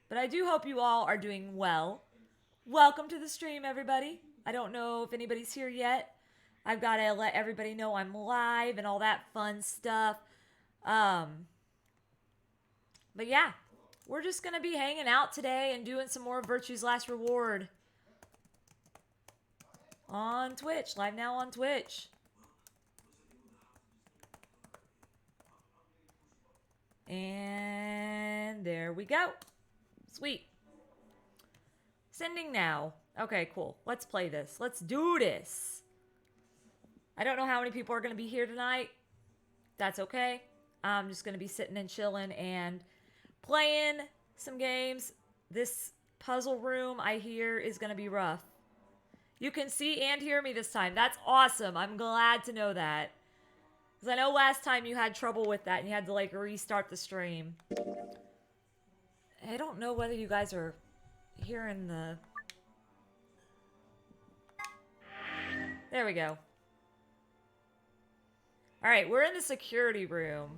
But I do hope you all are doing well. Welcome to the stream, everybody. I don't know if anybody's here yet. I've got to let everybody know I'm live and all that fun stuff. Um, but yeah, we're just going to be hanging out today and doing some more Virtue's Last Reward on Twitch, live now on Twitch. And there we go. Sweet. Sending now. Okay, cool. Let's play this. Let's do this. I don't know how many people are going to be here tonight. That's okay. I'm just going to be sitting and chilling and playing some games. This puzzle room, I hear, is going to be rough. You can see and hear me this time. That's awesome. I'm glad to know that. Because I know last time you had trouble with that and you had to, like, restart the stream. I don't know whether you guys are hearing the... There we go. Alright, we're in the security room.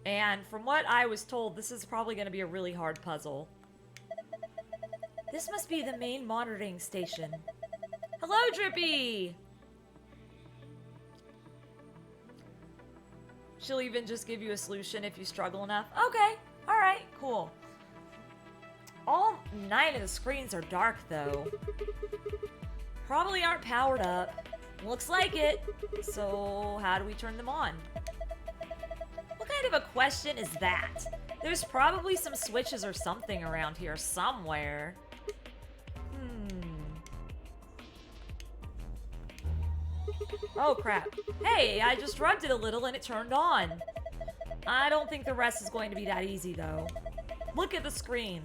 And from what I was told, this is probably going to be a really hard puzzle. This must be the main monitoring station. Hello, Drippy! She'll even just give you a solution if you struggle enough. Okay, alright, cool. All 9 of the screens are dark, though. Probably aren't powered up. Looks like it. So, how do we turn them on? What kind of a question is that? There's probably some switches or something around here somewhere. Oh, crap. Hey, I just rubbed it a little and it turned on. I don't think the rest is going to be that easy, though. Look at the screen.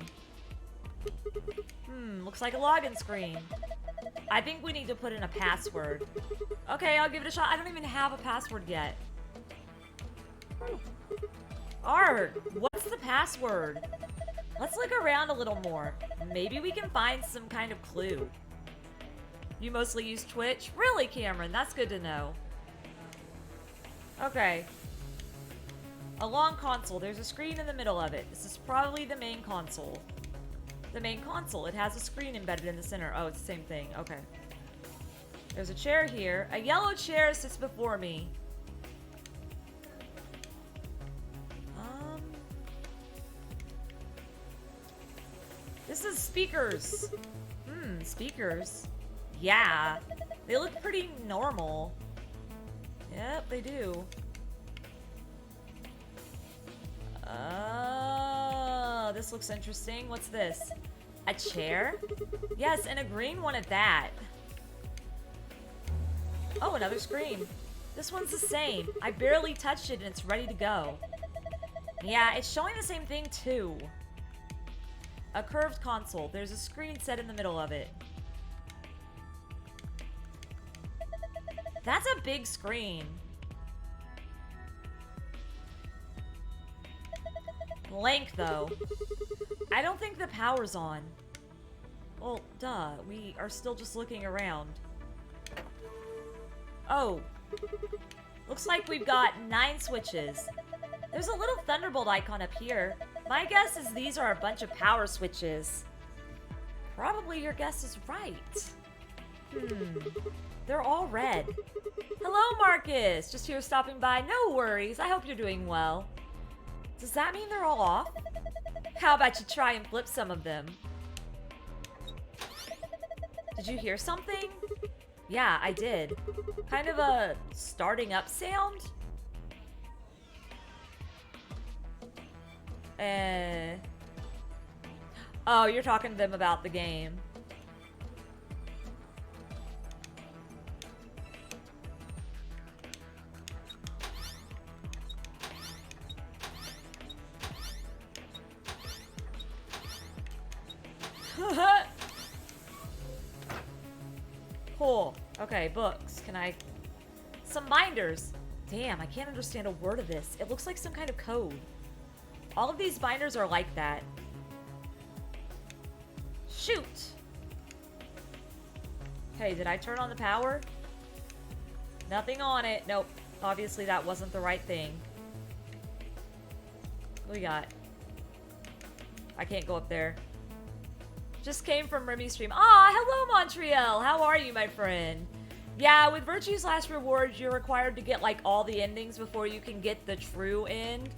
Looks like a login screen. I think we need to put in a password. Okay, I'll give it a shot. I don't even have a password yet. Art, what's the password? Let's look around a little more. Maybe we can find some kind of clue. You mostly use Twitch? Really, Cameron? That's good to know. Okay. A long console. There's a screen in the middle of it. This is probably the main console. The main console. It has a screen embedded in the center. Oh, it's the same thing. Okay. There's a chair here. A yellow chair sits before me. This is speakers. Speakers. Yeah. They look pretty normal. Yep, they do. This looks interesting. What's this? A chair? Yes, and a green one at that. Oh, another screen. This one's the same. I barely touched it and it's ready to go. Yeah, it's showing the same thing too. A curved console. There's a screen set in the middle of it. That's a big screen. Blank, though. I don't think the power's on. Well, duh. We are still just looking around. Oh. Looks like we've got 9 switches. There's a little Thunderbolt icon up here. My guess is these are a bunch of power switches. Probably your guess is right. They're all red. Hello, Marcus! Just here stopping by. No worries. I hope you're doing well. Does that mean they're all off? How about you try and flip some of them? Did you hear something? Yeah, I did. Kind of a starting up sound? Oh, you're talking to them about the game. Cool. Okay, books. Can I... Some binders. Damn, I can't understand a word of this. It looks like some kind of code. All of these binders are like that. Shoot! Okay, did I turn on the power? Nothing on it. Nope. Obviously that wasn't the right thing. What we got? I can't go up there. Just came from Remy's stream. Aw, hello, Montreal. How are you, my friend? Yeah, with Virtue's Last Rewards, you're required to get, like, all the endings before you can get the true end.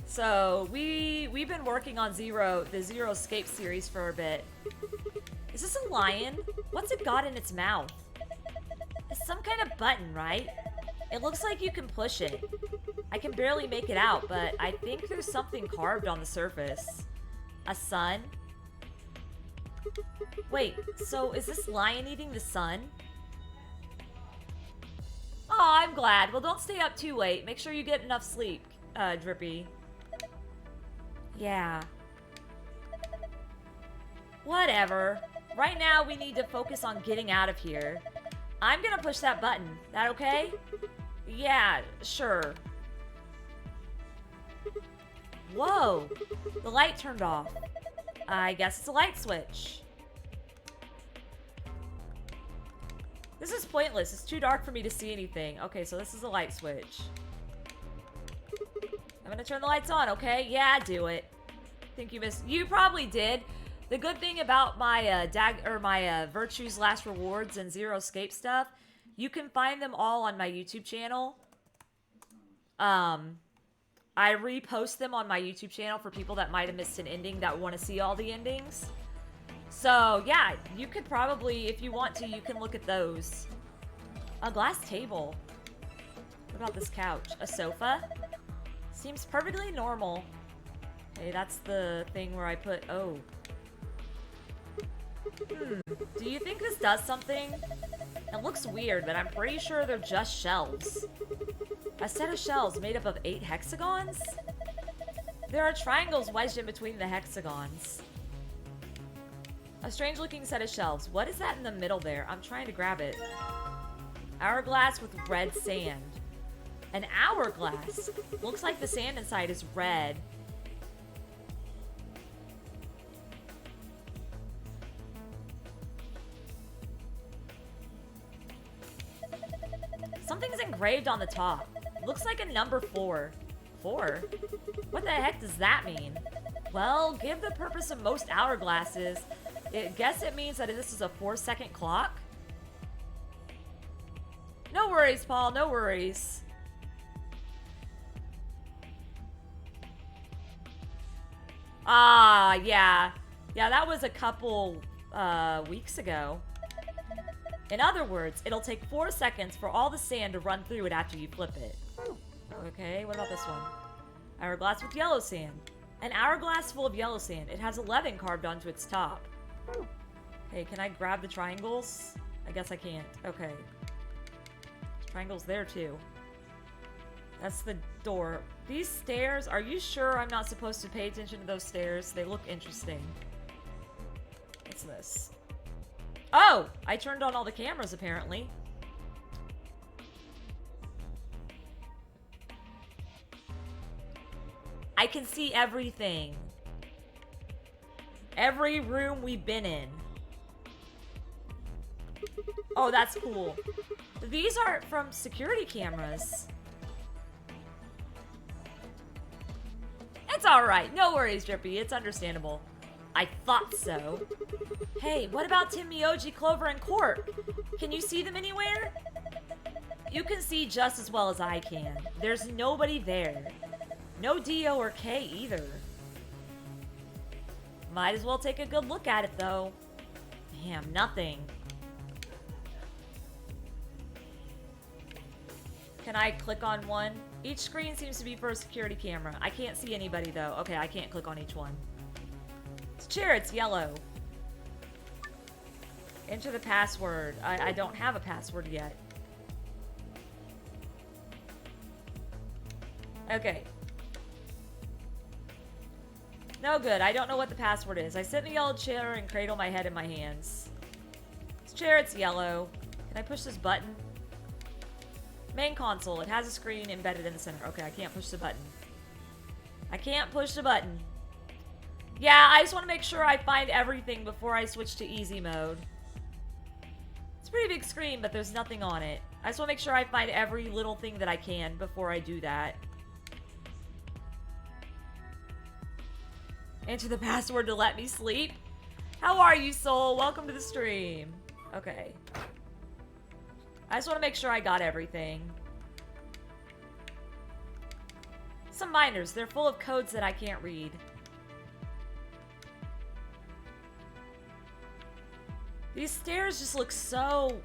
So, we've been working on the Zero Escape series for a bit. Is this a lion? What's it got in its mouth? It's some kind of button, right? It looks like you can push it. I can barely make it out, but I think there's something carved on the surface. A sun? Wait, so is this lion eating the sun? Oh, I'm glad. Well, don't stay up too late. Make sure you get enough sleep, Drippy. Yeah. Whatever. Right now, we need to focus on getting out of here. I'm gonna push that button. That okay? Yeah, sure. Whoa! The light turned off. I guess it's a light switch. This is pointless. It's too dark for me to see anything. Okay, so this is a light switch. I'm gonna turn the lights on, okay? Yeah, do it. Think you missed. You probably did. The good thing about my Virtue's Last Rewards and Zero Escape stuff, you can find them all on my YouTube channel. I repost them on my YouTube channel for people that might have missed an ending that want to see all the endings. So, yeah, you could probably, if you want to, you can look at those. A glass table. What about this couch? A sofa? Seems perfectly normal. Okay, that's the thing where I put, oh. Do you think this does something? It looks weird, but I'm pretty sure they're just shelves. A set of shelves made up of 8 hexagons? There are triangles wedged in between the hexagons. A strange-looking set of shelves. What is that in the middle there? I'm trying to grab it. Hourglass with red sand. An hourglass? Looks like the sand inside is red. Something's engraved on the top. Looks like a number 4. 4? What the heck does that mean? Well, give the purpose of most hourglasses. I guess it means that this is a 4-second clock. No worries, Paul. No worries. Ah, yeah. Yeah, that was a couple weeks ago. In other words, it'll take 4 seconds for all the sand to run through it after you flip it. Okay, what about this one? Hourglass with yellow sand. An hourglass full of yellow sand. It has 11 carved onto its top. Hey, can I grab the triangles? I guess I can't. Okay. Triangles there, too. That's the door. These stairs, are you sure I'm not supposed to pay attention to those stairs? They look interesting. What's this? Oh! I turned on all the cameras, apparently. I can see everything. Every room we've been in. Oh, that's cool. These are from security cameras. It's alright. No worries, Drippy. It's understandable. I thought so. Hey, what about Tim Miyoji, Clover, and Court? Can you see them anywhere? You can see just as well as I can. There's nobody there. No Dio or Kay either. Might as well take a good look at it, though. Damn, nothing. Can I click on one? Each screen seems to be for a security camera. I can't see anybody, though. Okay, I can't click on each one. It's chair, it's yellow. Enter the password. I don't have a password yet. Okay. No good. I don't know what the password is. I sit in a yellow chair and cradle my head in my hands. This chair, it's yellow. Can I push this button? Main console. It has a screen embedded in the center. Okay, I can't push the button. I can't push the button. Yeah, I just want to make sure I find everything before I switch to easy mode. It's a pretty big screen, but there's nothing on it. I just want to make sure I find every little thing that I can before I do that. Enter the password to let me sleep. How are you, soul? Welcome to the stream. Okay. I just want to make sure I got everything. Some miners. They're full of codes that I can't read. These stairs just look so...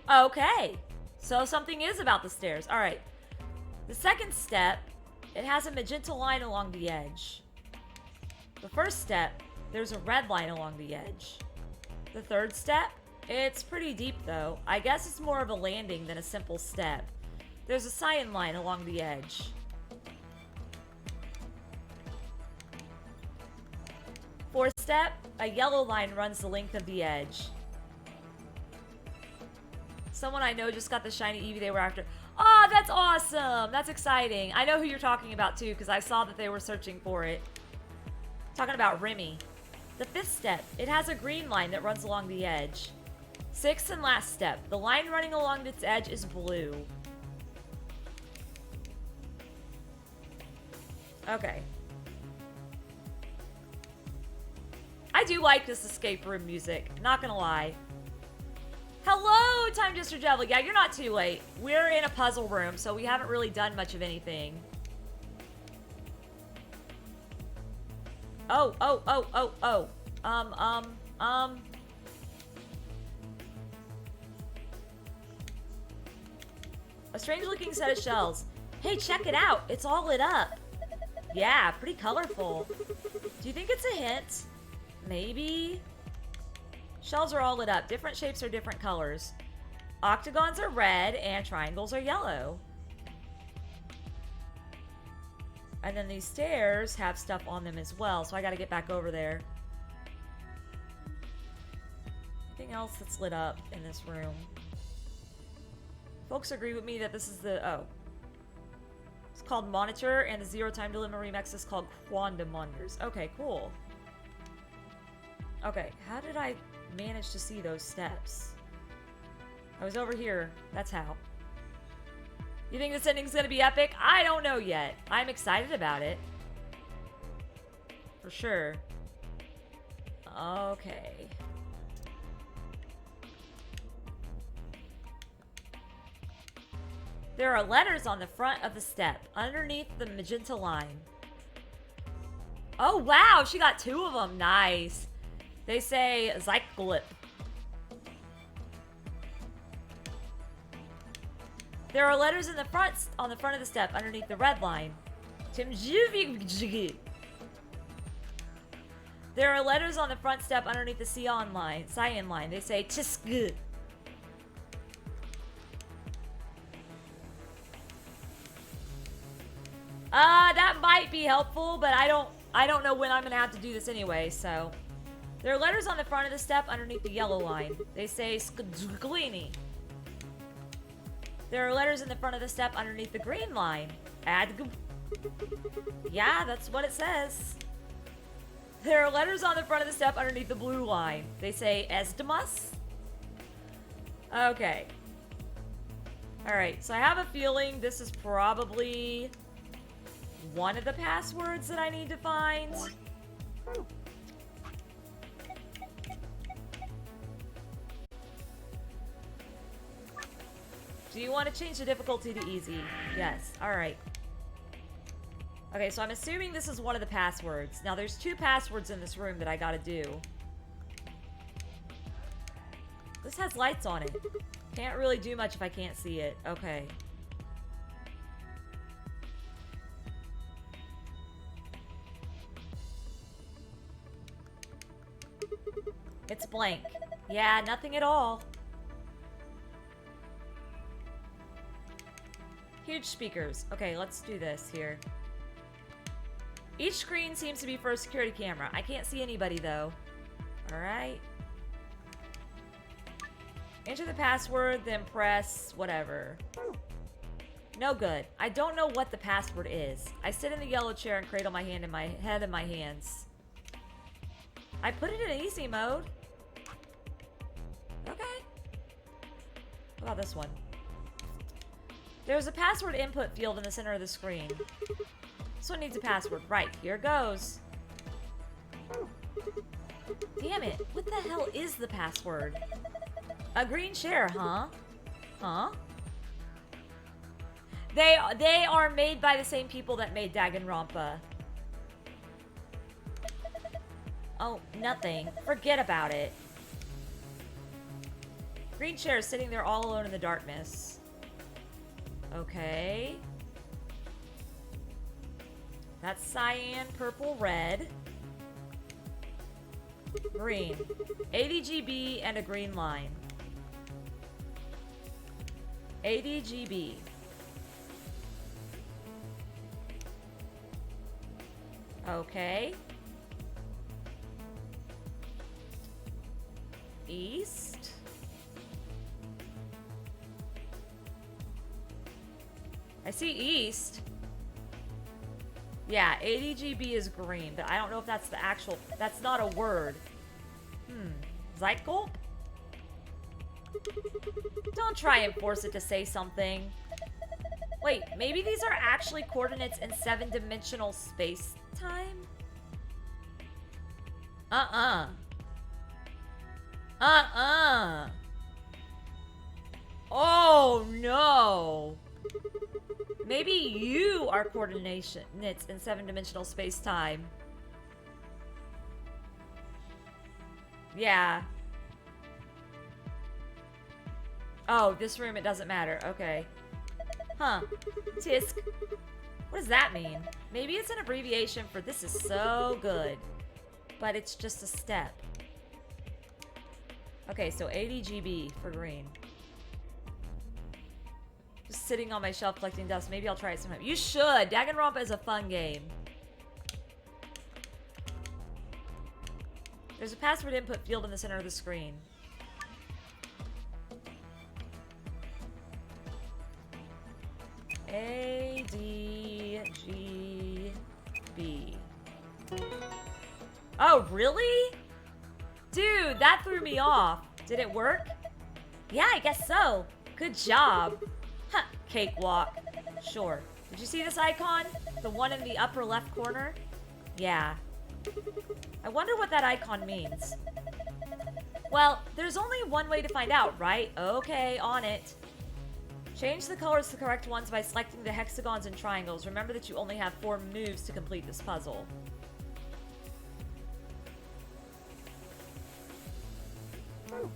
Okay. So something is about the stairs. Alright. The second step, it has a magenta line along the edge. The first step, there's a red line along the edge. The third step, it's pretty deep though. I guess it's more of a landing than a simple step. There's a cyan line along the edge. Fourth step, a yellow line runs the length of the edge. Someone I know just got the shiny Eevee they were after. Oh, that's awesome! That's exciting. I know who you're talking about too, because I saw that they were searching for it. Talking about Remy. The fifth step, it has a green line that runs along the edge. Sixth and last step, the line running along its edge is blue. Okay. I do like this escape room music, not gonna lie. Hello, Time Just Devil. Yeah, you're not too late. We're in a puzzle room, so we haven't really done much of anything. Oh. A strange looking set of shells. Hey, check it out. It's all lit up. Yeah, pretty colorful. Do you think it's a hint? Maybe? Shells are all lit up. Different shapes are different colors. Octagons are red and triangles are yellow. And then these stairs have stuff on them as well, so I gotta get back over there. Anything else that's lit up in this room? Folks agree with me that this is the... Oh. It's called Monitor, and the Zero Time Dilemma remix is called Quantum Wonders. Okay, cool. Okay, how did I manage to see those steps? I was over here. That's how. You think this ending's gonna be epic? I don't know yet. I'm excited about it. For sure. Okay. There are letters on the front of the step, underneath the magenta line. Oh, wow! She got 2 of them. Nice. They say Zyklip. There are letters in the front, on the front of the step, underneath the red line. There are letters on the front step underneath the cyan line. They say Tisk. That might be helpful, but I don't know when I'm gonna have to do this anyway, so. There are letters on the front of the step underneath the yellow line. They say Skglini. There are letters in the front of the step underneath the green line. Yeah, that's what it says. There are letters on the front of the step underneath the blue line. They say Esdemus. Okay. Alright, so I have a feeling this is probably one of the passwords that I need to find. Do you want to change the difficulty to easy? Yes. Alright. Okay, so I'm assuming this is one of the passwords. Now, there's 2 passwords in this room that I gotta do. This has lights on it. Can't really do much if I can't see it. Okay. It's blank. Yeah, nothing at all. Huge speakers. Okay, let's do this here. Each screen seems to be for a security camera. I can't see anybody, though. Alright. Enter the password, then press whatever. No good. I don't know what the password is. I sit in the yellow chair and cradle my head in my hands. I put it in easy mode. Okay. What about this one? There's a password input field in the center of the screen. This one needs a password. Right, here goes. Damn it. What the hell is the password? A green share, huh? Huh? They are made by the same people that made Danganronpa. Oh, nothing. Forget about it. Green chair is sitting there all alone in the darkness. Okay. That's cyan, purple, red. Green. ADGB and a green line. ADGB. Okay. East. I see east. Yeah, ADGB is green, but I don't know if that's the actual... That's not a word. Zeitgulp? Don't try and force it to say something. Wait, maybe these are actually coordinates in 7-dimensional space-time? Oh, no. Maybe you are coordinates in 7-dimensional space-time. Yeah. Oh, this room, it doesn't matter. Okay. Huh. Tisk. What does that mean? Maybe it's an abbreviation for this is so good. But it's just a step. Okay, so ADGB for green. Just sitting on my shelf collecting dust. Maybe I'll try it sometime. You should! Danganronpa is a fun game. There's a password input field in the center of the screen. ADGB. Oh, really? Dude, that threw me off. Did it work? Yeah, I guess so. Good job. Huh, cakewalk. Sure. Did you see this icon? The one in the upper left corner? Yeah. I wonder what that icon means. Well, there's only one way to find out, right? Okay, on it. Change the colors to the correct ones by selecting the hexagons and triangles. Remember that you only have 4 moves to complete this puzzle.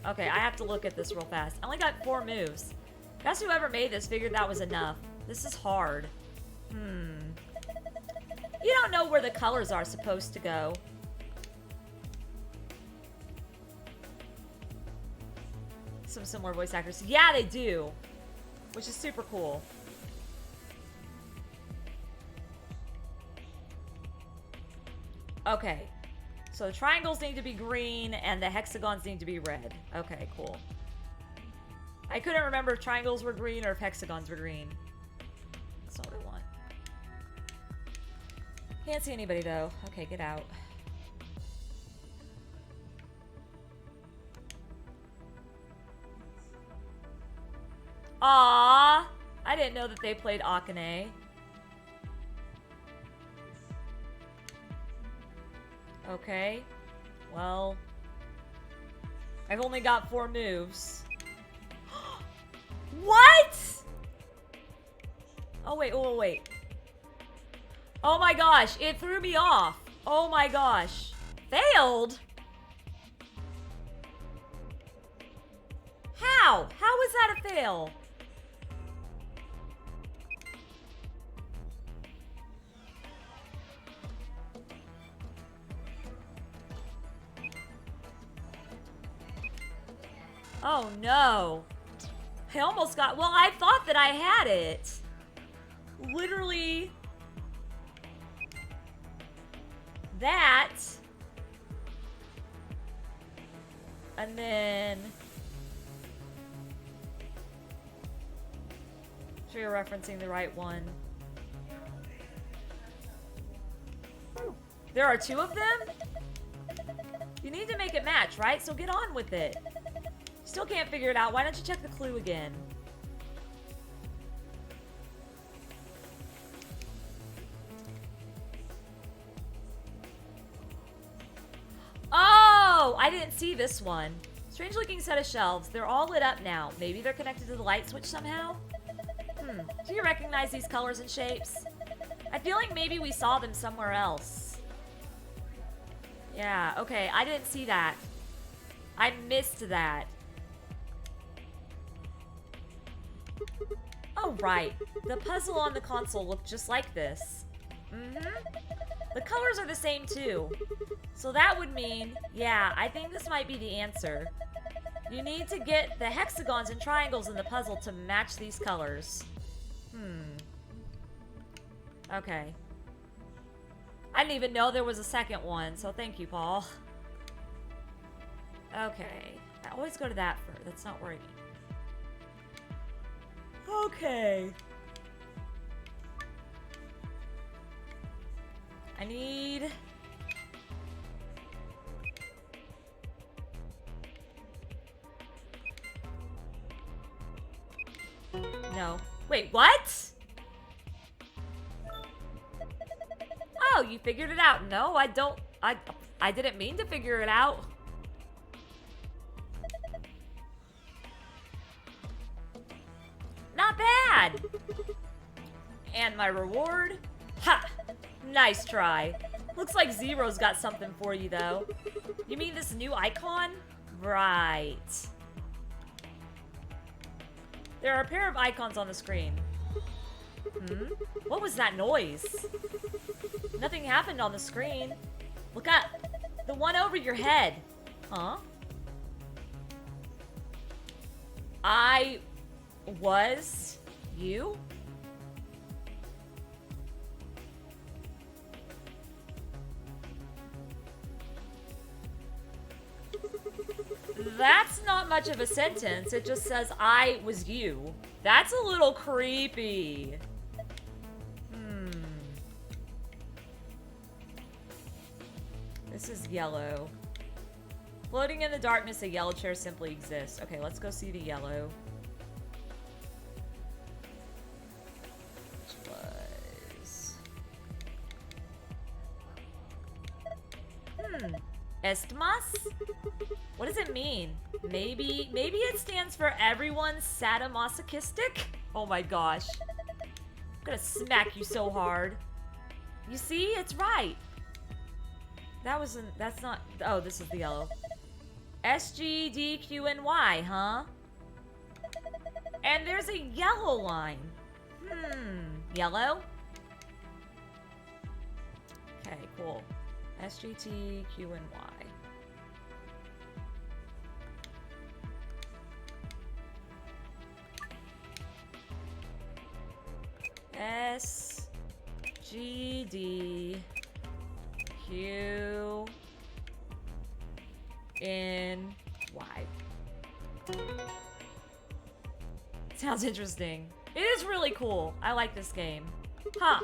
Okay, I have to look at this real fast. I only got 4 moves. Guess whoever made this figured that was enough. This is hard. You don't know where the colors are supposed to go. Some similar voice actors. Yeah, they do. Which is super cool. Okay. So the triangles need to be green and the hexagons need to be red. Okay, cool. I couldn't remember if triangles were green or if hexagons were green. That's not what I want. Can't see anybody though. Okay, get out. Aww! I didn't know that they played Akane. Okay. Well, I've only got 4 moves. What? Oh, wait. Oh, wait. Oh, my gosh. It threw me off. Oh, my gosh. Failed? How? How is that a fail? Oh, no. I almost got... Well, I thought that I had it. Literally... that. And then... sure you're referencing the right one. There are 2 of them? You need to make it match, right? So get on with it. Still can't figure it out. Why don't you check the clue again? I didn't see this one. Strange looking set of shelves. They're all lit up now. Maybe they're connected to the light switch somehow? Do you recognize these colors and shapes? I feel like maybe we saw them somewhere else. Yeah, okay, I didn't see that. I missed that. Oh, right. The puzzle on the console looked just like this. The colors are the same, too. So that would mean, yeah, I think this might be the answer. You need to get the hexagons and triangles in the puzzle to match these colors. Okay. I didn't even know there was a second one, so thank you, Paul. Okay. I always go to that first. That's not working. Okay. I need... No. Wait, what? Oh, you figured it out. No, I don't... I didn't mean to figure it out. Not bad. And my reward? Ha! Nice try. Looks like Zero's got something for you, though. You mean this new icon? Right. There are a pair of icons on the screen. What was that noise? Nothing happened on the screen. Look up. The one over your head. Huh? I was you? That's not much of a sentence. It just says, I was you. That's a little creepy. This is yellow. Floating in the darkness, a yellow chair simply exists. Okay, let's go see the yellow. Which was... Estmas? What does it mean? Maybe it stands for everyone's sadomasochistic? Oh my gosh. I'm gonna smack you so hard. You see? It's right. That's not, oh, this is the yellow. SGDQNY, huh? And there's a yellow line. Yellow? Okay, cool. SGTQNY. SGD Q N Y. Sounds interesting. It is really cool. I like this game. Huh.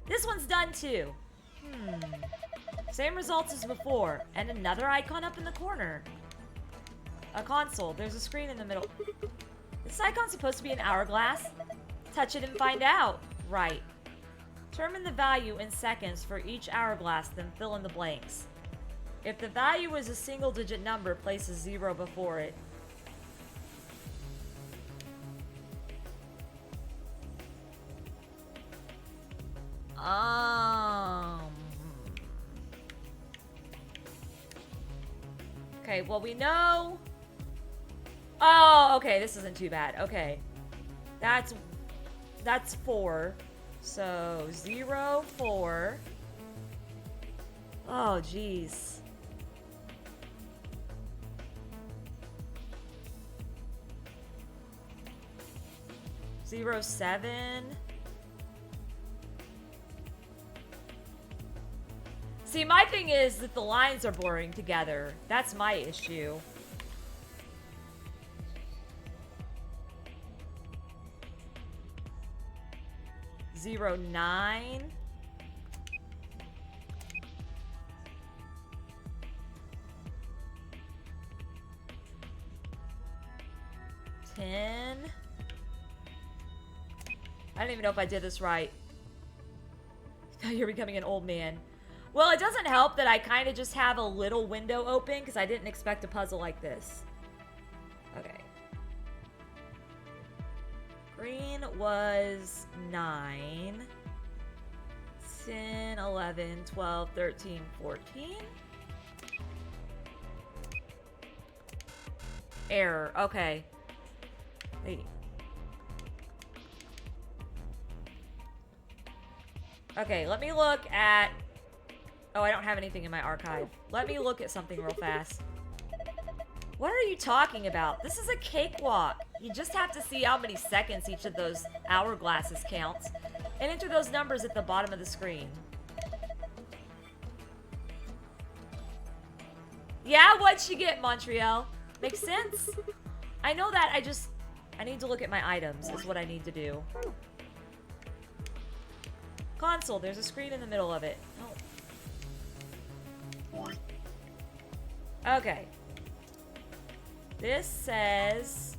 This one's done too. Same results as before. And another icon up in the corner. A console. There's a screen in the middle. This icon's supposed to be an hourglass. Touch it and find out. Right. Determine the value in seconds for each hourglass, then fill in the blanks. If the value is a single-digit number, place a 0 before it. Okay, well, we know... Oh, okay, this isn't too bad. Okay. That's 4. So, 0, 4. Oh, jeez. 0, 7. See, my thing is that the lines are blurring together. That's my issue. 0, 9. I don't even know if I did this right. You're becoming an old man. Well, it doesn't help that I kind of just have a little window open because I didn't expect a puzzle like this. Okay. Green was 9, 10, 11, 12, 13, 14. Error. Okay. Wait. Okay, let me look at... Oh, I don't have anything in my archive. Let me look at something real fast. What are you talking about? This is a cakewalk. You just have to see how many seconds each of those hourglasses counts and enter those numbers at the bottom of the screen. Yeah, what'd she get, Montreal? Makes sense. I know that, I need to look at my items is what I need to do. Console, there's a screen in the middle of it. Oh. Okay. This says,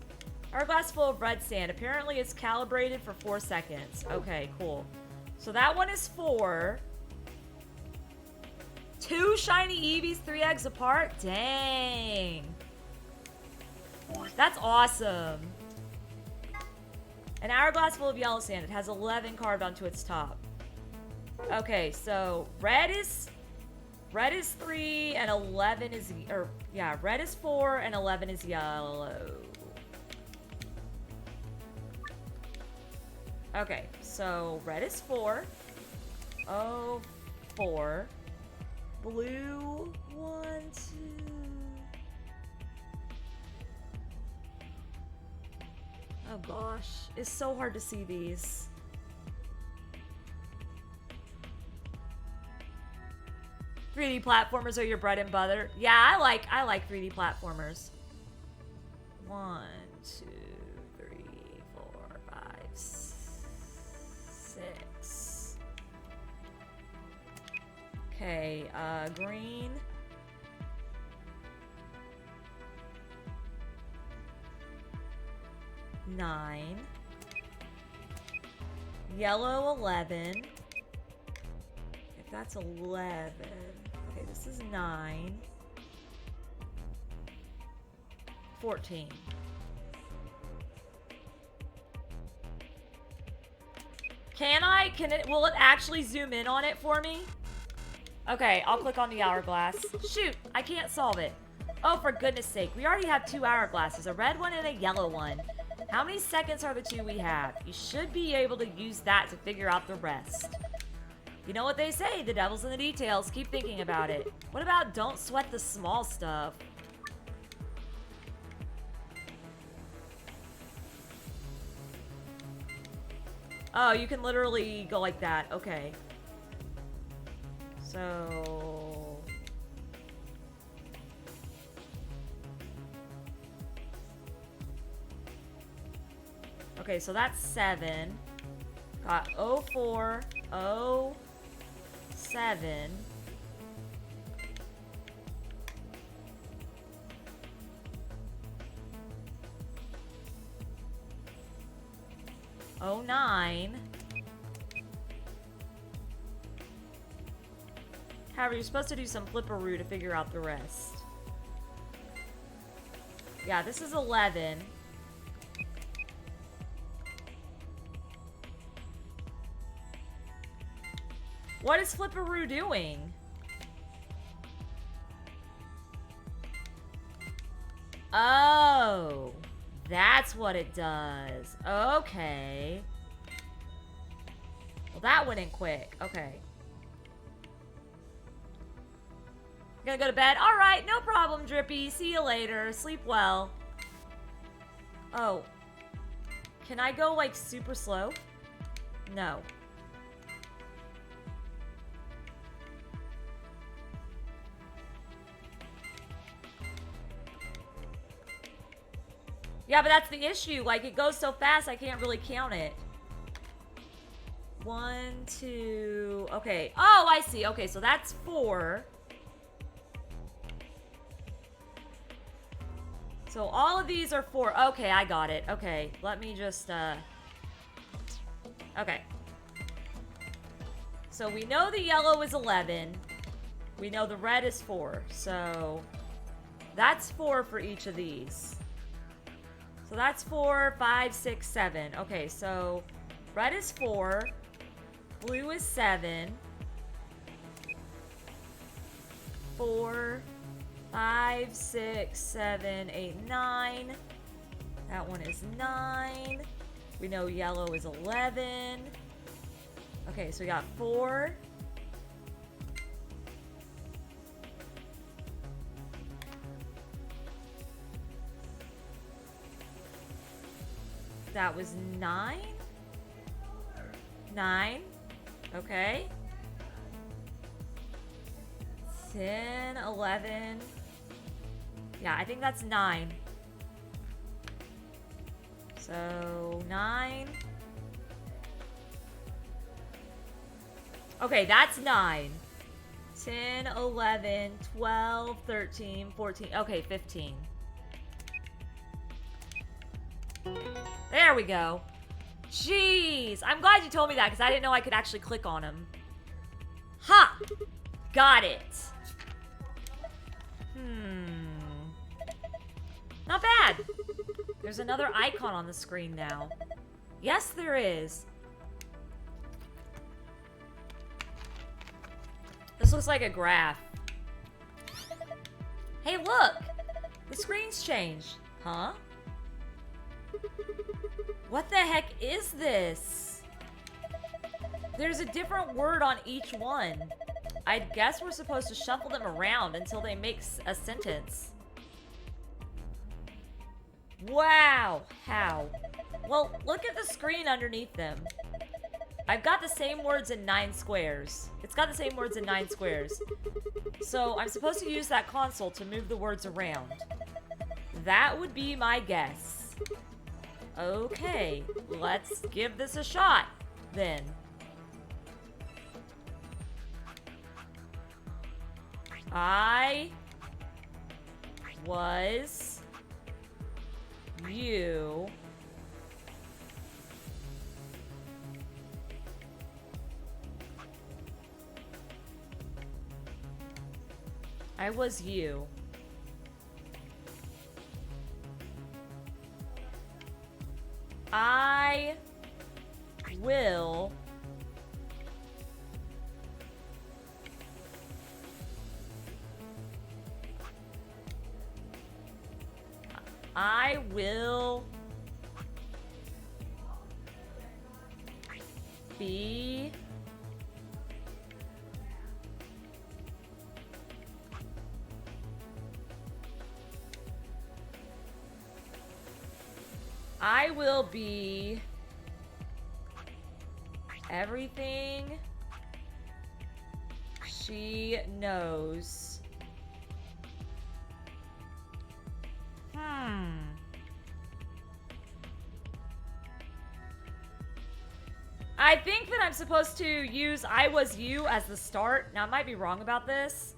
hourglass full of red sand. Apparently it's calibrated for 4 seconds. Okay, cool. So that one is 4. 2 shiny Eevees, 3 eggs apart? Dang. That's awesome. An hourglass full of yellow sand. It has 11 carved onto its top. Okay, so red is 3 and 11 is, or yeah, red is 4 and 11 is yellow. Okay, so red is 4. Oh, 4. Blue, 1, 2. Oh gosh, it's so hard to see these. "3D platformers are your bread and butter." Yeah, I like 3D platformers. 1, 2, 3, 4, 5, 6. Okay, green. Nine. Yellow, 11. If that's 11. Okay, this is 9. 14. Will it actually zoom in on it for me? Okay, I'll click on the hourglass. Shoot, I can't solve it. Oh, for goodness sake, we already have 2 hourglasses, a red one and a yellow one. How many seconds are the 2 we have? You should be able to use that to figure out the rest. You know what they say, the devil's in the details. Keep thinking about it. What about don't sweat the small stuff? Oh, you can literally go like that. Okay. So... Okay, so that's 7. Got 04, 07. Oh, 09. However, you're supposed to do some flipperoo to figure out the rest. Yeah, this is 11. What is flipperoo doing? Oh, that's what it does. Okay. Well, that went in quick. Okay. Gonna go to bed? Alright, no problem, Drippy. See you later. Sleep well. Oh. Can I go, like, super slow? No. Yeah, but that's the issue. Like, it goes so fast, I can't really count it. 1, 2... Okay. Oh, I see. Okay, so that's 4. So all of these are 4. Okay, I got it. Okay, let me just, Okay. So we know the yellow is 11. We know the red is 4, so that's 4 for each of these. So that's 4, 5, 6, 7. Okay, so red is 4, blue is 7, 4, 5, 6, 7, 8, 9. That one is 9. We know yellow is 11. Okay, so we got 4. That was 9? 9. Okay. 10, 11. Yeah, I think that's 9. So, 9. Okay, that's 9. 10, 11, 12, 13, 14. Okay, 15. There we go. Jeez. I'm glad you told me that because I didn't know I could actually click on him. Ha! Got it. Not bad. There's another icon on the screen now. Yes, there is. This looks like a graph. Hey, look! The screen's changed. Huh? What the heck is this? There's a different word on each one. I guess we're supposed to shuffle them around until they make a sentence. Wow. How? Well, look at the screen underneath them. I've got the same words in 9 squares. It's got the same words in 9 squares. So I'm supposed to use that console to move the words around. That would be my guess. Okay, let's give this a shot, then. I was you. I was you. I will be everything she knows. I think that I'm supposed to use I was you as the start. Now, I might be wrong about this.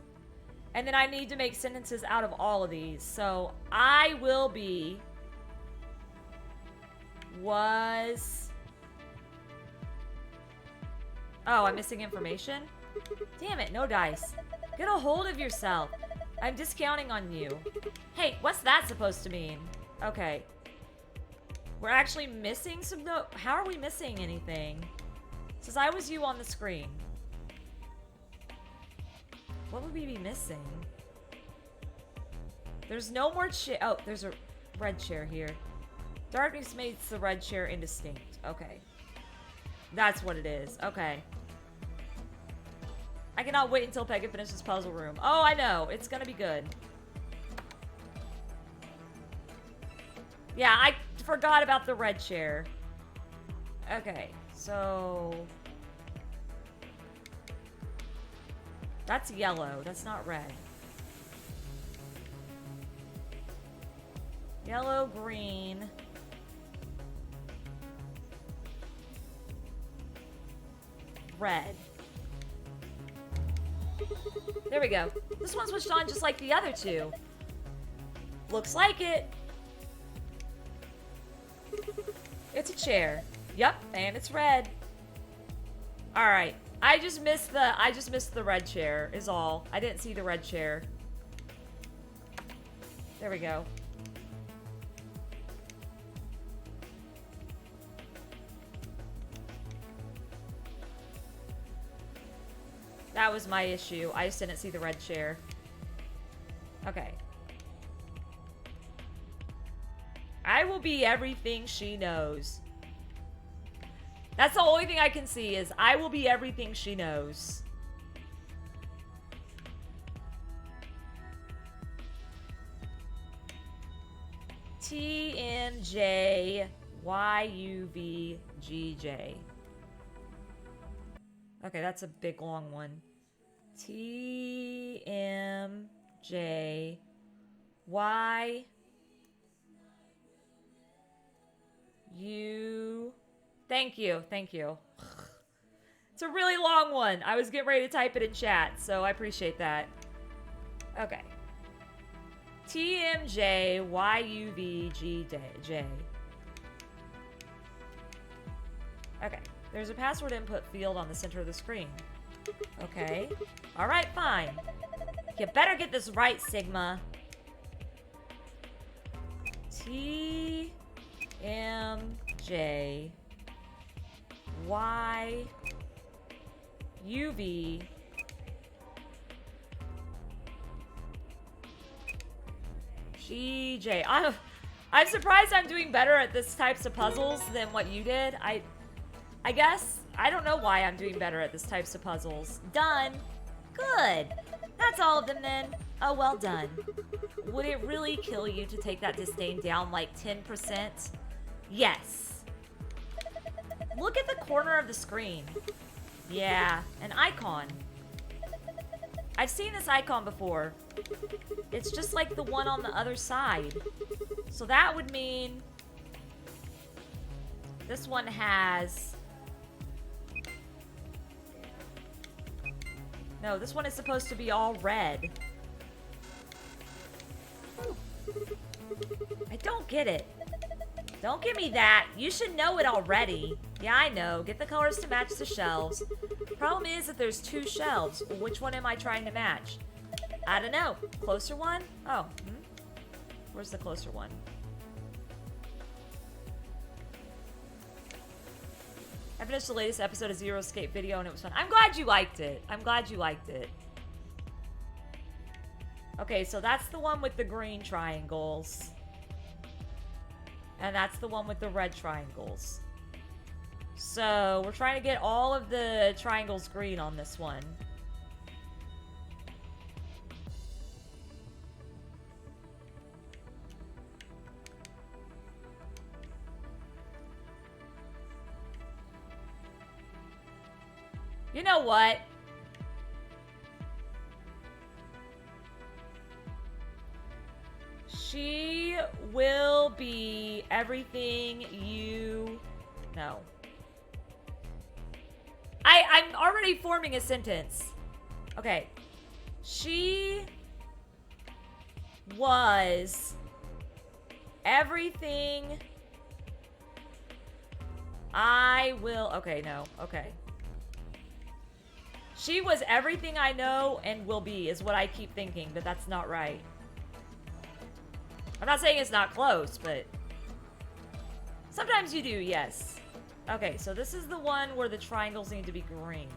And then I need to make sentences out of all of these. So, I will be was... Oh, I'm missing information? Damn it, no dice. Get a hold of yourself. I'm discounting on you. Hey, what's that supposed to mean? Okay. We're actually missing some... How are we missing anything? It says I was you on the screen. What would we be missing? There's no more chair. Oh, there's a red chair here. Darkness makes the red chair indistinct. Okay. That's what it is. Okay. I cannot wait until Pega finishes puzzle room. Oh, I know. It's gonna be good. Yeah, I forgot about the red chair. Okay, so... That's yellow. That's not red. Yellow, green... red. There we go. This one switched on just like the other two. Looks like it. It's a chair. Yep, and it's red. Alright. I just missed the red chair is all. I didn't see the red chair. There we go. That was my issue. I just didn't see the red chair. Okay. I will be everything she knows. That's the only thing I can see is I will be everything she knows. TMJYUVGJ. Okay, that's a big long one. TMJY U. Thank you. Thank you. It's a really long one. I was getting ready to type it in chat, so I appreciate that. Okay. TMJYUVGJ. Okay. There's a password input field on the center of the screen. Okay. Alright, fine. You better get this right, Sigma. TMJ YUV GJ. I'm surprised I'm doing better at this types of puzzles than what you did. I guess I don't know why I'm doing better at this types of puzzles. Done. Good. That's all of them then. Oh, well done. Would it really kill you to take that disdain down like 10%? Yes. Look at the corner of the screen. Yeah, an icon. I've seen this icon before. It's just like the one on the other side. So that would mean this one has... No, this one is supposed to be all red. I don't get it. Don't give me that. You should know it already. Yeah, I know. Get the colors to match the shelves. Problem is that there's two shelves. Well, which one am I trying to match? I don't know. Closer one? Oh. Where's the closer one? I finished the latest episode of Zero Escape video and it was fun. I'm glad you liked it. I'm glad you liked it. Okay, so that's the one with the green triangles. And that's the one with the red triangles. So, we're trying to get all of the triangles green on this one. You know what? She will be everything you know. I'm already forming a sentence. Okay. She was everything I will... Okay, no. Okay. She was everything I know and will be is what I keep thinking, but that's not right. I'm not saying it's not close, but sometimes you do, yes. Okay, so this is the one where the triangles need to be green.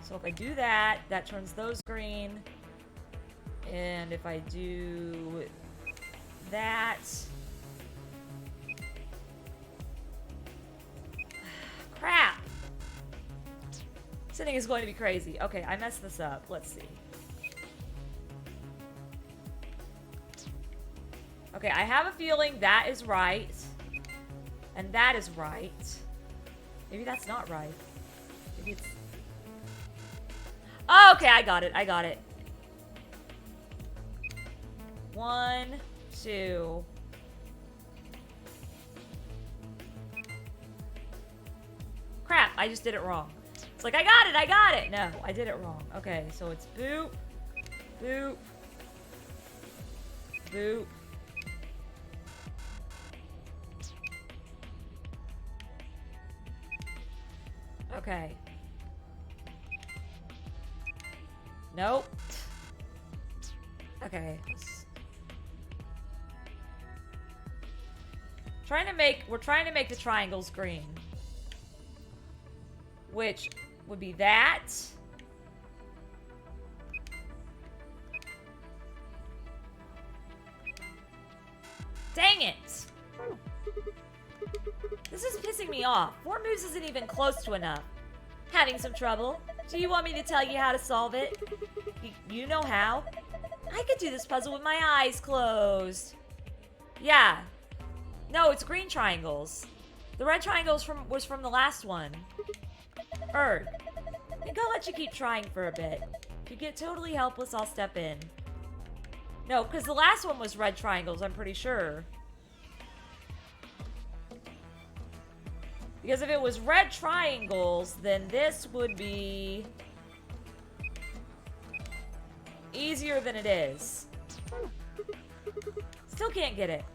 So if I do that, that turns those green. And if I do that... Crap! Sitting is going to be crazy. Okay, I messed this up. Let's see. Okay, I have a feeling that is right. And that is right. Maybe that's not right. Maybe it's... Oh, okay, I got it. I got it. 1, 2... Crap, I just did it wrong. It's like, I got it! No, I did it wrong. Okay, so it's boop, boop, boop. Okay. Nope. Okay. We're trying to make the triangles green. Which would be that. Dang it! This is pissing me off. 4 moves isn't even close to enough. Having some trouble? Do you want me to tell you how to solve it? You know how? I could do this puzzle with my eyes closed. Yeah. No, it's green triangles. The red triangles was from the last one. I think I'll let you keep trying for a bit. If you get totally helpless, I'll step in. No, because the last one was red triangles, I'm pretty sure. Because if it was red triangles, then this would be easier than it is. Still can't get it.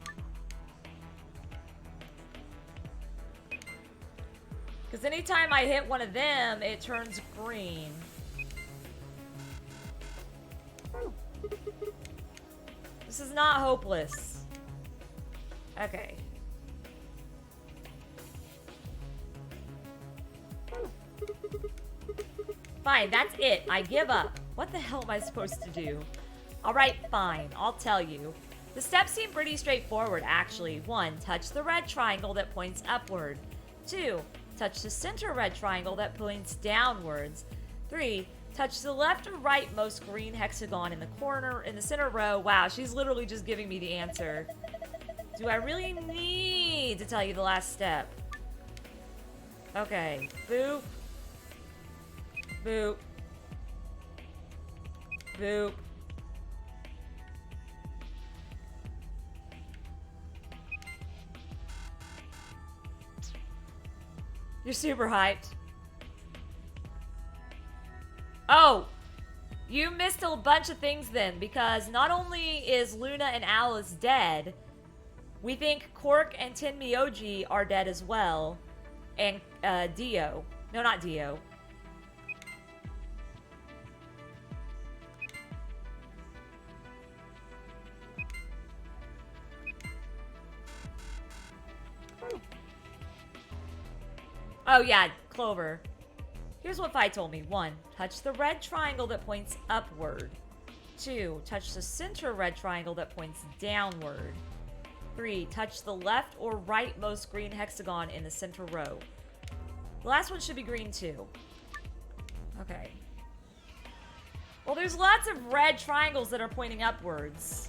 Because anytime I hit one of them, it turns green. This is not hopeless. Okay. Fine, that's it. I give up. What the hell am I supposed to do? Alright, fine. I'll tell you. The steps seem pretty straightforward, actually. 1. Touch the red triangle that points upward. 2. Touch the center red triangle that points downwards. 3. Touch the left or rightmost green hexagon in the corner, in the center row. Wow, she's literally just giving me the answer. Do I really need to tell you the last step? Okay. Boop. Boop. Boop. You're super hyped. Oh! You missed a bunch of things then, because not only is Luna and Alice dead, we think Cork and Tenmyoji are dead as well. And, Dio. No, not Dio. Oh yeah, Clover. Here's what Fi told me. 1. Touch the red triangle that points upward. 2. Touch the center red triangle that points downward. 3. Touch the left or rightmost green hexagon in the center row. The last one should be green too. Okay. Well, there's lots of red triangles that are pointing upwards.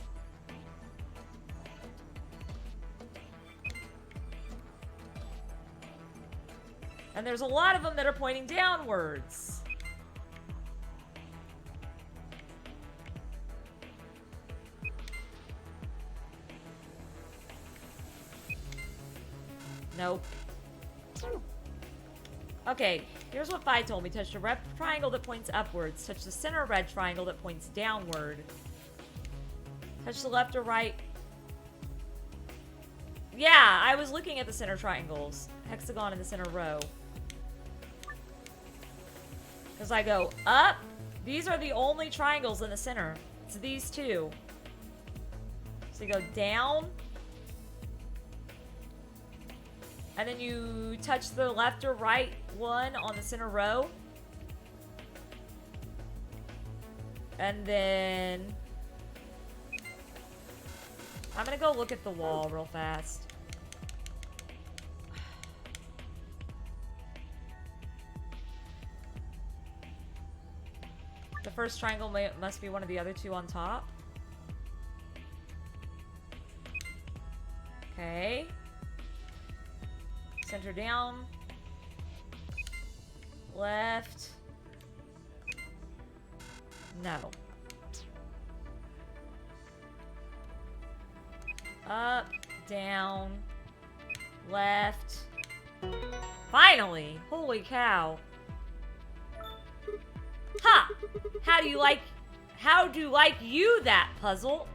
And there's a lot of them that are pointing downwards. Nope. Okay, here's what Fi told me. Touch the red triangle that points upwards. Touch the center red triangle that points downward. Touch the left or right. Yeah, I was looking at the center triangles. Hexagon in the center row. Because I go up. These are the only triangles in the center. It's these two. So you go down. And then you touch the left or right one on the center row. And then I'm gonna go look at the wall real fast. The first triangle must be one of the other two on top. Okay. Center down. Left. No. Up, down, left. Finally! Holy cow. Ha! How do you like you that puzzle?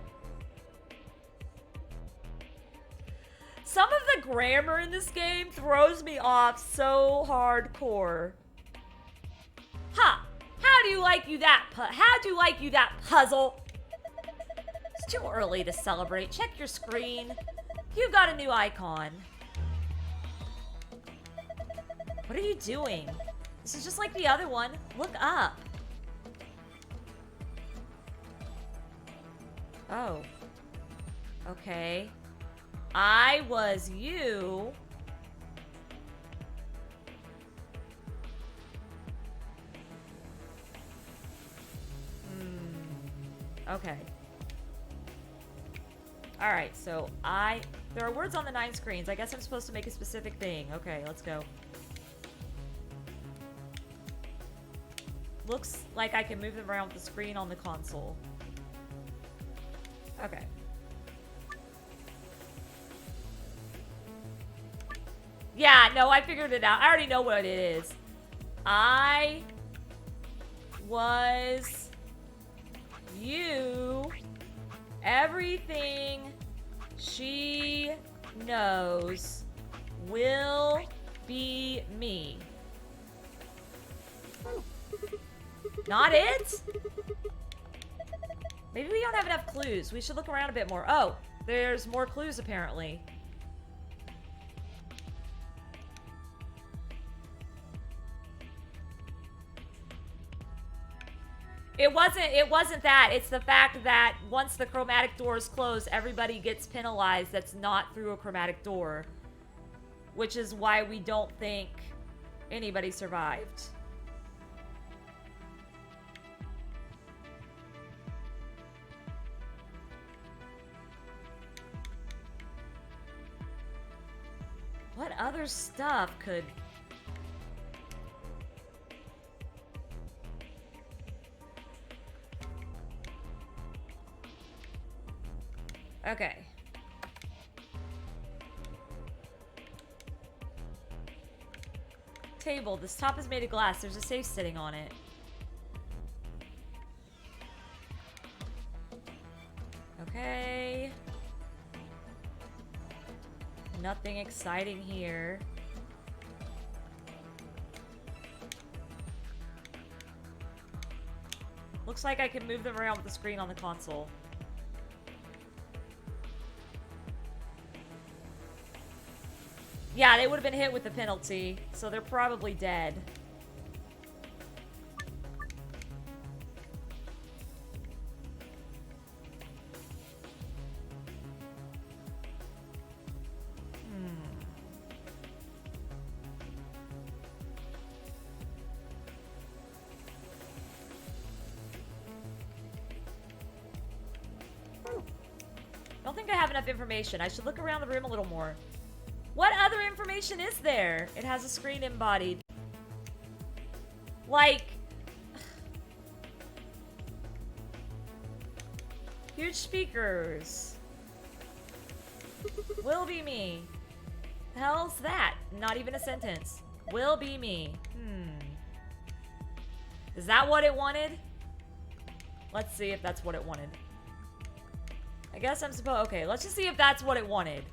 Some of the grammar in this game throws me off so hardcore. Ha! How do you like you that? How'd you like you that puzzle? It's too early to celebrate. Check your screen. You've got a new icon. What are you doing? This is just like the other one. Look up. Oh. Okay. I was you. Okay. Alright, so there are words on the 9 screens. I guess I'm supposed to make a specific thing. Okay, let's go. Looks like I can move them around with the screen on the console. Okay. Yeah, no, I figured it out. I already know what it is. I was you. Everything she knows will be me. Not it? Maybe we don't have enough clues. We should look around a bit more. Oh, there's more clues apparently. It wasn't that. It's the fact that once the chromatic doors close, everybody gets penalized that's not through a chromatic door. Which is why we don't think anybody survived. What other stuff could... Okay. Table. This top is made of glass. There's a safe sitting on it. Okay. Nothing exciting here. Looks like I can move them around with the screen on the console. Yeah, they would have been hit with the penalty, so they're probably dead. I don't think I have enough information. I should look around the room a little more. What other information is there? It has a screen embodied. Like... huge speakers. Will be me. The hell's that? Not even a sentence. Will be me. Is that what it wanted? Let's see if that's what it wanted. I guess I'm supposed... Okay, let's just see if that's what it wanted.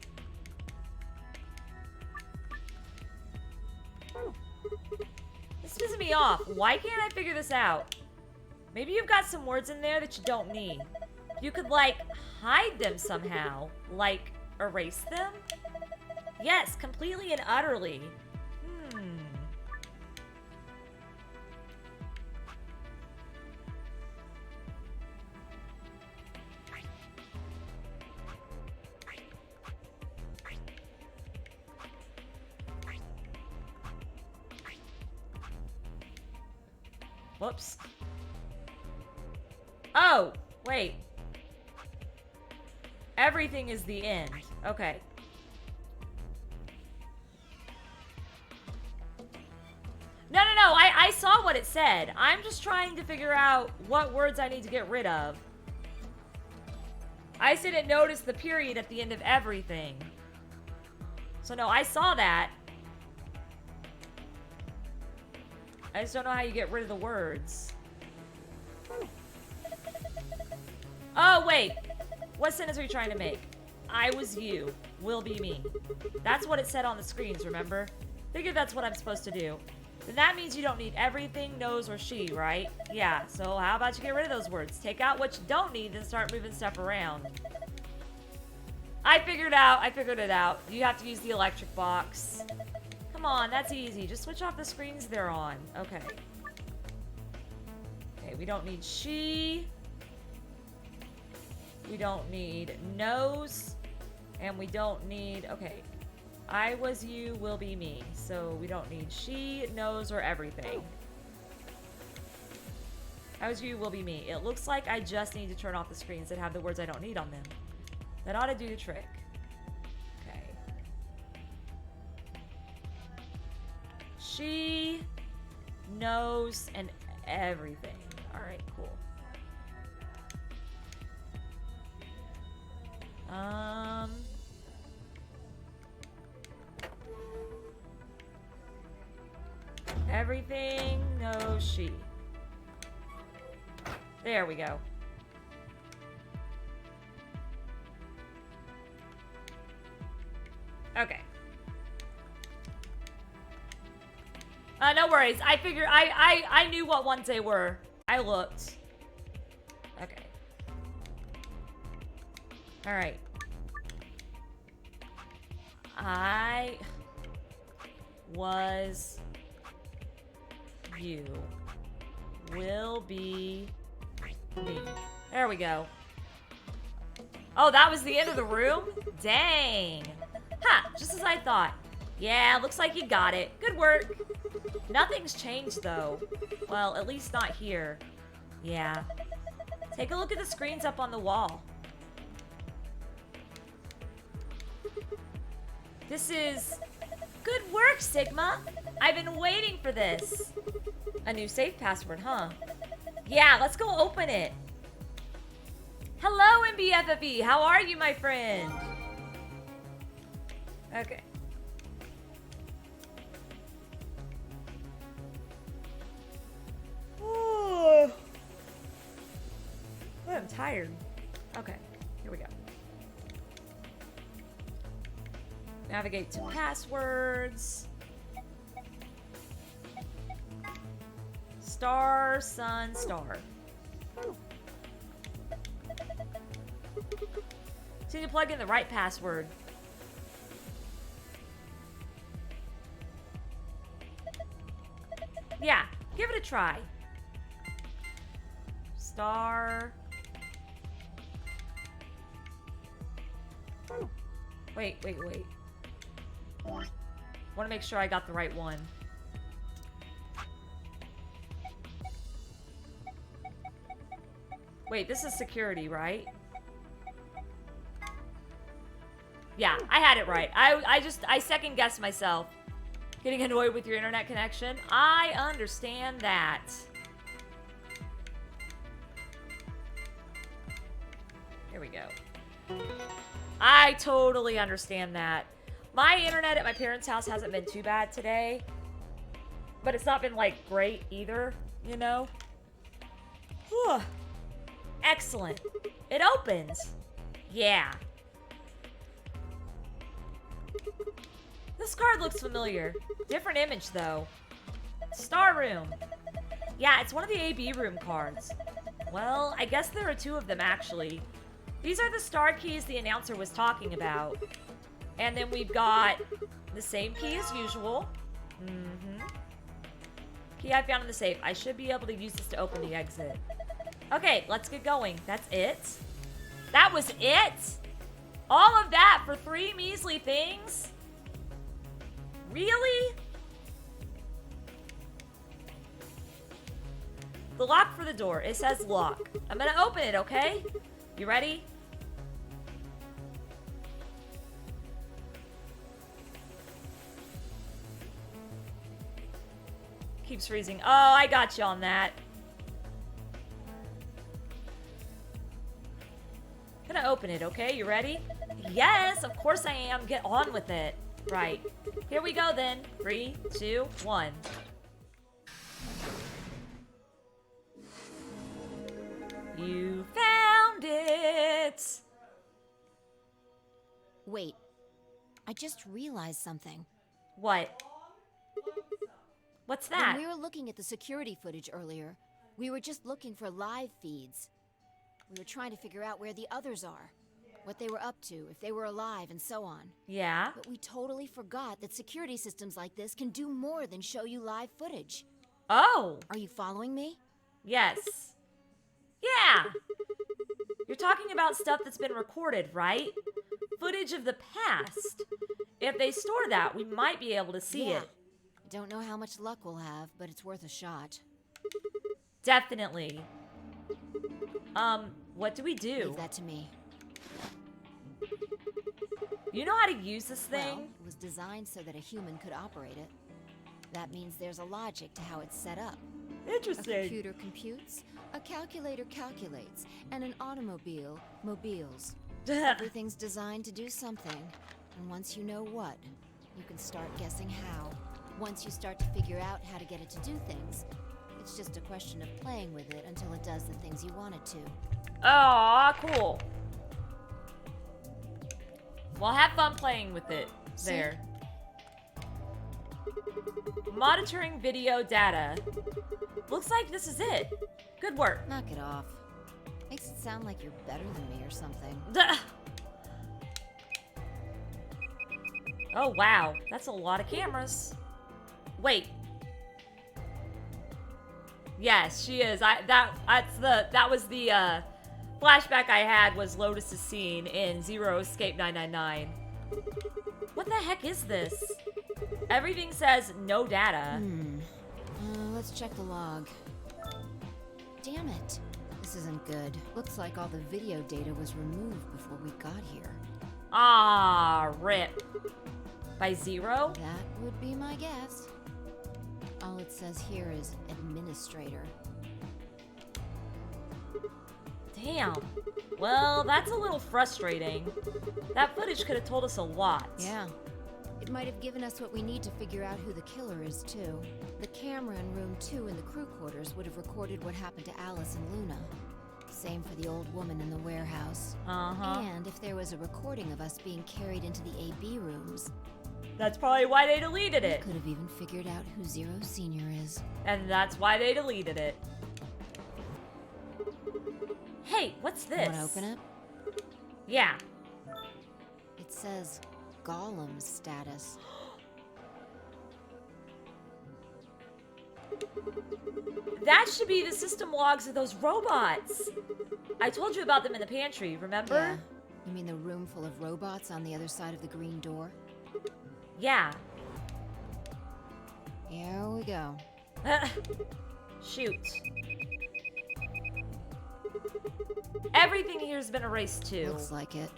This pisses me off. Why can't I figure this out? Maybe you've got some words in there that you don't need. You could, like, hide them somehow. Like, erase them? Yes, completely and utterly. Whoops. Oh, wait. Everything is the end. Okay. No. I saw what it said. I'm just trying to figure out what words I need to get rid of. I didn't notice the period at the end of everything. So no, I saw that. I just don't know how you get rid of the words. Oh, wait. What sentence are you trying to make? I was you. Will be me. That's what it said on the screens, remember? Figured that's what I'm supposed to do. Then that means you don't need everything, knows, or she, right? Yeah, so how about you get rid of those words? Take out what you don't need and start moving stuff around. I figured it out. You have to use the electric box. Come on, that's easy. Just switch off the screens they're on. Okay. Okay, we don't need she. We don't need knows. And we don't need... Okay. I was you, will be me. So we don't need she, knows, or everything. I was you, will be me. It looks like I just need to turn off the screens that have the words I don't need on them. That ought to do the trick. Okay. She knows and everything. Alright, cool. Everything knows she. There we go. Okay. No worries. I figured I knew what ones they were. I looked. Okay. All right. I was you. Will be me. There we go. Oh, that was the end of the room? Dang. Ha! Just as I thought. Yeah, looks like you got it. Good work. Nothing's changed, though. Well, at least not here. Yeah. Take a look at the screens up on the wall. This is... Good work, Sigma. I've been waiting for this. A new safe password, huh? Yeah, let's go open it. Hello, MBFFE. How are you, my friend? Okay. Oh, I'm tired. Okay, here we go. Navigate to passwords. Star, sun, star. So you need to plug in the right password. Yeah, give it a try. Star. Wait. Want to make sure I got the right one. Wait, this is security, right? Yeah, I had it right. I second guessed myself. Getting annoyed with your internet connection. I understand that. Here we go. I totally understand that. My internet at my parents' house hasn't been too bad today. But it's not been, like, great either, you know? Whew. Excellent. It opens. Yeah. This card looks familiar. Different image, though. Star Room. Yeah, it's one of the AB Room cards. Well, I guess there are two of them, actually. These are the star keys the announcer was talking about. And then we've got the same key as usual. Key I found in the safe. I should be able to use this to open the exit. Okay, let's get going. That's it? That was it? All of that for 3 measly things? Really? The lock for the door. It says lock. I'm gonna open it, okay? You ready? Keeps freezing. Oh, I got you on that. Gonna open it, okay? You ready? Yes, of course I am. Get on with it. Right. Here we go then. 3, 2, 1. You found it! Wait. I just realized something. What? What's that? When we were looking at the security footage earlier, we were just looking for live feeds. We were trying to figure out where the others are, what they were up to, if they were alive, and so on. Yeah? But we totally forgot that security systems like this can do more than show you live footage. Oh! Are you following me? Yes. Yeah! You're talking about stuff that's been recorded, right? Footage of the past. If they store that, we might be able to see it. I don't know how much luck we'll have, but it's worth a shot. Definitely. What do we do? Leave that to me. You know how to use this thing? Well, it was designed so that a human could operate it. That means there's a logic to how it's set up. Interesting. A computer computes, a calculator calculates, and an automobile mobiles. Everything's designed to do something, and once you know what, you can start guessing how. Once you start to figure out how to get it to do things, it's just a question of playing with it until it does the things you want it to. Aw, cool. Well, have fun playing with it. There. Monitoring video data. Looks like this is it. Good work. Knock it off. Makes it sound like you're better than me or something. Duh. Oh, wow. That's a lot of cameras. Wait. Yes, she is. That was the flashback I had was Lotus's scene in Zero Escape 999. What the heck is this? Everything says no data. Let's check the log. Damn it. This isn't good. Looks like all the video data was removed before we got here. Ah, rip. By Zero? That would be my guess. All it says here is administrator. Damn. Well, that's a little frustrating. That footage could have told us a lot. Yeah. It might have given us what we need to figure out who the killer is, too. The camera in room 2 in the crew quarters would have recorded what happened to Alice and Luna. Same for the old woman in the warehouse. And if there was a recording of us being carried into the AB rooms. That's probably why they deleted it. We could have even figured out who Zero Senior is. And that's why they deleted it. Hey, what's this? Want to open it? Yeah. It says Golem's status. That should be the system logs of those robots. I told you about them in the pantry, remember? Yeah. You mean the room full of robots on the other side of the green door? Yeah. Here we go. Shoot. Everything here's been erased too. Looks like it.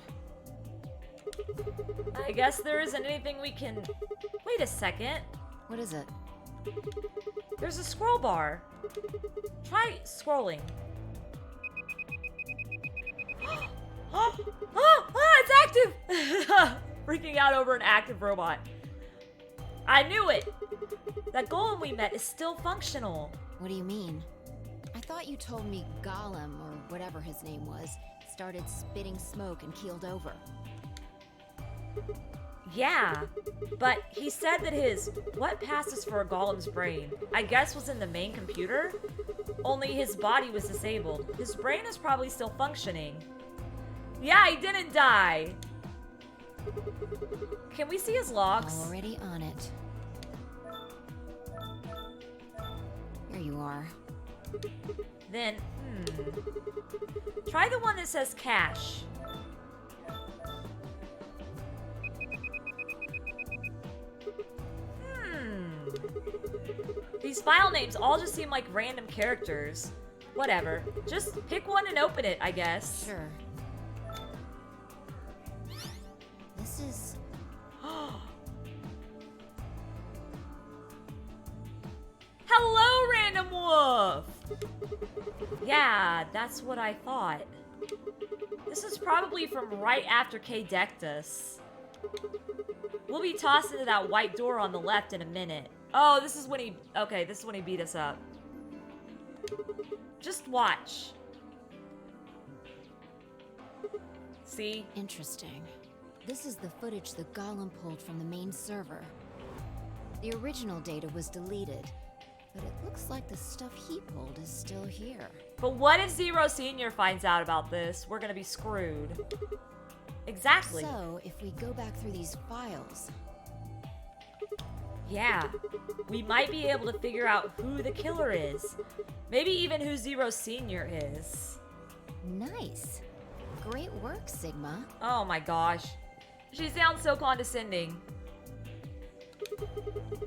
I guess there isn't anything we can... Wait a second. What is it? There's a scroll bar. Try scrolling. It's active! Freaking out over an active robot. I knew it! That golem we met is still functional. What do you mean? I thought you told me Golem, or whatever his name was, started spitting smoke and keeled over. Yeah, but he said that what passes for a golem's brain, I guess was in the main computer? Only his body was disabled. His brain is probably still functioning. Yeah, he didn't die! Can we see his logs? Already on it. Here you are. Then, try the one that says cache. These file names all just seem like random characters. Whatever. Just pick one and open it, I guess. Sure. This is... Hello, Random Wolf! Yeah, that's what I thought. This is probably from right after K decked us. We'll be tossed into that white door on the left in a minute. Oh, this is when he... Okay, this is when he beat us up. Just watch. See? Interesting. This is the footage the Golem pulled from the main server. The original data was deleted, but it looks like the stuff he pulled is still here. But what if Zero Senior finds out about this? We're gonna be screwed. Exactly. So, if we go back through these files... Yeah, we might be able to figure out who the killer is. Maybe even who Zero Senior is. Nice. Great work, Sigma. Oh my gosh. She sounds so condescending.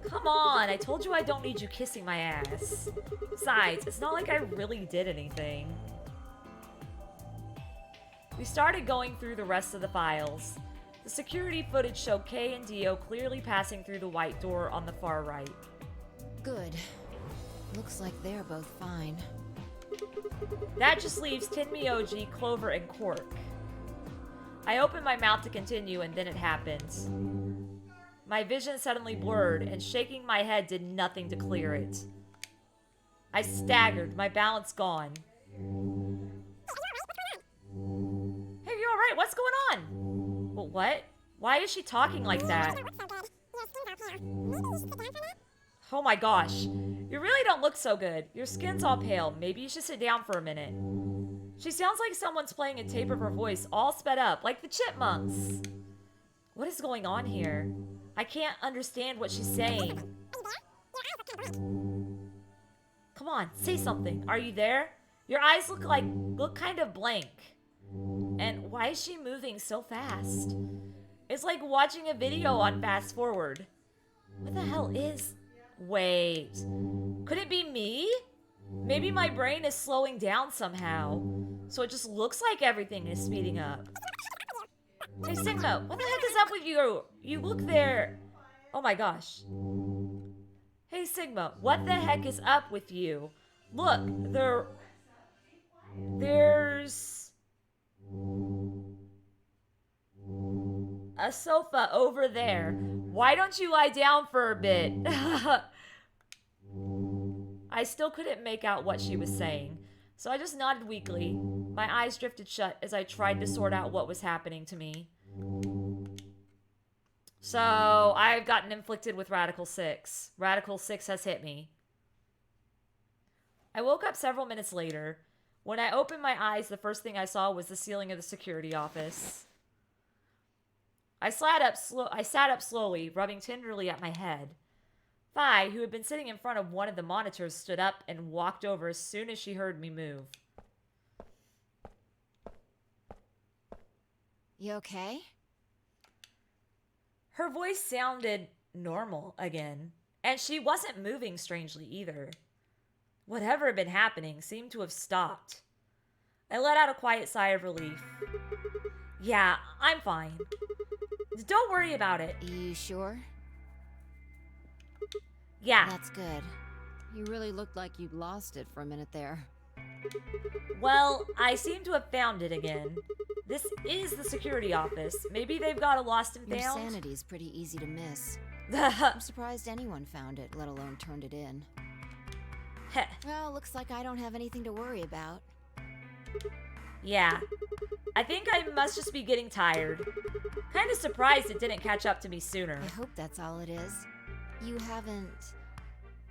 Come on, I told you I don't need you kissing my ass. Besides, it's not like I really did anything. We started going through the rest of the files. The security footage showed Kay and Dio clearly passing through the white door on the far right. Good. Looks like they're both fine. That just leaves Tenmyoji, Clover, and Quark. I opened my mouth to continue, and then it happened. My vision suddenly blurred, and shaking my head did nothing to clear it. I staggered, my balance gone. Hey, you alright? What's going on? Well, what? Why is she talking like that? Oh my gosh. You really don't look so good. Your skin's all pale. Maybe you should sit down for a minute. She sounds like someone's playing a tape of her voice all sped up, like the Chipmunks. What is going on here? I can't understand what she's saying. Come on, say something. Are you there? Your eyes look kind of blank. And why is she moving so fast? It's like watching a video on fast forward. What the hell is... Wait. Could it be me? Maybe my brain is slowing down somehow. So it just looks like everything is speeding up. Hey, Sigma, what the heck is up with you? You look there. Oh my gosh. Hey, Sigma, what the heck is up with you? Look, there's a sofa over there. Why don't you lie down for a bit? I still couldn't make out what she was saying, so I just nodded weakly. My eyes drifted shut as I tried to sort out what was happening to me. So, I've gotten inflicted with Radical 6. Radical 6 has hit me. I woke up several minutes later. When I opened my eyes, the first thing I saw was the ceiling of the security office. I sat up slowly, rubbing tenderly at my head. Phi, who had been sitting in front of one of the monitors, stood up and walked over as soon as she heard me move. You okay? Her voice sounded normal again, and she wasn't moving strangely either. Whatever had been happening seemed to have stopped. I let out a quiet sigh of relief. Yeah, I'm fine. Don't worry about it. You sure? Yeah. That's good. You really looked like you'd lost it for a minute there. Well, I seem to have found it again. This is the security office. Maybe they've got a lost and Your found. sanity's pretty easy to miss. I'm surprised anyone found it, let alone turned it in. Heh. Well, looks like I don't have anything to worry about. Yeah. I think I must just be getting tired. Kind of surprised it didn't catch up to me sooner. I hope that's all it is. You haven't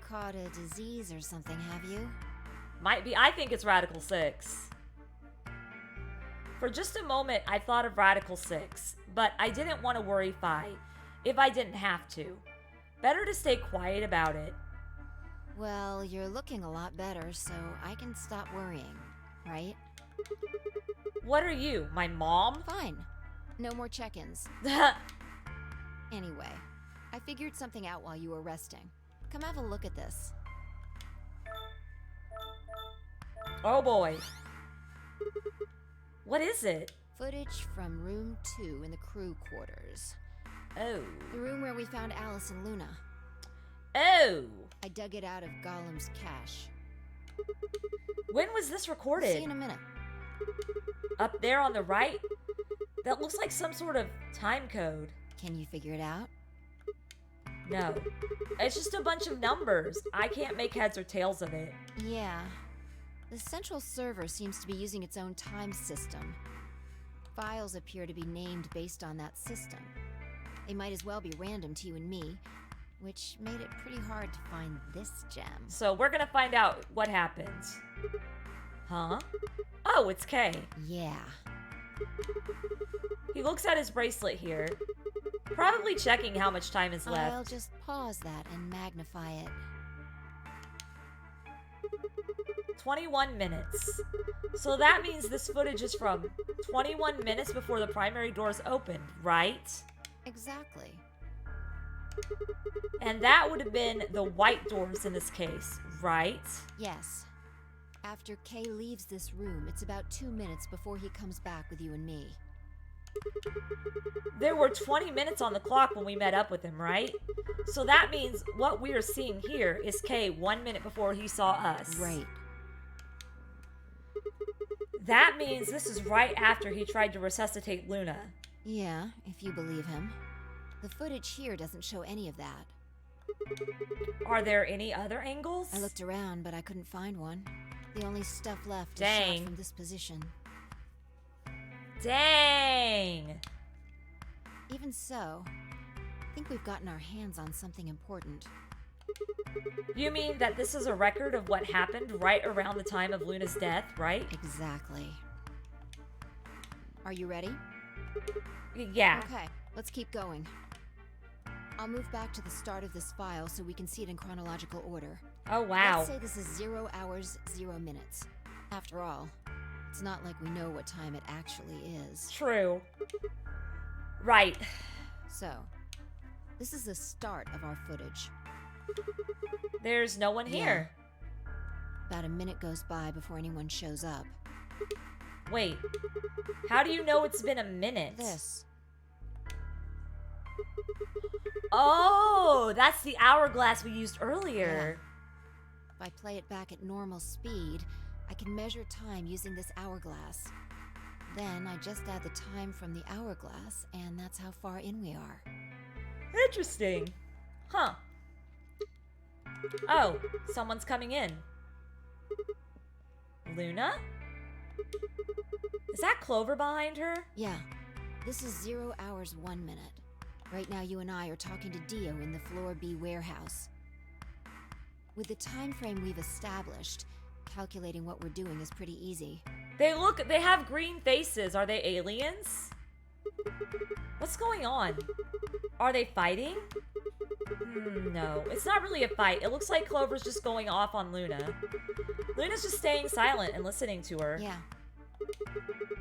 caught a disease or something, have you? Might be. I think it's Radical 6. For just a moment, I thought of Radical 6, but I didn't want to worry Phi, if I didn't have to. Better to stay quiet about it. Well, you're looking a lot better, so I can stop worrying, right? What are you, my mom? Fine. No more check-ins. Anyway, I figured something out while you were resting. Come have a look at this. Oh boy. What is it? Footage from room 2 in the crew quarters. Oh. The room where we found Alice and Luna. Oh. I dug it out of Gollum's cache. When was this recorded? See you in a minute. Up there on the right? That looks like some sort of time code. Can you figure it out? No. It's just a bunch of numbers. I can't make heads or tails of it. Yeah. The central server seems to be using its own time system. Files appear to be named based on that system. They might as well be random to you and me. which made it pretty hard to find this gem. So we're gonna find out what happens. Huh? Oh, it's Kay. Yeah. He looks at his bracelet here, probably checking how much time is left. I'll just pause that and magnify it. 21 minutes. So that means this footage is from 21 minutes before the primary doors opened, right? Exactly. And that would have been the white doors in this case, right? Yes. After Kay leaves this room, it's about 2 minutes before he comes back with you and me. There were 20 minutes on the clock when we met up with him, right? So that means what we are seeing here is Kay 1 minute before he saw us. Right. That means this is right after he tried to resuscitate Luna. Yeah, if you believe him. The footage here doesn't show any of that. Are there any other angles? I looked around, but I couldn't find one. The only stuff left is Dang. shot from this position. Dang! Even so, I think we've gotten our hands on something important. You mean that this is a record of what happened right around the time of Luna's death, right? Exactly. Are you ready? Yeah. Okay, let's keep going. I'll move back to the start of this file so we can see it in chronological order. Oh, wow. Let's say this is 0 hours, 0 minutes. After all, it's not like we know what time it actually is. True. Right. So, this is the start of our footage. There's no one here. About a minute goes by before anyone shows up. Wait. How do you know it's been a minute? This. Oh, that's the hourglass we used earlier. If I play it back at normal speed, I can measure time using this hourglass. Then I just add the time from the hourglass, and that's how far in we are. Interesting. Huh. Oh, someone's coming in. Luna? Is that Clover behind her? Yeah, this is 0 hours, 1 minute. Right now you and I are talking to Dio in the Floor B warehouse. With the time frame we've established, calculating what we're doing is pretty easy. They have green faces. Are they aliens? What's going on? Are they fighting? No, it's not really a fight. It looks like Clover's just going off on Luna. Luna's just staying silent and listening to her. Yeah.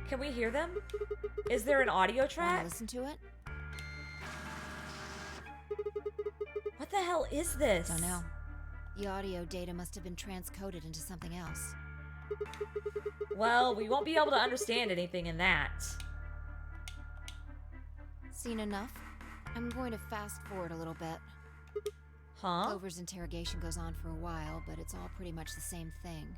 Can we hear them? Is there an audio Wanna track? listen to it? What the hell is this? Don't know. The audio data must have been transcoded into something else. Well, we won't be able to understand anything in that. Seen enough? I'm going to fast forward a little bit. Huh? Clover's interrogation goes on for a while, but it's all pretty much the same thing.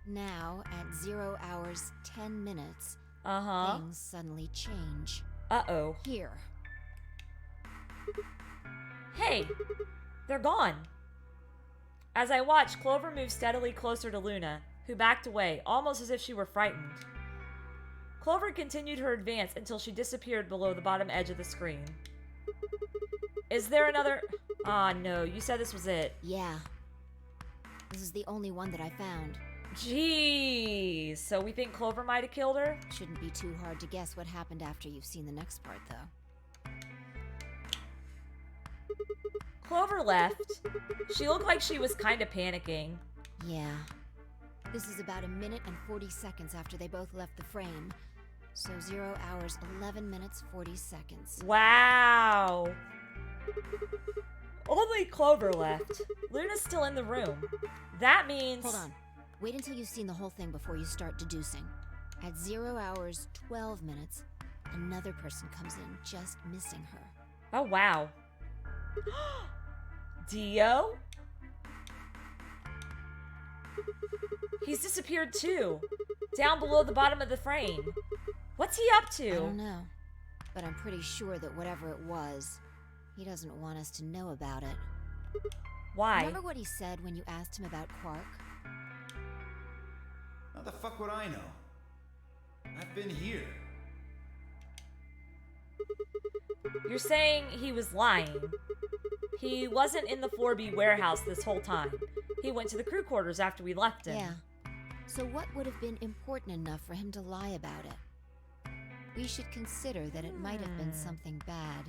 Now, at 0 hours, 10 minutes, Uh-huh. things suddenly change. Uh-oh. Here. Hey! They're gone. As I watched, Clover moved steadily closer to Luna, who backed away, almost as if she were frightened. Clover continued her advance until she disappeared below the bottom edge of the screen. Is there another... Ah, no, you said this was it. Yeah. This is the only one that I found. Jeez. So we think Clover might have killed her? Shouldn't be too hard to guess what happened after you've seen the next part, though. Clover left. She looked like she was kind of panicking. Yeah. This is about a minute and 40 seconds after they both left the frame. So 0 hours, 11 minutes, 40 seconds. Wow. Only Clover left. Luna's still in the room. That means... Hold on. Wait until you've seen the whole thing before you start deducing. At 0 hours, 12 minutes, another person comes in, just missing her. Oh, wow. Dio? He's disappeared too. Down below the bottom of the frame. What's he up to? I don't know. But I'm pretty sure that whatever it was, he doesn't want us to know about it. Why? Remember what he said when you asked him about Quark? How the fuck would I know? I've been here. You're saying he was lying. He wasn't in the 4B warehouse this whole time. He went to the crew quarters after we left him. Yeah. So what would have been important enough for him to lie about it? We should consider that it might have been something bad.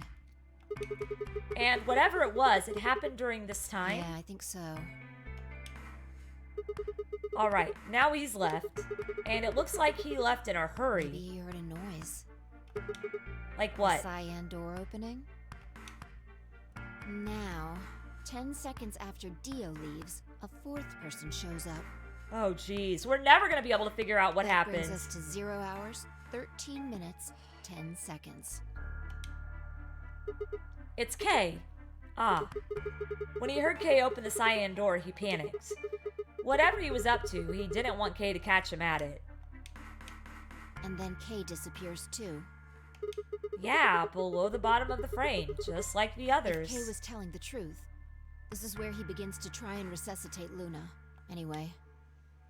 And whatever it was, it happened during this time. Yeah, I think so. All right, now he's left. And it looks like he left in a hurry. Maybe he heard a noise. Like what? A cyan door opening. Now, 10 seconds after Dio leaves, a fourth person shows up. Oh, geez. We're never going to be able to figure out what That happened. brings us to 0 hours, 13 minutes, 10 seconds. It's Kay. Ah. When he heard Kay open the cyan door, he panicked. Whatever he was up to, he didn't want Kay to catch him at it. And then Kay disappears too. Yeah, below the bottom of the frame, just like the others. If Kay was telling the truth, this is where he begins to try and resuscitate Luna. Anyway,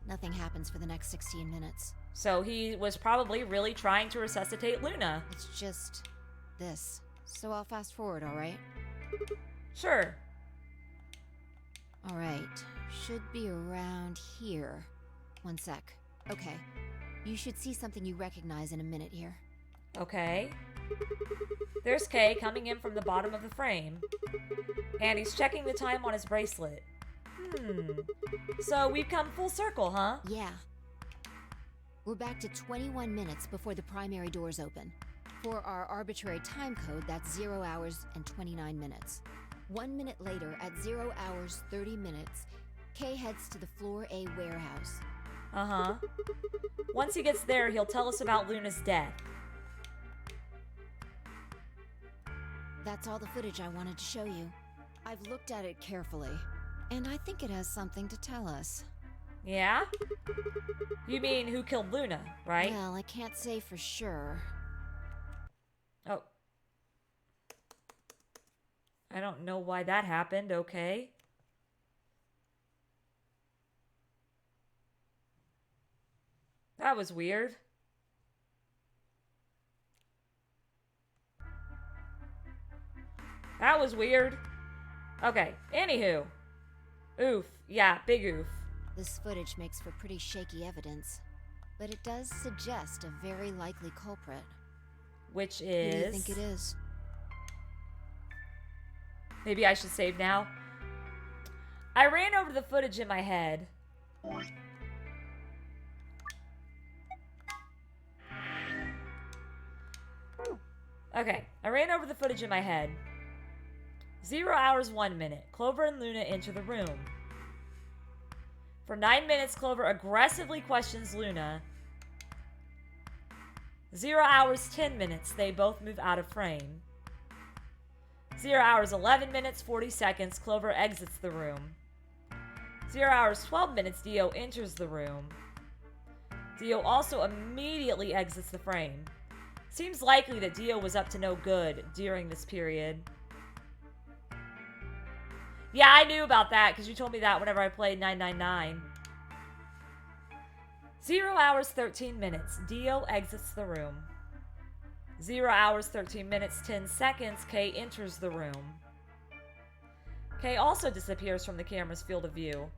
nothing happens for the next 16 minutes. So he was probably really trying to resuscitate Luna. It's just this. So I'll fast forward, alright? Sure. Alright, should be around here. One sec. Okay, you should see something you recognize in a minute here. Okay. There's Kay coming in from the bottom of the frame. And he's checking the time on his bracelet. So we've come full circle, huh? Yeah. We're back to 21 minutes before the primary doors open. For our arbitrary time code, that's 0 hours and 29 minutes. 1 minute later, at 0 hours 30 minutes, Kay heads to the Floor A warehouse. Uh-huh. Once he gets there, he'll tell us about Luna's death. That's all the footage I wanted to show you. I've looked at it carefully, and I think it has something to tell us. Yeah? You mean who killed Luna, right? Well, I can't say for sure. Oh. I don't know why that happened, okay. That was weird. That was weird. Okay, anywho. Oof. Yeah, big oof. This footage makes for pretty shaky evidence, but it does suggest a very likely culprit. Which Who is... do you think it is? Maybe I should save now. I ran over the footage in my head. Okay, I ran over the footage in my head. 0 hours 1 minute. Clover and Luna enter the room. For 9 minutes, Clover aggressively questions Luna. 0 hours 10 minutes. They both move out of frame. 0 hours 11 minutes 40 seconds. Clover exits the room. 0 hours 12 minutes. Dio enters the room. Dio also immediately exits the frame. Seems likely that Dio was up to no good during this period. Yeah, I knew about that because you told me that whenever I played 999. 0 hours 13 minutes. Dio exits the room. 0 hours 13 minutes 10 seconds. Kay enters the room. Kay also disappears from the camera's field of view.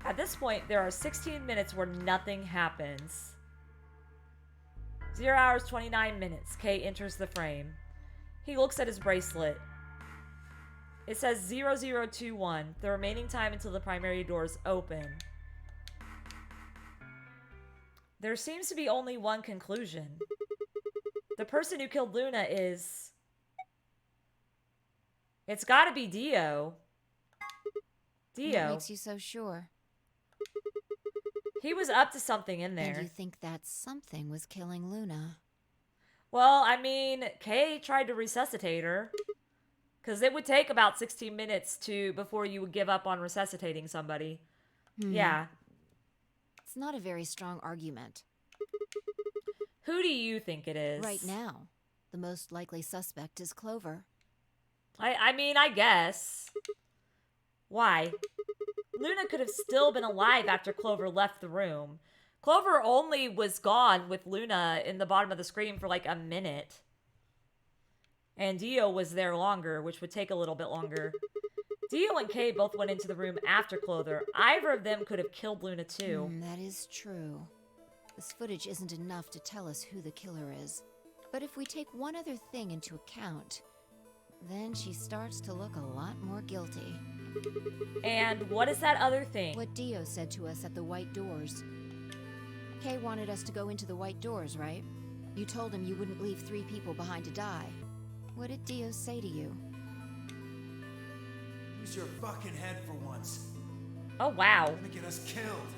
At this point, there are 16 minutes where nothing happens. 0 hours 29 minutes. Kay enters the frame. He looks at his bracelet. It says 0021, the remaining time until the primary doors open. There seems to be only one conclusion. The person who killed Luna is... It's gotta be Dio. Dio. What makes you so sure? He was up to something in there. And you think that something was killing Luna? Well, I mean, Kay tried to resuscitate her. Because it would take about 16 minutes before you would give up on resuscitating somebody. Yeah. It's not a very strong argument. Who do you think it is? Right now, the most likely suspect is Clover. I mean, I guess. Why? Luna could have still been alive after Clover left the room. Clover only was gone with Luna in the bottom of the screen for like a minute. And Dio was there longer, which would take a little bit longer. Dio and Kay both went into the room after Clover. Either of them could have killed Luna too. That is true. This footage isn't enough to tell us who the killer is. But if we take one other thing into account, then she starts to look a lot more guilty. And what is that other thing? What Dio said to us at the White Doors. Kay wanted us to go into the White Doors, right? You told him you wouldn't leave 3 people behind to die. What did Dio say to you? Use your fucking head for once. Oh, wow. Gonna get us killed.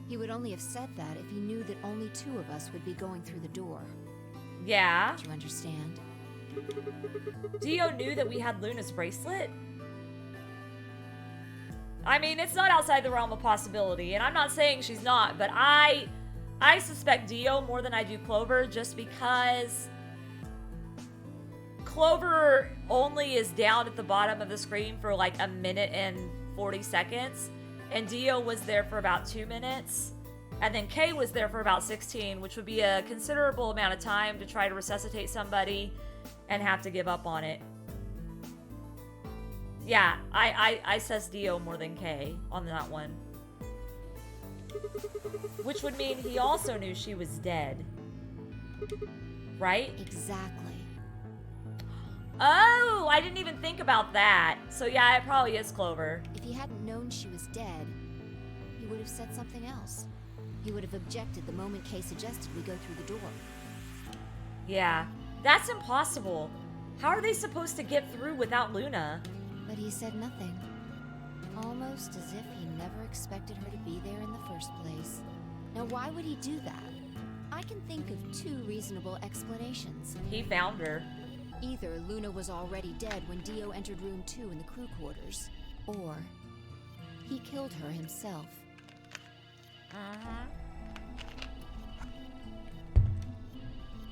He would only have said that if he knew that only 2 of us would be going through the door. Yeah. Do you understand? Dio knew that we had Luna's bracelet? I mean, it's not outside the realm of possibility, and I'm not saying she's not, but I suspect Dio more than I do Clover, just because Clover only is down at the bottom of the screen for like a minute and 40 seconds, and Dio was there for about 2 minutes, and then Kay was there for about 16, which would be a considerable amount of time to try to resuscitate somebody and have to give up on it. Yeah, I says Dio more than Kay on that one. Which would mean he also knew she was dead. Right? Exactly. Oh, I didn't even think about that. So yeah, it probably is Clover. If he hadn't known she was dead, he would have said something else. He would have objected the moment Kay suggested we go through the door. Yeah, that's impossible. How are they supposed to get through without Luna? But he said nothing. Almost as if he never expected her to be there in the first place. Now why would he do that? I can think of 2 reasonable explanations. He found her. Either Luna was already dead when Dio entered room 2 in the crew quarters, or he killed her himself.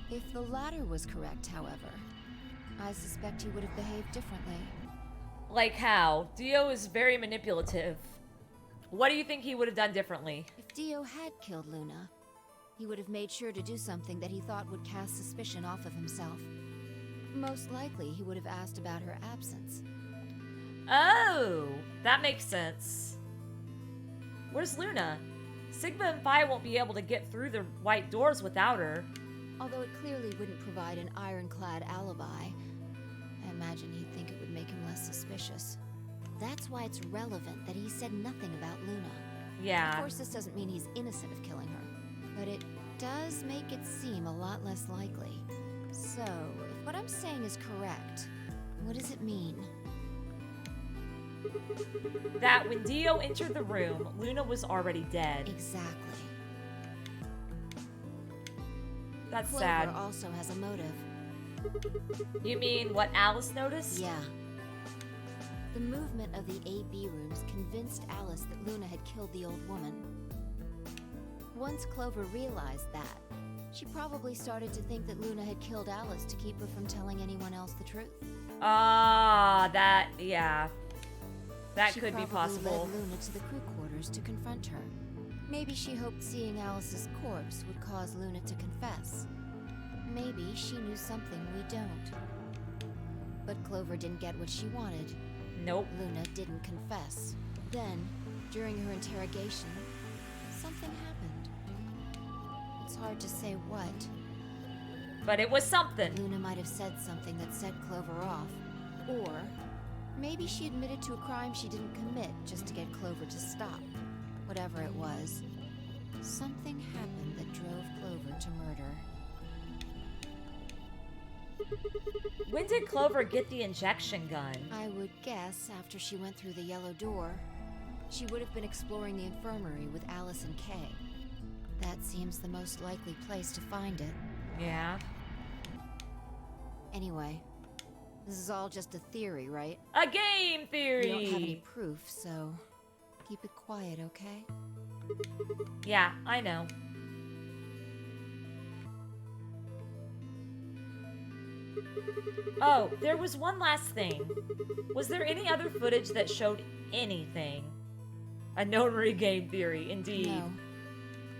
If the latter was correct, however, I suspect he would have behaved differently. Like how? Dio is very manipulative. What do you think he would have done differently? If Dio had killed Luna, he would have made sure to do something that he thought would cast suspicion off of himself. Most likely, he would have asked about her absence. Oh, that makes sense. Where's Luna? Sigma and Phi won't be able to get through the White Doors without her. Although it clearly wouldn't provide an ironclad alibi, I imagine he'd think it would make him less suspicious. That's why it's relevant that he said nothing about Luna. Yeah. Of course, this doesn't mean he's innocent of killing her, but it does make it seem a lot less likely. So, if what I'm saying is correct, what does it mean? That when Dio entered the room, Luna was already dead. Exactly. That's Clover sad. also has a motive. You mean what Alice noticed? Yeah. The movement of the A-B rooms convinced Alice that Luna had killed the old woman. Once Clover realized that, she probably started to think that Luna had killed Alice to keep her from telling anyone else the truth. Yeah. That She could be probably possible. led Luna to the crew quarters to confront her. Maybe she hoped seeing Alice's corpse would cause Luna to confess. Maybe she knew something we don't. But Clover didn't get what she wanted. Nope. Luna didn't confess. Then, during her interrogation, something happened. It's hard to say what. But it was something. Luna might have said something that set Clover off. Or maybe she admitted to a crime she didn't commit just to get Clover to stop. Whatever it was, something happened that drove Clover to murder. When did Clover get the injection gun? I would guess after she went through the yellow door, she would have been exploring the infirmary with Alice and Kay. That seems the most likely place to find it. Yeah. Anyway, this is all just a theory, right? A game theory! We don't have any proof, so keep it quiet, okay? Yeah, I know. Oh, there was one last thing. Was there any other footage that showed anything? A notary game theory, indeed. No.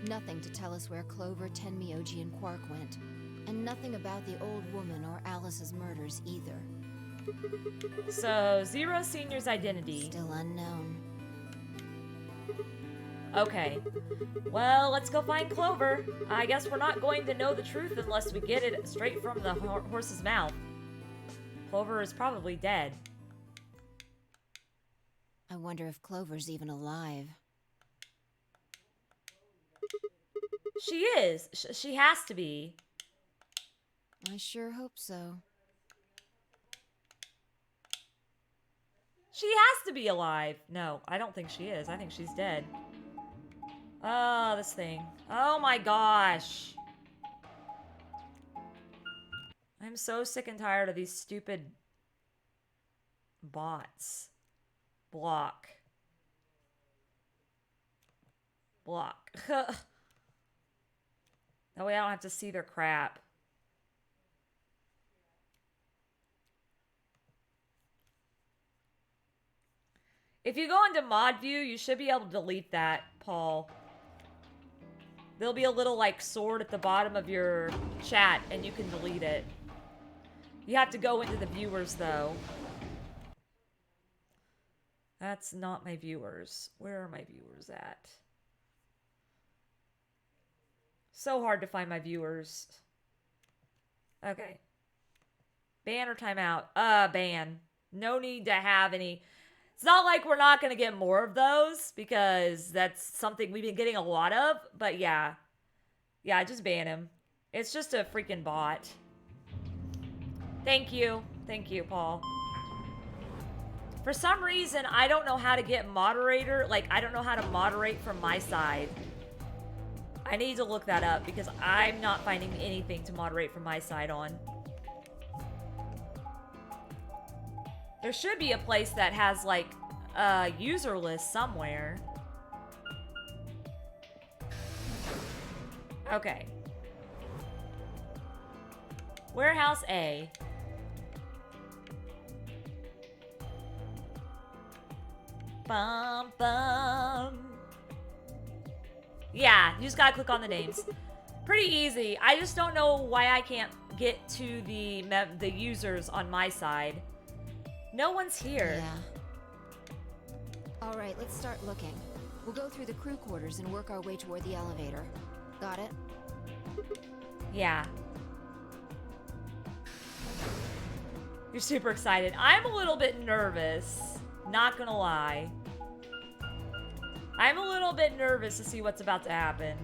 Nothing to tell us where Clover, Tenmyoji, and Quark went. And nothing about the old woman or Alice's murders either. So, Zero Senior's identity. Still unknown. Okay. Well, let's go find Clover. I guess we're not going to know the truth unless we get it straight from the horse's mouth. Clover is probably dead. I wonder if Clover's even alive. She is. She has to be. I sure hope so. She has to be alive. No, I don't think she is. I think she's dead. Oh, this thing. Oh my gosh. I'm so sick and tired of these stupid bots. Block. Block. That way I don't have to see their crap. If you go into mod view, you should be able to delete that, Paul. There'll be a little, like, sword at the bottom of your chat, and you can delete it. You have to go into the viewers, though. That's not my viewers. Where are my viewers at? So hard to find my viewers. Okay. Ban or timeout? Ban. No need to have any... It's not like we're not going to get more of those, because that's something we've been getting a lot of, but yeah. Yeah, just ban him. It's just a freaking bot. Thank you. Thank you, Paul. For some reason, I don't know how to get moderator. Like, I don't know how to moderate from my side. I need to look that up, because I'm not finding anything to moderate from my side on. There should be a place that has, like, a user list somewhere. Okay. Warehouse A. Bum, bum. Yeah, you just gotta click on the names. Pretty easy. I just don't know why I can't get to the users on my side. No one's here. Yeah. All right, let's start looking. We'll go through the crew quarters and work our way toward the elevator. Got it? Yeah. You're super excited. I'm a little bit nervous. Not gonna lie. I'm a little bit nervous to see what's about to happen.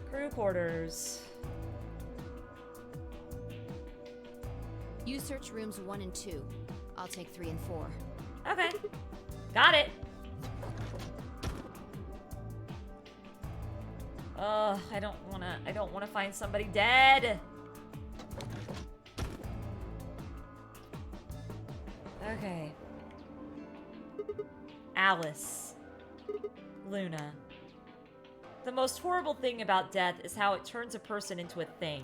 Crew quarters. You search rooms 1 and 2. I'll take 3 and 4. Okay. Got it. I don't wanna find somebody dead. Okay. Alice. Luna. The most horrible thing about death is how it turns a person into a thing.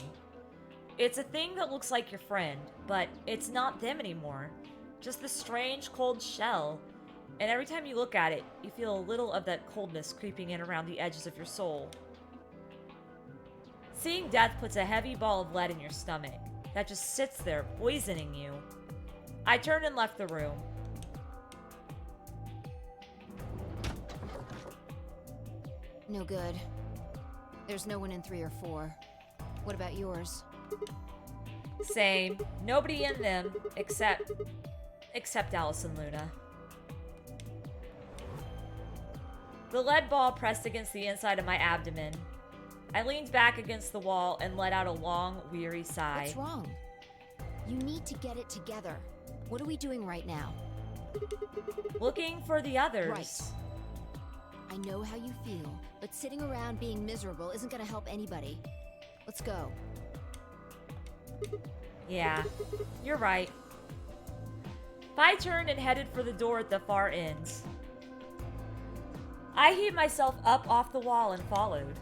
It's a thing that looks like your friend, but it's not them anymore. Just this strange, cold shell. And every time you look at it, you feel a little of that coldness creeping in around the edges of your soul. Seeing death puts a heavy ball of lead in your stomach that just sits there, poisoning you. I turned and left the room. No good. There's no one in 3 or 4. What about yours? Same. Nobody in them except Alice and Luna. The lead ball pressed against the inside of my abdomen. I leaned back against the wall and let out a long, weary sigh. What's wrong? You need to get it together. What are we doing right now? Looking for the others. Right. I know how you feel, but sitting around being miserable isn't gonna help anybody. Let's go. Yeah, you're right. I turned and headed for the door at the far end. I heaved myself up off the wall and followed.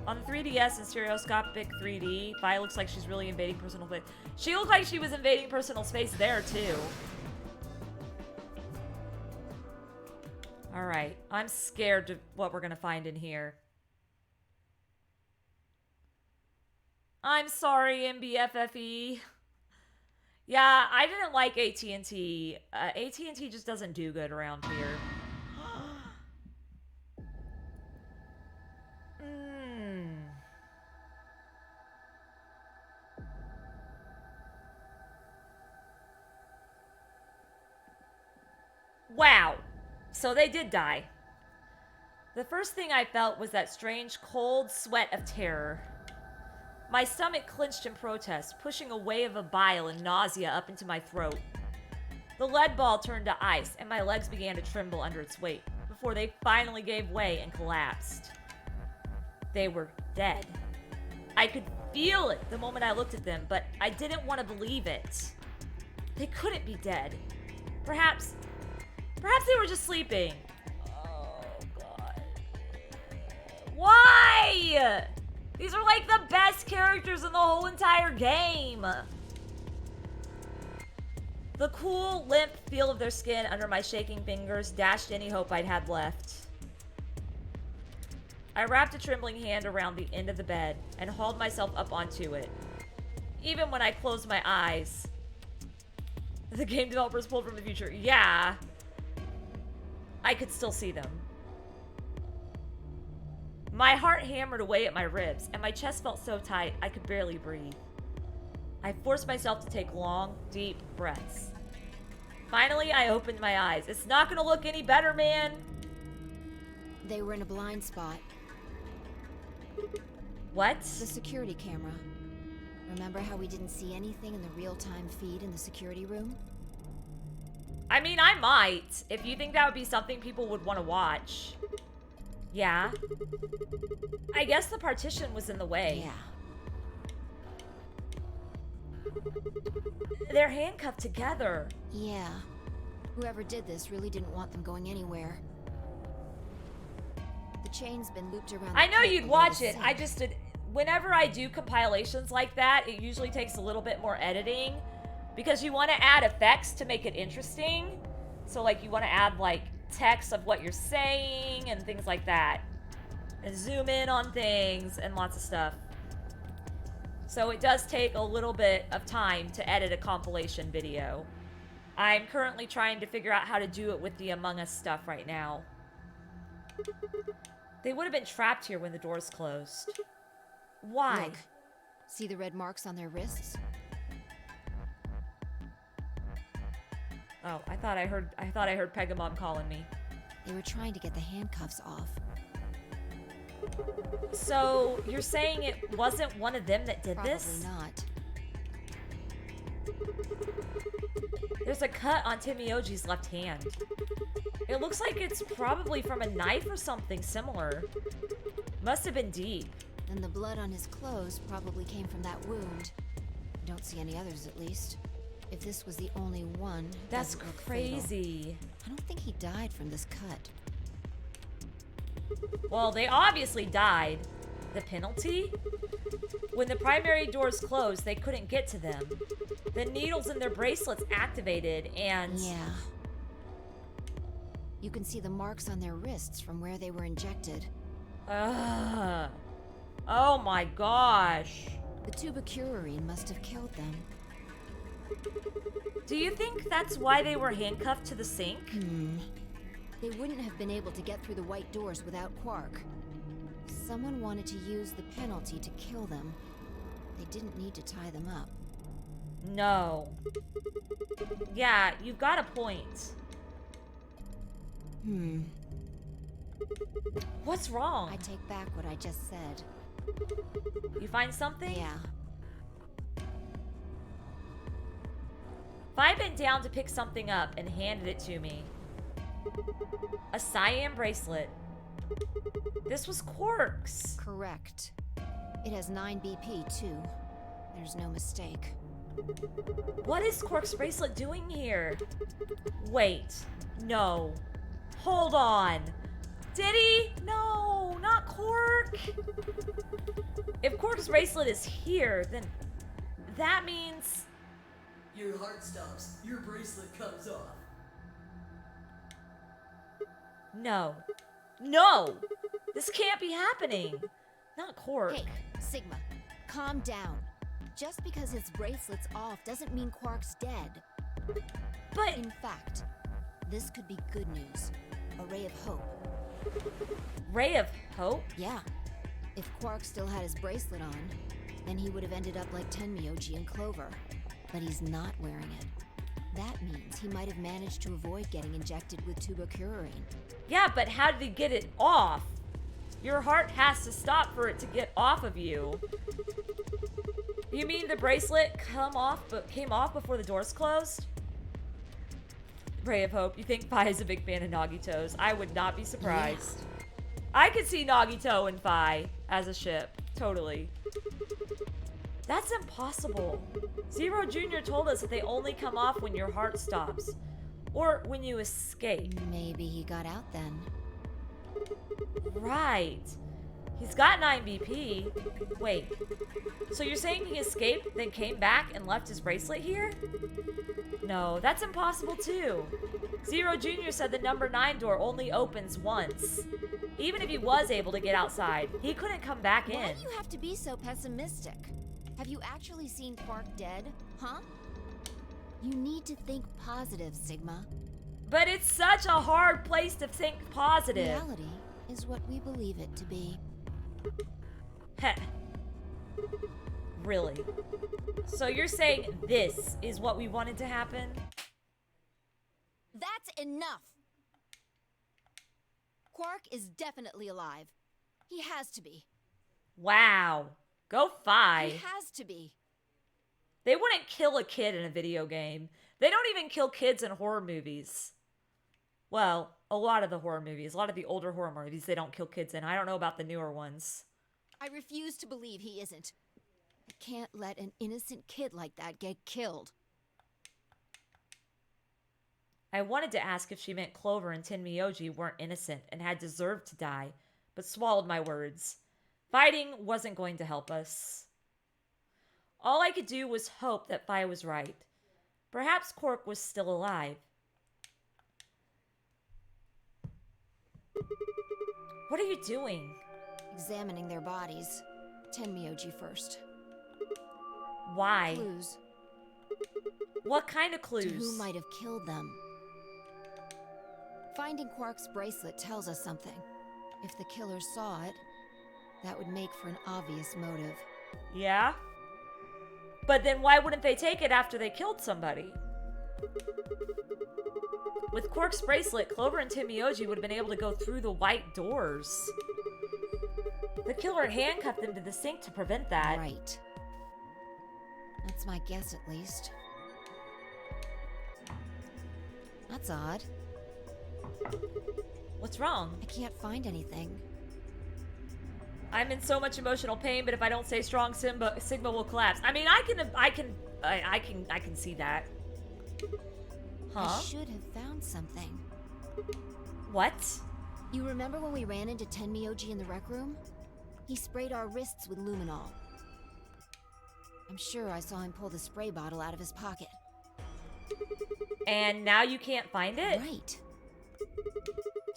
On the 3DS and stereoscopic 3D, Vi looks like she's really invading personal space. She looked like she was invading personal space there, too. Alright. I'm scared of what we're gonna find in here. I'm sorry, MBFFE. Yeah, I didn't like AT&T. AT&T just doesn't do good around here. Wow. So they did die. The first thing I felt was that strange cold sweat of terror. My stomach clenched in protest, pushing a wave of bile and nausea up into my throat. The lead ball turned to ice, and my legs began to tremble under its weight, before they finally gave way and collapsed. They were dead. I could feel it the moment I looked at them, but I didn't want to believe it. They couldn't be dead. Perhaps they were just sleeping. Oh, God. Why? These are like the best characters in the whole entire game. The cool, limp feel of their skin under my shaking fingers dashed any hope I'd had left. I wrapped a trembling hand around the end of the bed and hauled myself up onto it. Even when I closed my eyes. The game developers pulled from the future. Yeah. I could still see them. My heart hammered away at my ribs, and my chest felt so tight I could barely breathe. I forced myself to take long, deep breaths. Finally, I opened my eyes. It's not gonna look any better, man. They were in a blind spot. What? The security camera. Remember how we didn't see anything in the real-time feed in the security room? I mean, I might, if you think that would be something people would want to watch. Yeah. I guess the partition was in the way. Yeah. They're handcuffed together. Yeah. Whoever did this really didn't want them going anywhere. The chain's been looped around the I know pit you'd below watch the it. sink. I just did. Whenever I do compilations like that, it usually takes a little bit more editing because you want to add effects to make it interesting. So, like, you want to add, like, text of what you're saying and things like that. And zoom in on things and lots of stuff. So it does take a little bit of time to edit a compilation video. I'm currently trying to figure out how to do it with the Among Us stuff right now. They would have been trapped here when the doors closed. Why? Look. See the red marks on their wrists? Oh, I thought I heard Pegamon calling me. They were trying to get the handcuffs off. So, you're saying it wasn't one of them that did this? Probably not. There's a cut on Timioji's left hand. It looks like it's probably from a knife or something similar. Must have been deep. And the blood on his clothes probably came from that wound. Don't see any others, at least. If this was the only one, it That's doesn't look fatal. crazy. I don't think he died from this cut. Well, they obviously died. The penalty? When the primary doors closed, they couldn't get to them. The needles in their bracelets activated and... Yeah. You can see the marks on their wrists from where they were injected. Ugh. Oh my gosh. The tubicurine must have killed them. Do you think that's why they were handcuffed to the sink? They wouldn't have been able to get through the white doors without Quark. Someone wanted to use the penalty to kill them. They didn't need to tie them up. No. Yeah, you've got a point. What's wrong? I take back what I just said. You find something? Yeah. Fi bent down to pick something up and handed it to me. A cyan bracelet. This was Quark's. Correct. It has 9 BP, too. There's no mistake. What is Quark's bracelet doing here? Wait. No. Hold on. Did he? No, not Quark. If Quark's bracelet is here, then that means... Your heart stops. Your bracelet comes off. No. No! This can't be happening. Not Quark. Hey, Sigma, calm down. Just because his bracelet's off doesn't mean Quark's dead. But In fact, this could be good news. A ray of hope. Ray of Hope? Yeah. If Quark still had his bracelet on, then he would have ended up like Tenmyoji and Clover. But he's not wearing it. That means he might have managed to avoid getting injected with tubocurarine. Yeah, but how did he get it off? Your heart has to stop for it to get off of you. You mean the bracelet came off before the doors closed? Ray of Hope, you think Pi is a big fan of Nagito's? I would not be surprised. I could see Nagito and Pi as a ship. Totally. That's impossible. Zero Jr. told us that they only come off when your heart stops. Or when you escape. Maybe he got out then. Right. He's got 9 BP. Wait. So you're saying he escaped, then came back and left his bracelet here? No, that's impossible too. Zero Jr. said the number 9 door only opens once. Even if he was able to get outside, he couldn't come back Why in. do you have to be so pessimistic? Have you actually seen Quark dead, huh? You need to think positive, Sigma. But it's such a hard place to think positive. Reality is what we believe it to be. Heh. Really? So you're saying this is what we wanted to happen? That's enough! Quark is definitely alive. He has to be. Wow. Go Phi. He has to be. They wouldn't kill a kid in a video game. They don't even kill kids in horror movies. Well, a lot of the horror movies, a lot of the older horror movies, they don't kill kids in. I don't know about the newer ones. I refuse to believe he isn't. I can't let an innocent kid like that get killed. I wanted to ask if she meant Clover and Tenmyoji weren't innocent and had deserved to die, but swallowed my words. Fighting wasn't going to help us. All I could do was hope that Phi was right. Perhaps Quark was still alive. What are you doing? Examining their bodies. Tenmyoji first. Why? Clues. What kind of clues? To who might have killed them. Finding Quark's bracelet tells us something. If the killer saw it, that would make for an obvious motive. Yeah? But then why wouldn't they take it after they killed somebody? With Quark's bracelet, Clover and Tenmyoji would have been able to go through the white doors. The killer handcuffed them to the sink to prevent that. Right. That's my guess, at least. That's odd. What's wrong? I can't find anything. I'm in so much emotional pain, but if I don't stay strong, Sigma will collapse. I mean, I can see that. Huh? I should have found something. What? You remember when we ran into Tenmyoji in the rec room? He sprayed our wrists with luminol. I'm sure I saw him pull the spray bottle out of his pocket. And now you can't find it? Right.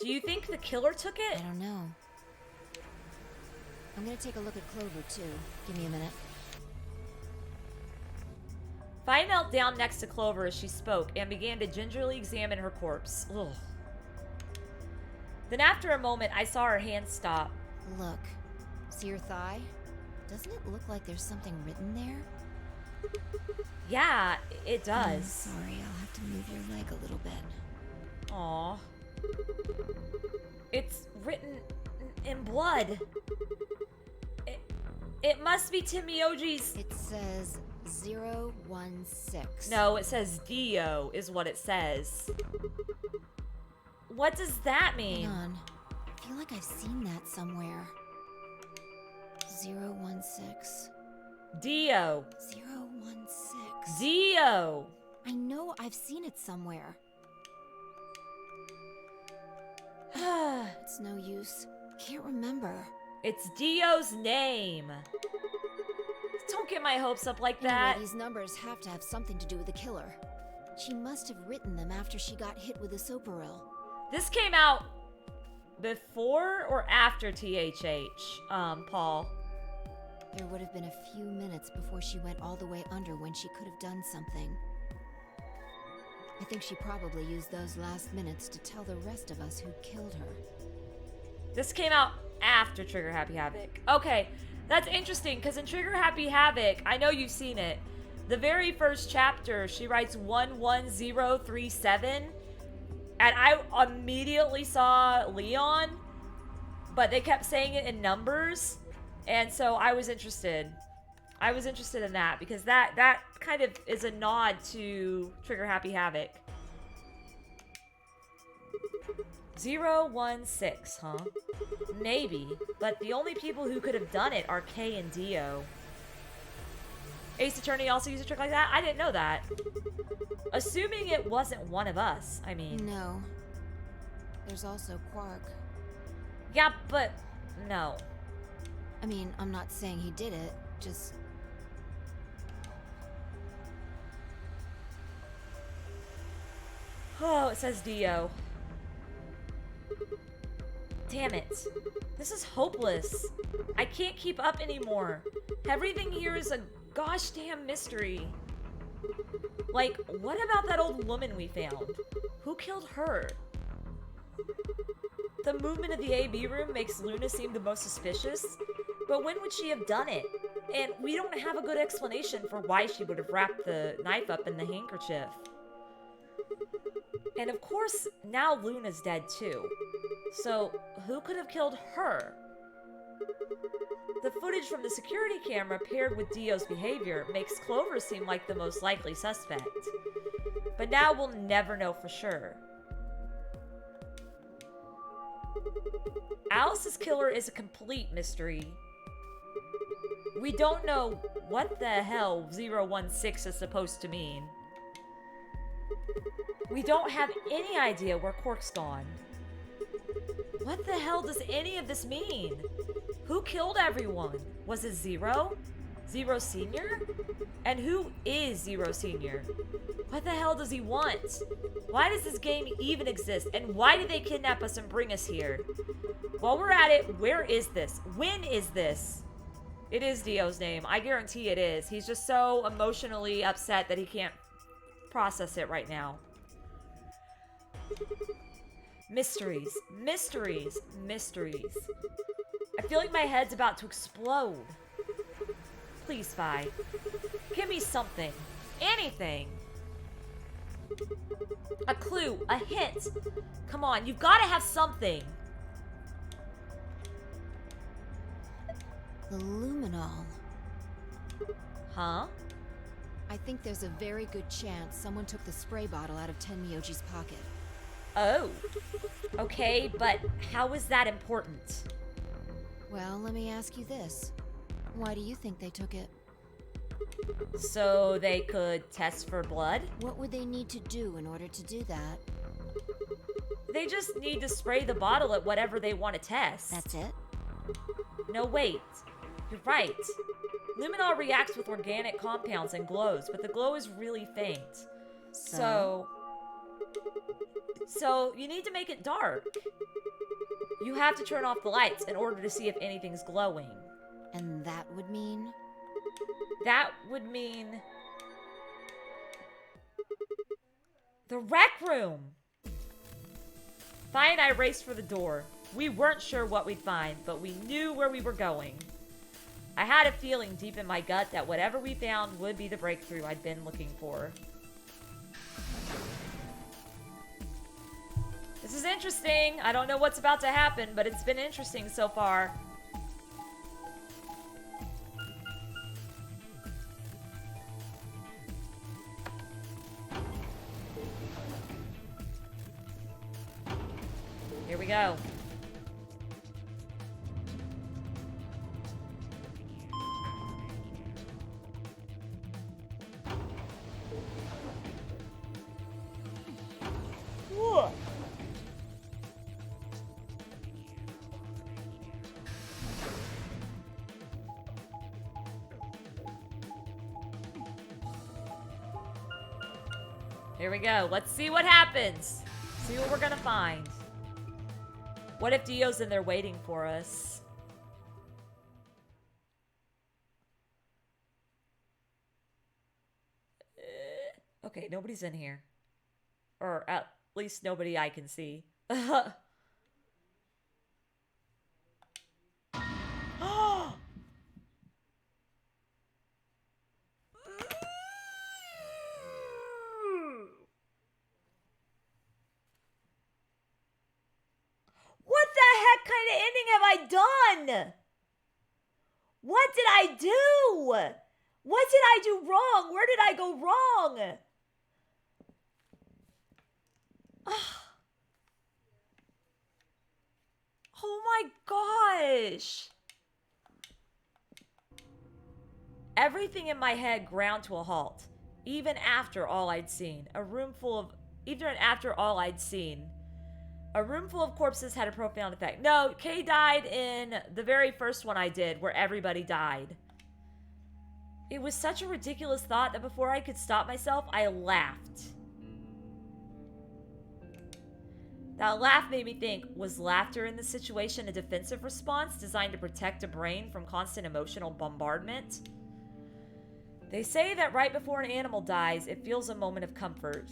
Do you think the killer took I it? don't know. I'm gonna take a look at Clover, too. Give me a minute. Phi knelt down next to Clover as she spoke and began to gingerly examine her corpse. Ugh. Then after a moment, I saw her hand stop. Look. See your thigh? Doesn't it look like there's something written there? Yeah, it I'm does. sorry, I'll have to move your leg a little bit. Aw. It's written in blood. It must be Tenmyoji's. It says 016. No, it says Dio is what it says. What does that mean? Hang on. I feel like I've seen that somewhere. 016. Dio. 016. Dio. I know I've seen it somewhere. It's no use. Can't remember. It's Dio's name. Don't get my hopes up like that. Anyway, these numbers have to have something to do with the killer. She must have written them after she got hit with a soparil. This came out before or after THH, Paul? There would have been a few minutes before she went all the way under when she could have done something. I think she probably used those last minutes to tell the rest of us who killed her. This came out after Trigger Happy Havoc. Okay, that's interesting, because in Trigger Happy Havoc, I know you've seen it, the very first chapter, she writes 11037, and I immediately saw Leon, but they kept saying it in numbers, and so I was interested. I was interested in that, because that kind of is a nod to Trigger Happy Havoc. 016, huh? Maybe, but the only people who could have done it are Kay and Dio. Ace Attorney also used a trick like that? I didn't know that. Assuming it wasn't one of us, I mean. No. There's also Quark. Yeah, but no. I mean, I'm not saying he did it, just... Oh, it says Dio. Damn it. This is hopeless. I can't keep up anymore. Everything here is a gosh damn mystery. Like, what about that old woman we found? Who killed her? The movement of the AB room makes Luna seem the most suspicious, but when would she have done it? And we don't have a good explanation for why she would have wrapped the knife up in the handkerchief. And of course, now Luna's dead too. So, who could have killed her? The footage from the security camera paired with Dio's behavior makes Clover seem like the most likely suspect. But now we'll never know for sure. Alice's killer is a complete mystery. We don't know what the hell 016 is supposed to mean. We don't have any idea where Quark's gone. What the hell does any of this mean? Who killed everyone? Was it Zero? Zero Senior? And who is Zero Senior? What the hell does he want? Why does this game even exist? And why did they kidnap us and bring us here? While we're at it, where is this? When is this? It is Dio's name. I guarantee it is. He's just so emotionally upset that he can't process it right now. Mysteries, mysteries, mysteries. I feel like my head's about to explode. Please, Vi. Give me something. Anything. A clue, a hint. Come on, you've got to have something. The luminol. Huh? I think there's a very good chance someone took the spray bottle out of Tenmyoji's pocket. Oh. Okay, but how is that important? Well, let me ask you this. Why do you think they took it? So they could test for blood? What would they need to do in order to do that? They just need to spray the bottle at whatever they want to test. That's it? No, wait. You're right. Luminol reacts with organic compounds and glows, but the glow is really faint. So you need to make it dark. You have to turn off the lights in order to see if anything's glowing. And that would mean? That would mean... the rec room! Vi and I raced for the door. We weren't sure what we'd find, but we knew where we were going. I had a feeling deep in my gut that whatever we found would be the breakthrough I'd been looking for. This is interesting. I don't know what's about to happen, but it's been interesting so far. Here we go. Whoa. Here we go. Let's see what happens. See what we're gonna find. What if Dio's in there waiting for us? Okay, nobody's in here. Or at least nobody I can see. What the heck kind of ending have I done? What did I do? What did I do wrong? Where did I go wrong? Oh my gosh. Everything in my head ground to a halt, even after all I'd seen. Even after all I'd seen. A room full of corpses had a profound effect. No, Kay died in the very first one I did, where everybody died. It was such a ridiculous thought that before I could stop myself, I laughed. That laugh made me think, was laughter in this situation a defensive response designed to protect a brain from constant emotional bombardment? They say that right before an animal dies, it feels a moment of comfort.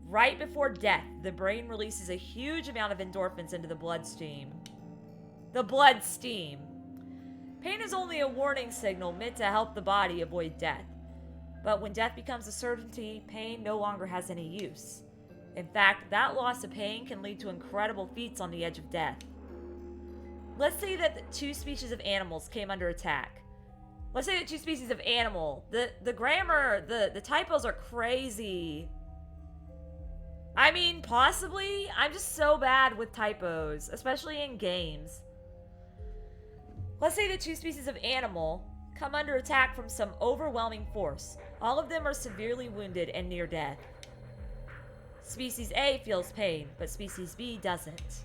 Right before death, the brain releases a huge amount of endorphins into the bloodstream. The bloodstream. Pain is only a warning signal meant to help the body avoid death. But when death becomes a certainty, pain no longer has any use. In fact, that loss of pain can lead to incredible feats on the edge of death. Let's say that the two species of animals came under attack. Let's say that two species of animal. The grammar, the typos are crazy. I mean, possibly. I'm just so bad with typos, especially in games. Let's say the two species of animal come under attack from some overwhelming force. All of them are severely wounded and near death. Species A feels pain, but Species B doesn't.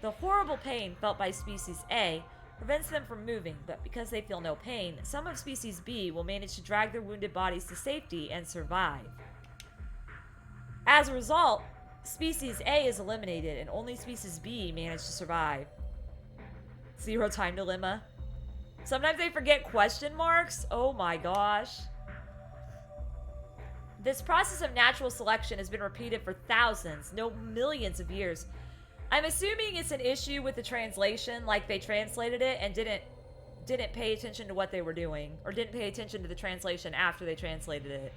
The horrible pain felt by Species A prevents them from moving, but because they feel no pain, some of Species B will manage to drag their wounded bodies to safety and survive. As a result, Species A is eliminated and only Species B managed to survive. Zero time dilemma. Sometimes they forget question marks. Oh my gosh. This process of natural selection has been repeated for thousands, no millions of years. I'm assuming it's an issue with the translation, like they translated it and didn't pay attention to what they were doing, or didn't pay attention to the translation after they translated it.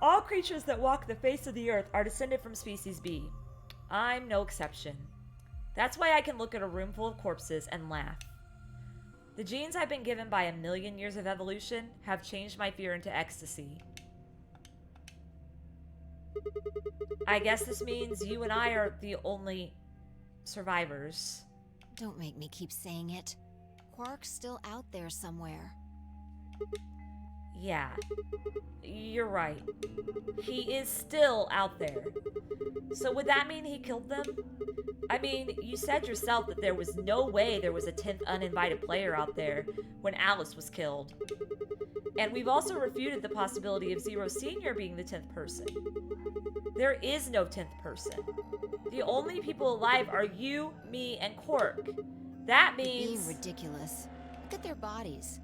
All creatures that walk the face of the earth are descended from Species B. I'm no exception. That's why I can look at a room full of corpses and laugh. The genes I've been given by a million years of evolution have changed my fear into ecstasy. I guess this means you and I are the only survivors. Don't make me keep saying it. Quark's still out there somewhere. Yeah, you're right. He is still out there. So would that mean he killed them? I mean, you said yourself that there was no way there was a 10th uninvited player out there when Alice was killed. And we've also refuted the possibility of Zero Senior being the 10th person. There is no 10th person. The only people alive are you, me, and Quark. That means... Being ridiculous. Look at their bodies.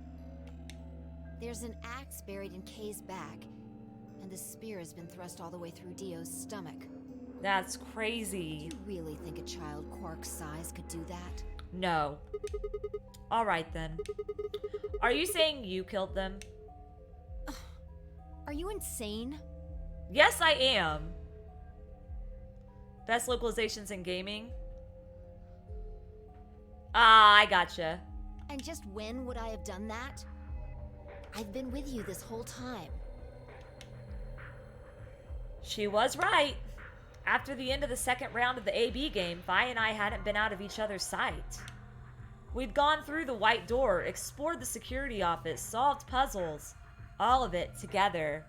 There's an axe buried in Kay's back, and the spear has been thrust all the way through Dio's stomach. That's crazy. Do you really think a child Quark's size could do that? No. Alright then. Are you saying you killed them? Are you insane? Yes, I am. Best localizations in gaming? Ah, I gotcha. And just when would I have done that? I've been with you this whole time. She was right. After the end of the second round of the AB game, Vi and I hadn't been out of each other's sight. We'd gone through the white door, explored the security office, solved puzzles. All of it together.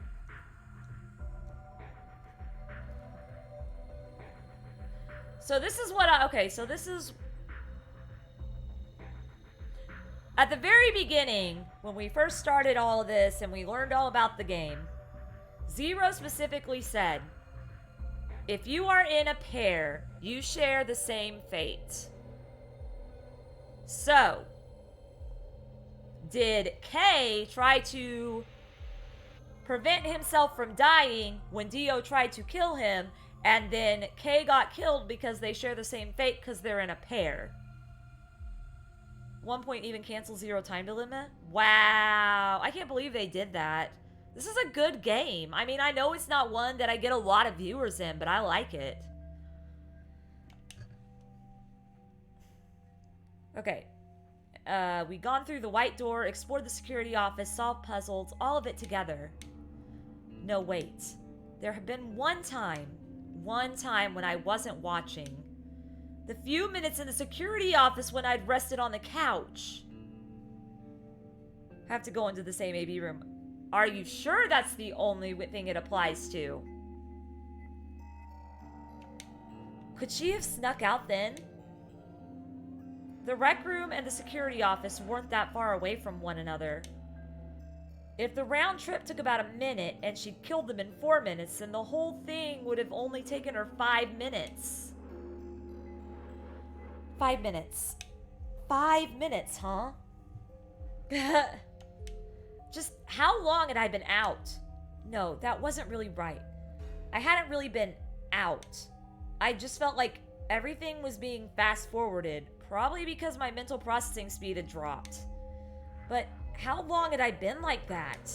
So this is what this is... At the very beginning, when we first started all of this and we learned all about the game, Zero specifically said, if you are in a pair, you share the same fate. So, did Kay try to prevent himself from dying when Dio tried to kill him, and then Kay got killed because they share the same fate because they're in a pair? 1 point even cancel 0 time dilemma? Wow, I can't believe they did that. This is a good game. I mean, I know it's not one that I get a lot of viewers in, but I like it. Okay. We gone through the white door, explored the security office, solved puzzles, all of it together. No, wait. There had been one time when I wasn't watching. The few minutes in the security office when I'd rested on the couch. Have to go into the same AB room. Are you sure that's the only thing it applies to? Could she have snuck out then? The rec room and the security office weren't that far away from one another. If the round trip took about a minute and she'd killed them in 4 minutes, then the whole thing would have only taken her 5 minutes. 5 minutes. 5 minutes, huh? Just how long had I been out? No, that wasn't really right. I hadn't really been out. I just felt like everything was being fast-forwarded, probably because my mental processing speed had dropped. But how long had I been like that?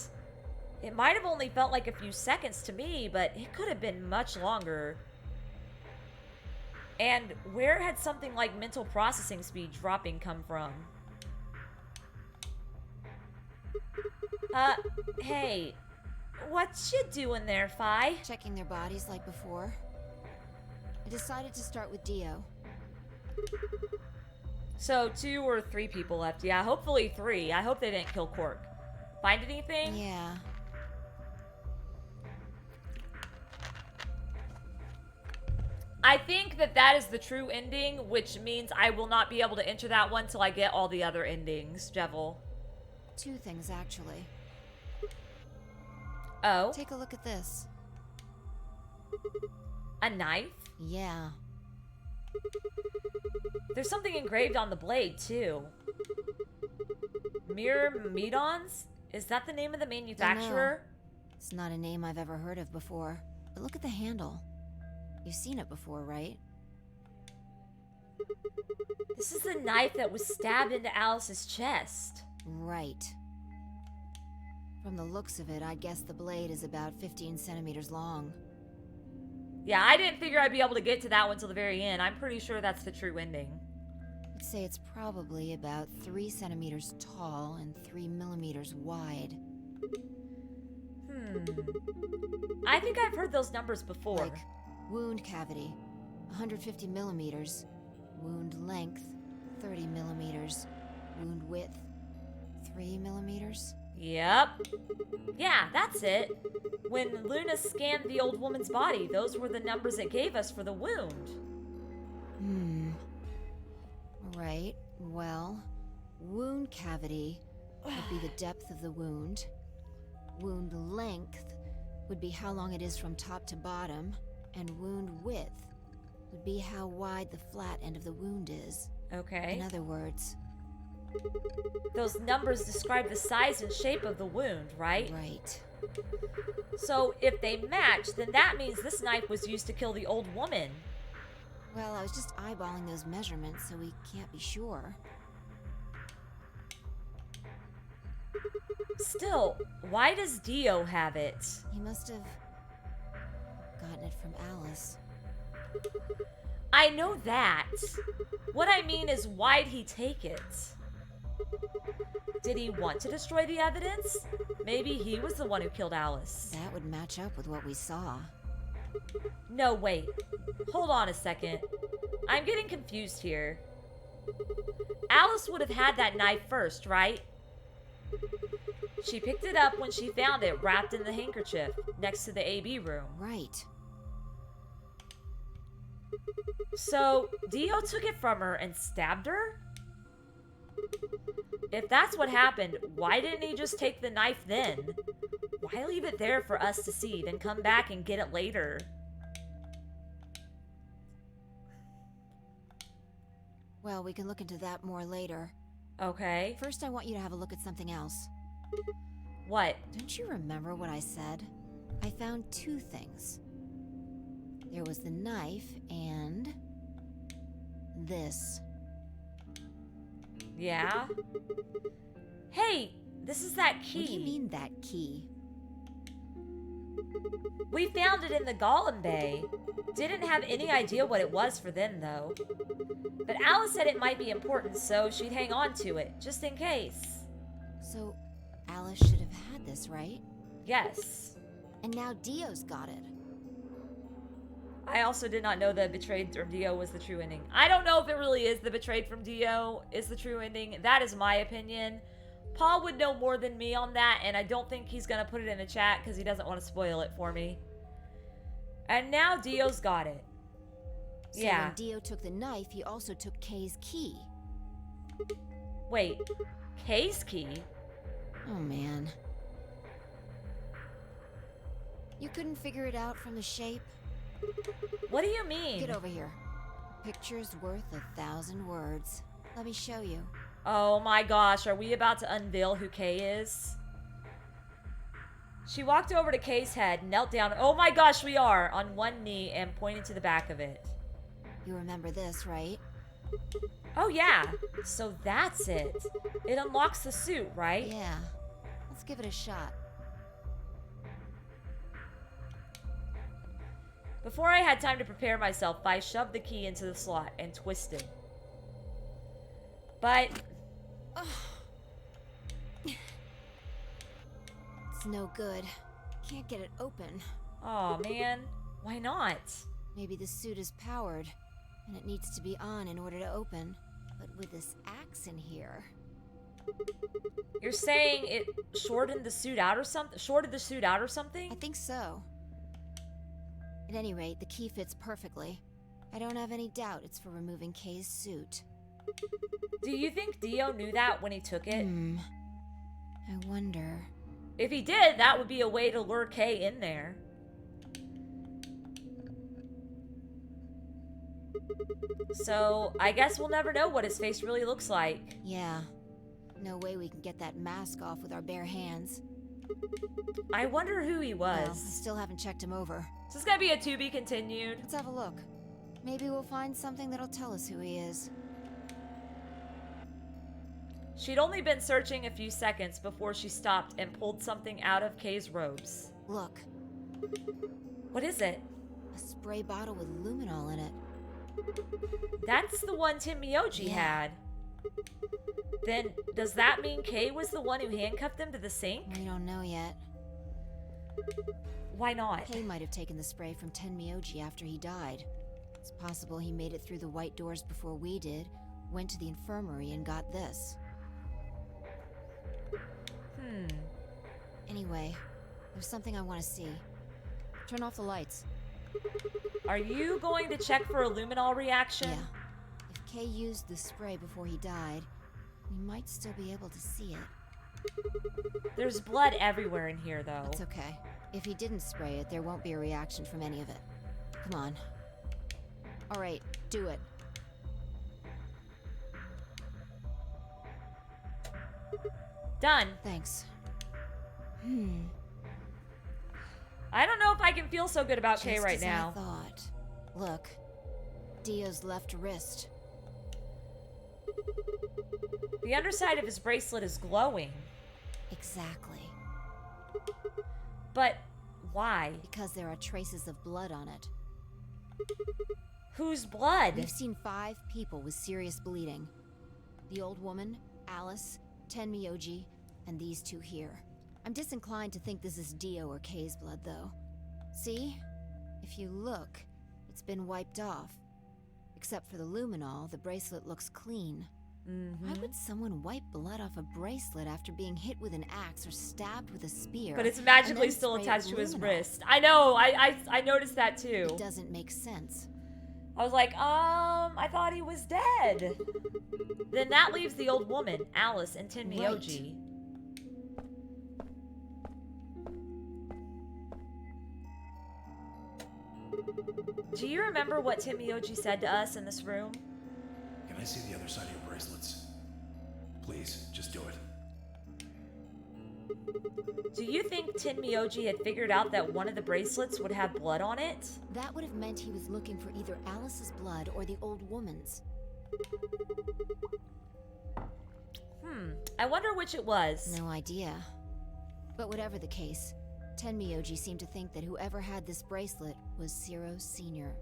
It might have only felt like a few seconds to me, but it could have been much longer. And where had something like mental processing speed dropping come from? Hey, what you doing there, Fi? Checking their bodies like before. I decided to start with Dio. So 2 or 3 people left. Yeah, hopefully 3. I hope they didn't kill Cork. Find anything? Yeah. I think that is the true ending, which means I will not be able to enter that one till I get all the other endings, Jevil. 2 things, actually. Oh? Take a look at this. A knife? Yeah. There's something engraved on the blade, too. Myrmidons? Is that the name of the manufacturer? It's not a name I've ever heard of before. But look at the handle. You've seen it before, right? This is the knife that was stabbed into Alice's chest. Right. From the looks of it, I guess the blade is about 15 centimeters long. Yeah, I didn't figure I'd be able to get to that one till the very end. I'm pretty sure that's the true ending. I'd say it's probably about 3 centimeters tall and 3 millimeters wide. I think I've heard those numbers before. Like wound cavity, 150 millimeters. Wound length, 30 millimeters. Wound width, 3 millimeters. Yep. Yeah, that's it. When Luna scanned the old woman's body, those were the numbers it gave us for the wound. Right, well, wound cavity would be the depth of the wound. Wound length would be how long it is from top to bottom. And wound width would be how wide the flat end of the wound is. Okay. In other words... Those numbers describe the size and shape of the wound, right? Right. So if they match, then that means this knife was used to kill the old woman. Well, I was just eyeballing those measurements, so we can't be sure. Still, why does Dio have it? He must have gotten it from Alice. I know that. What I mean is, why'd he take it? Did he want to destroy the evidence? Maybe he was the one who killed Alice. That would match up with what we saw. No, wait. Hold on a second. I'm getting confused here. Alice would have had that knife first, right? She picked it up when she found it wrapped in the handkerchief next to the AB room. Right. So, Dio took it from her and stabbed her? If that's what happened, why didn't he just take the knife then? Why leave it there for us to see, then come back and get it later? Well, we can look into that more later. Okay. First, I want you to have a look at something else. What? Don't you remember what I said? I found two things. There was the knife and... this. Yeah? Hey, this is that key. What do you mean, that key? We found it in the Golem Bay. Didn't have any idea what it was for then, though. But Alice said it might be important, so she'd hang on to it, just in case. So, Alice should have had this, right? Yes. And now Dio's got it. I also did not know that Betrayed from Dio was the true ending. I don't know if it really is the Betrayed from Dio is the true ending. That is my opinion. Paul would know more than me on that, and I don't think he's going to put it in the chat because he doesn't want to spoil it for me. And now Dio's got it. So Yeah. when Dio took the knife, he also took Kay's key. Wait, Kay's key? Oh, man. You couldn't figure it out from the shape? What do you mean? Get over here. A picture's worth 1,000 words. Let me show you. Oh my gosh, are we about to unveil who Kay is? She walked over to Kay's head, knelt down, oh my gosh, we are, on one knee and pointed to the back of it. You remember this, right? Oh yeah, so that's it. It unlocks the suit, right? Yeah. Let's give it a shot. Before I had time to prepare myself, I shoved the key into the slot and twisted. But... It's no good. Can't get it open. oh man, why not? Maybe the suit is powered, and it needs to be on in order to open. But with this axe in here... You're saying it shortened the suit out or something? Shorted the suit out or I something? think so. At any rate, the key fits perfectly. I don't have any doubt it's for removing Kay's suit. Do you think Dio knew that when he took it? I wonder... If he did, that would be a way to lure Kay in there. So, I guess we'll never know what his face really looks like. Yeah. No way we can get that mask off with our bare hands. I wonder who he Well, I was. still haven't checked him over. Is this gonna be a to be continued? Let's have a look. Maybe we'll find something that'll tell us who he is. She'd only been searching a few seconds before she stopped and pulled something out of Kay's robes. Look, What is it? a spray bottle with luminol in it. That's the one Tim Miyoji Yeah. had. Then, does that mean Kay was the one who handcuffed him to the sink? We don't know yet. Why not? Kay might have taken the spray from Tenmyoji after he died. It's possible he made it through the white doors before we did, went to the infirmary and got this. Anyway, there's something I want to see. Turn off the lights. Are you going to check for a luminol reaction? Yeah. If Kay used the spray before he died, we might still be able to see it. There's blood everywhere in here, though. It's okay. If he didn't spray it, there won't be a reaction from any of it. Come on. Alright, do it. Done. Thanks. I don't know if I can feel so good about Kay Just right as now. I thought. Look. Dio's left wrist. The underside of his bracelet is glowing. Exactly. But why? Because there are traces of blood on it. Whose blood? We've seen 5 people with serious bleeding. The old woman, Alice, Tenmyoji, and these 2 here. I'm disinclined to think this is Dio or Kay's blood, though. See? If you look, it's been wiped off. Except for the luminol, the bracelet looks clean. Why would someone wipe blood off a bracelet after being hit with an axe or stabbed with a spear? But it's and magically then still spray attached to his luminol? wrist. I know, I noticed that too. It doesn't make sense. I was like, I thought he was dead. Then that leaves the old woman, Alice, and Tenmyoji. Do you remember what Tenmyoji said to us in this room? Can I see the other side of your bracelets? Please, just do it. Do you think Tin Myoji had figured out that one of the bracelets would have blood on it? That would have meant he was looking for either Alice's blood or the old woman's. I wonder which it was. No idea. But whatever the case, Tenmyoji seemed to think that whoever had this bracelet was Zero Sr.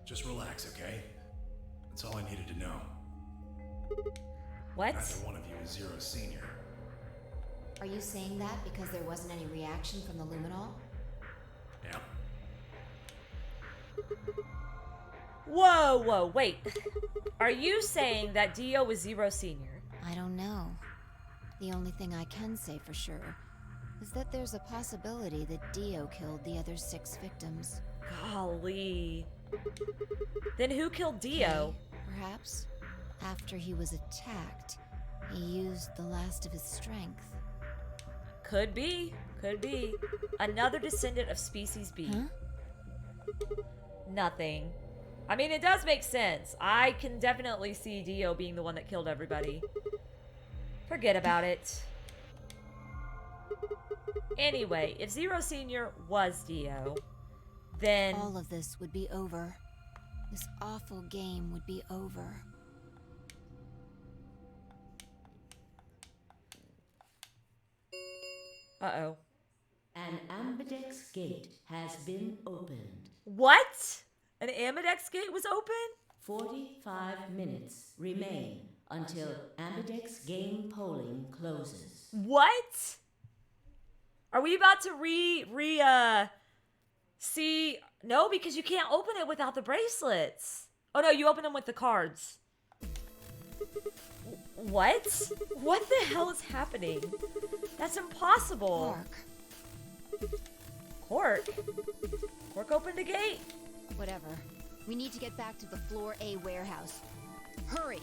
Just relax, okay? That's all I needed to know. What? Neither one of you is Zero Senior. Are you saying that because there wasn't any reaction from the luminol? Yeah. Whoa, wait. Are you saying that Dio was Zero Senior? I don't know. The only thing I can say for sure is that there's a possibility that Dio killed the other 6 victims. Golly. Then who killed Dio? Perhaps, after he was attacked, he used the last of his strength. Could be. Could be. Another descendant of Species B. Huh? Nothing. I mean, it does make sense. I can definitely see Dio being the one that killed everybody. Forget about it. Anyway, if Zero Senior was Dio, then... all of this would be over. This awful game would be over. Uh-oh. An ambidex gate has been opened. What? An Amidex gate was open? 45 minutes remain until ambidex game polling closes. What? Are we about to see? No, because you can't open it without the bracelets. Oh no, you open them with the cards. What? What the hell is happening? That's impossible. Quark. Quark opened a gate. Whatever. We need to get back to the Floor A warehouse. Hurry!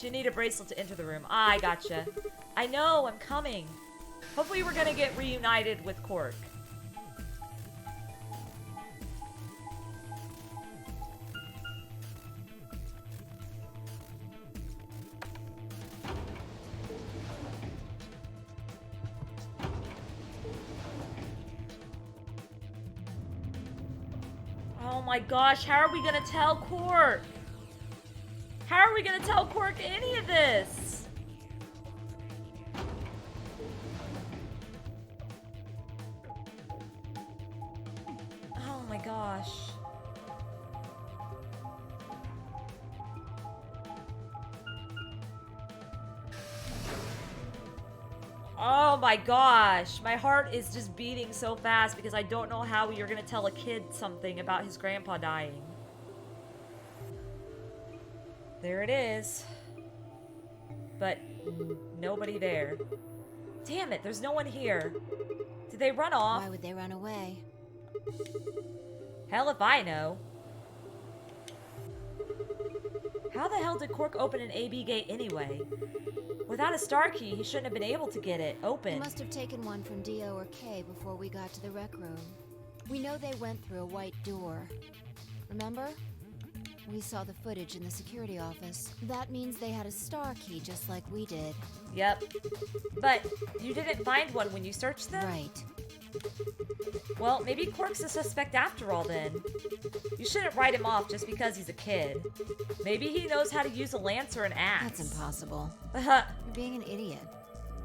You need a bracelet to enter the room. I gotcha. I know, I'm coming. Hopefully we're gonna get reunited with Quark. Oh my gosh, how are we gonna tell Quark? How are we gonna tell Quark any of this? Oh my gosh. Oh my gosh. My heart is just beating so fast because I don't know how you're gonna tell a kid something about his grandpa dying. There it is. But nobody there. Damn it, there's no one here. Did they run off? Why would they run away? Hell if I know. How the hell did Quark open an AB gate anyway? Without a star key, he shouldn't have been able to get it He open. must have taken one from Dio or Kay before we got to the rec room. We know they went through a white door. Remember? We saw the footage in the security office. That means they had a star key just like we did. Yep. But you didn't find one when you searched them? Right. Well, maybe Quark's a suspect after all then. You shouldn't write him off just because he's a kid. Maybe he knows how to use a lance or an axe. That's impossible. You're being an idiot.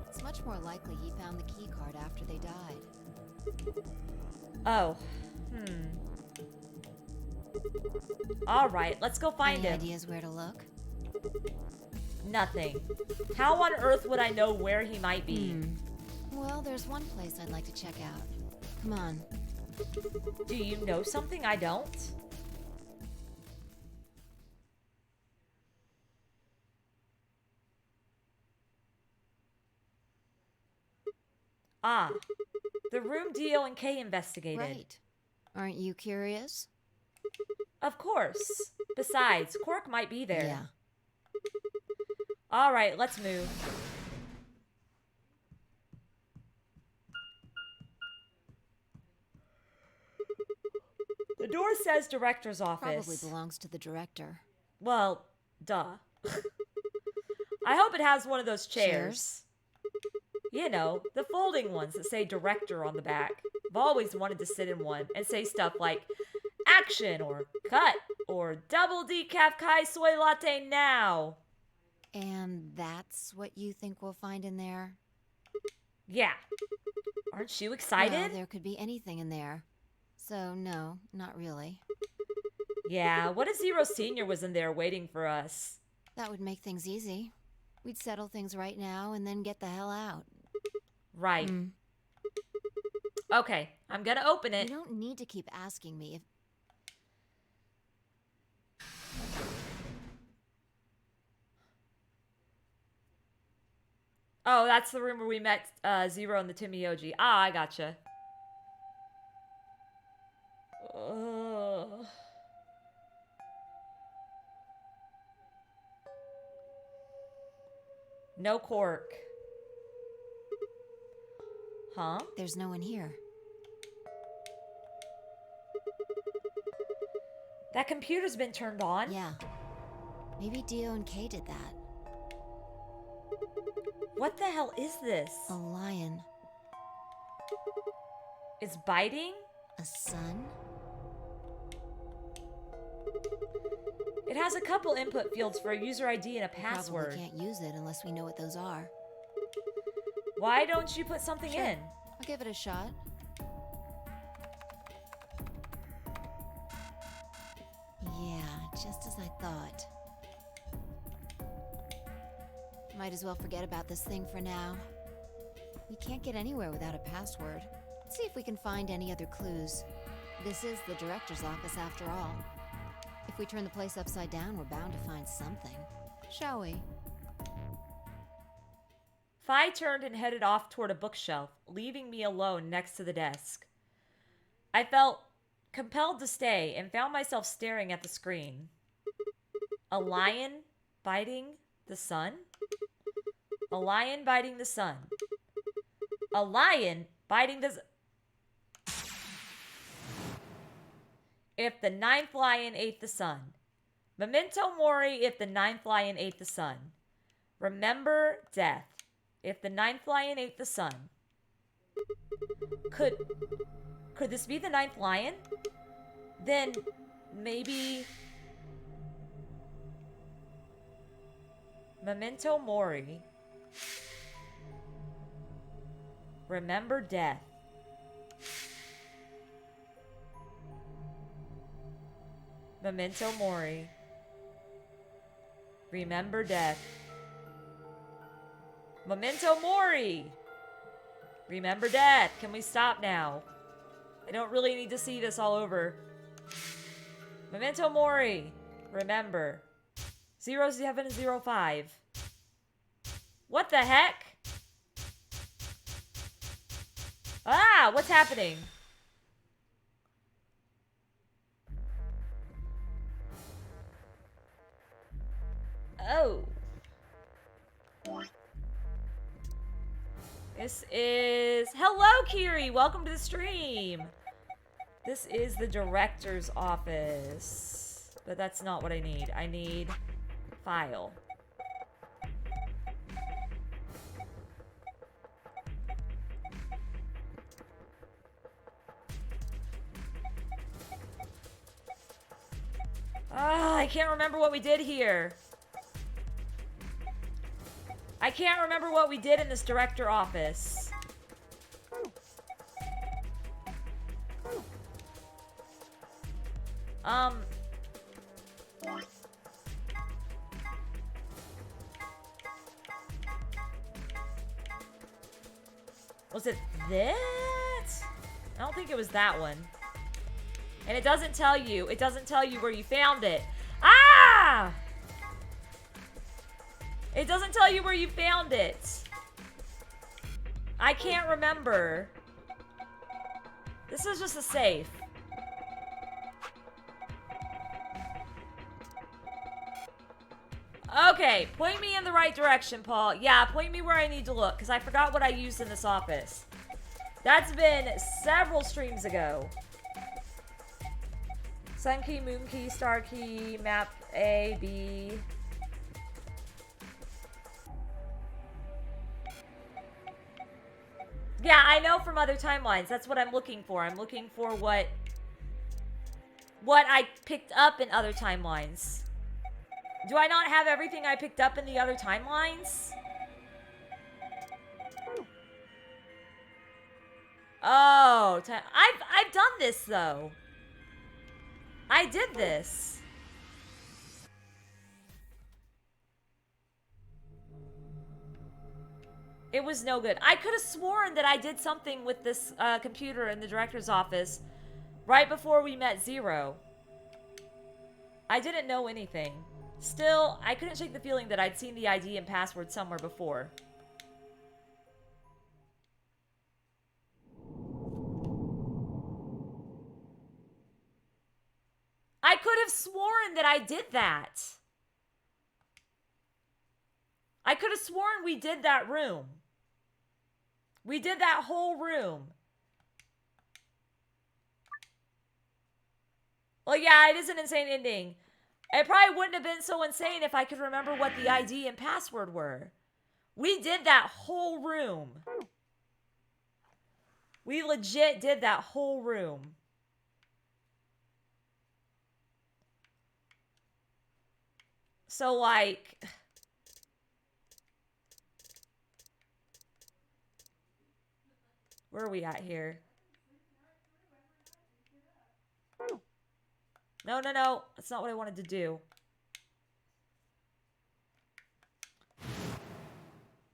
It's much more likely he found the key card after they died. Oh. Alright, let's go find Any him. ideas where to look? Nothing. How on earth would I know where he might be? Well, there's one place I'd like to check out. Come on. Do you know something I don't? Ah, the room Dio and Kay investigated. Right. Aren't you curious? Of course. Besides, Quark might be there. Yeah. All right, let's move. The door says director's office. Probably belongs to the director. Well, duh. I hope it has one of those chairs. You know, the folding ones that say director on the back. I've always wanted to sit in one and say stuff like action or cut or double decaf kai soy latte now. And that's what you think we'll find in there? Yeah. Aren't you Well, excited? there could be anything in there. So, no, not really. Yeah, what if Zero Senior was in there waiting for us? That would make things easy. We'd settle things right now and then get the hell out. Right. Okay, I'm gonna open You it. don't need to keep asking me if... Oh, that's the room where we met Zero and the Timioji. Ah, I gotcha. Ugh. No cork. Huh? There's no one here. That computer's been turned on. Yeah. Maybe Dio and Kay did that. What the hell is this? A lion. It's biting? A sun? It has a couple input fields for a user ID and a password. Probably can't use it unless we know what those are. Why don't you put something Sure. in? I'll give it a shot. Yeah, just as I thought. Might as well forget about this thing for now. We can't get anywhere without a password. Let's see if we can find any other clues. This is the director's office after all. If we turn the place upside down, we're bound to find something. Shall we? Phi turned and headed off toward a bookshelf, leaving me alone next to the desk. I felt compelled to stay and found myself staring at the screen. A lion biting the sun? A lion biting the sun. A lion biting the... If the ninth lion ate the sun. Memento mori if the ninth lion ate the sun. Remember death. If the ninth lion ate the sun. Could this be the ninth lion? Then maybe... Memento mori. Remember death. Memento mori. Remember death. Memento mori. Remember death. Can we stop now? I don't really need to see this all over. Memento mori. Remember. 0705. What the heck? Ah, what's happening? Oh. This is... Hello, Kiri! Welcome to the stream! This is the director's office. But that's not what I need. I need... file. Ah, I can't remember what we did here. I can't remember what we did in this director office. Was it this? I don't think it was that one. And it doesn't tell you where you found it. Ah! It doesn't tell you where you found it. I can't remember. This is just a safe. Okay, point me in the right direction, Paul. Yeah, point me where I need to look, because I forgot what I used in this office. That's been several streams ago. Sun key, moon key, star key, map A, B. Yeah, I know from other timelines. That's what I'm looking for. I'm looking for what I picked up in other timelines. Do I not have everything I picked up in the other timelines? Oh, I've done this though. I did this. It was no good. I could have sworn that I did something with this computer in the director's office right before we met Zero. I didn't know anything. Still, I couldn't shake the feeling that I'd seen the ID and password somewhere before. I could have sworn that I did that. I could have sworn we did that room. We did that whole room. Well, yeah, it is an insane ending. It probably wouldn't have been so insane if I could remember what the ID and password were. We did that whole room. We legit did that whole room. So, like... Where are we at here? No, no, no. That's not what I wanted to do.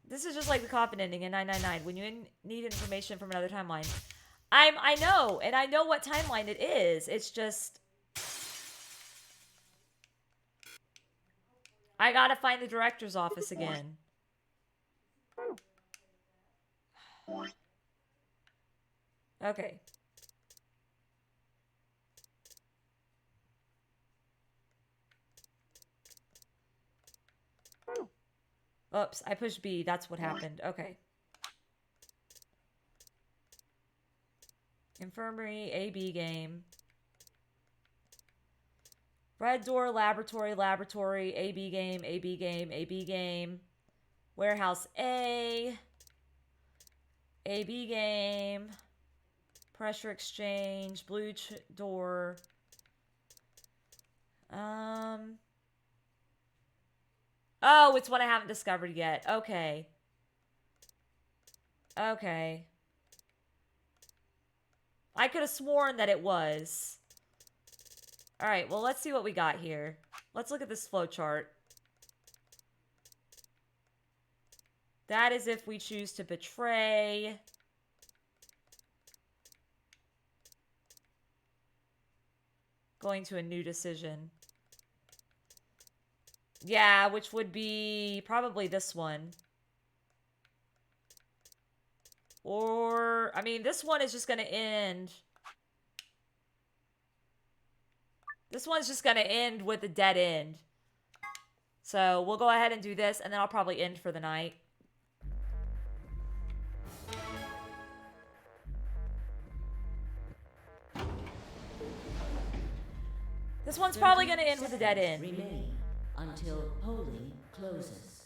This is just like the coffin ending in 999. When you need information from another timeline. I know. And I know what timeline it is. It's just... I gotta find the director's office again. Okay. Oops, I pushed B. That's what happened. Okay. Infirmary, AB game. Red door, laboratory, laboratory, AB game, AB game, AB game. Warehouse A. AB game. Pressure exchange, blue door. Oh, it's one I haven't discovered yet. Okay. Okay. I could have sworn that it was. Alright, well, let's see what we got here. Let's look at this flowchart. That is if we choose to betray. Going to a new decision. Yeah, which would be probably this one. Or, I mean, this one is just going to end. This one's just going to end with a dead end. So we'll go ahead and do this, and then I'll probably end for the night. This one's probably going to end with a dead end. Remain until polling closes.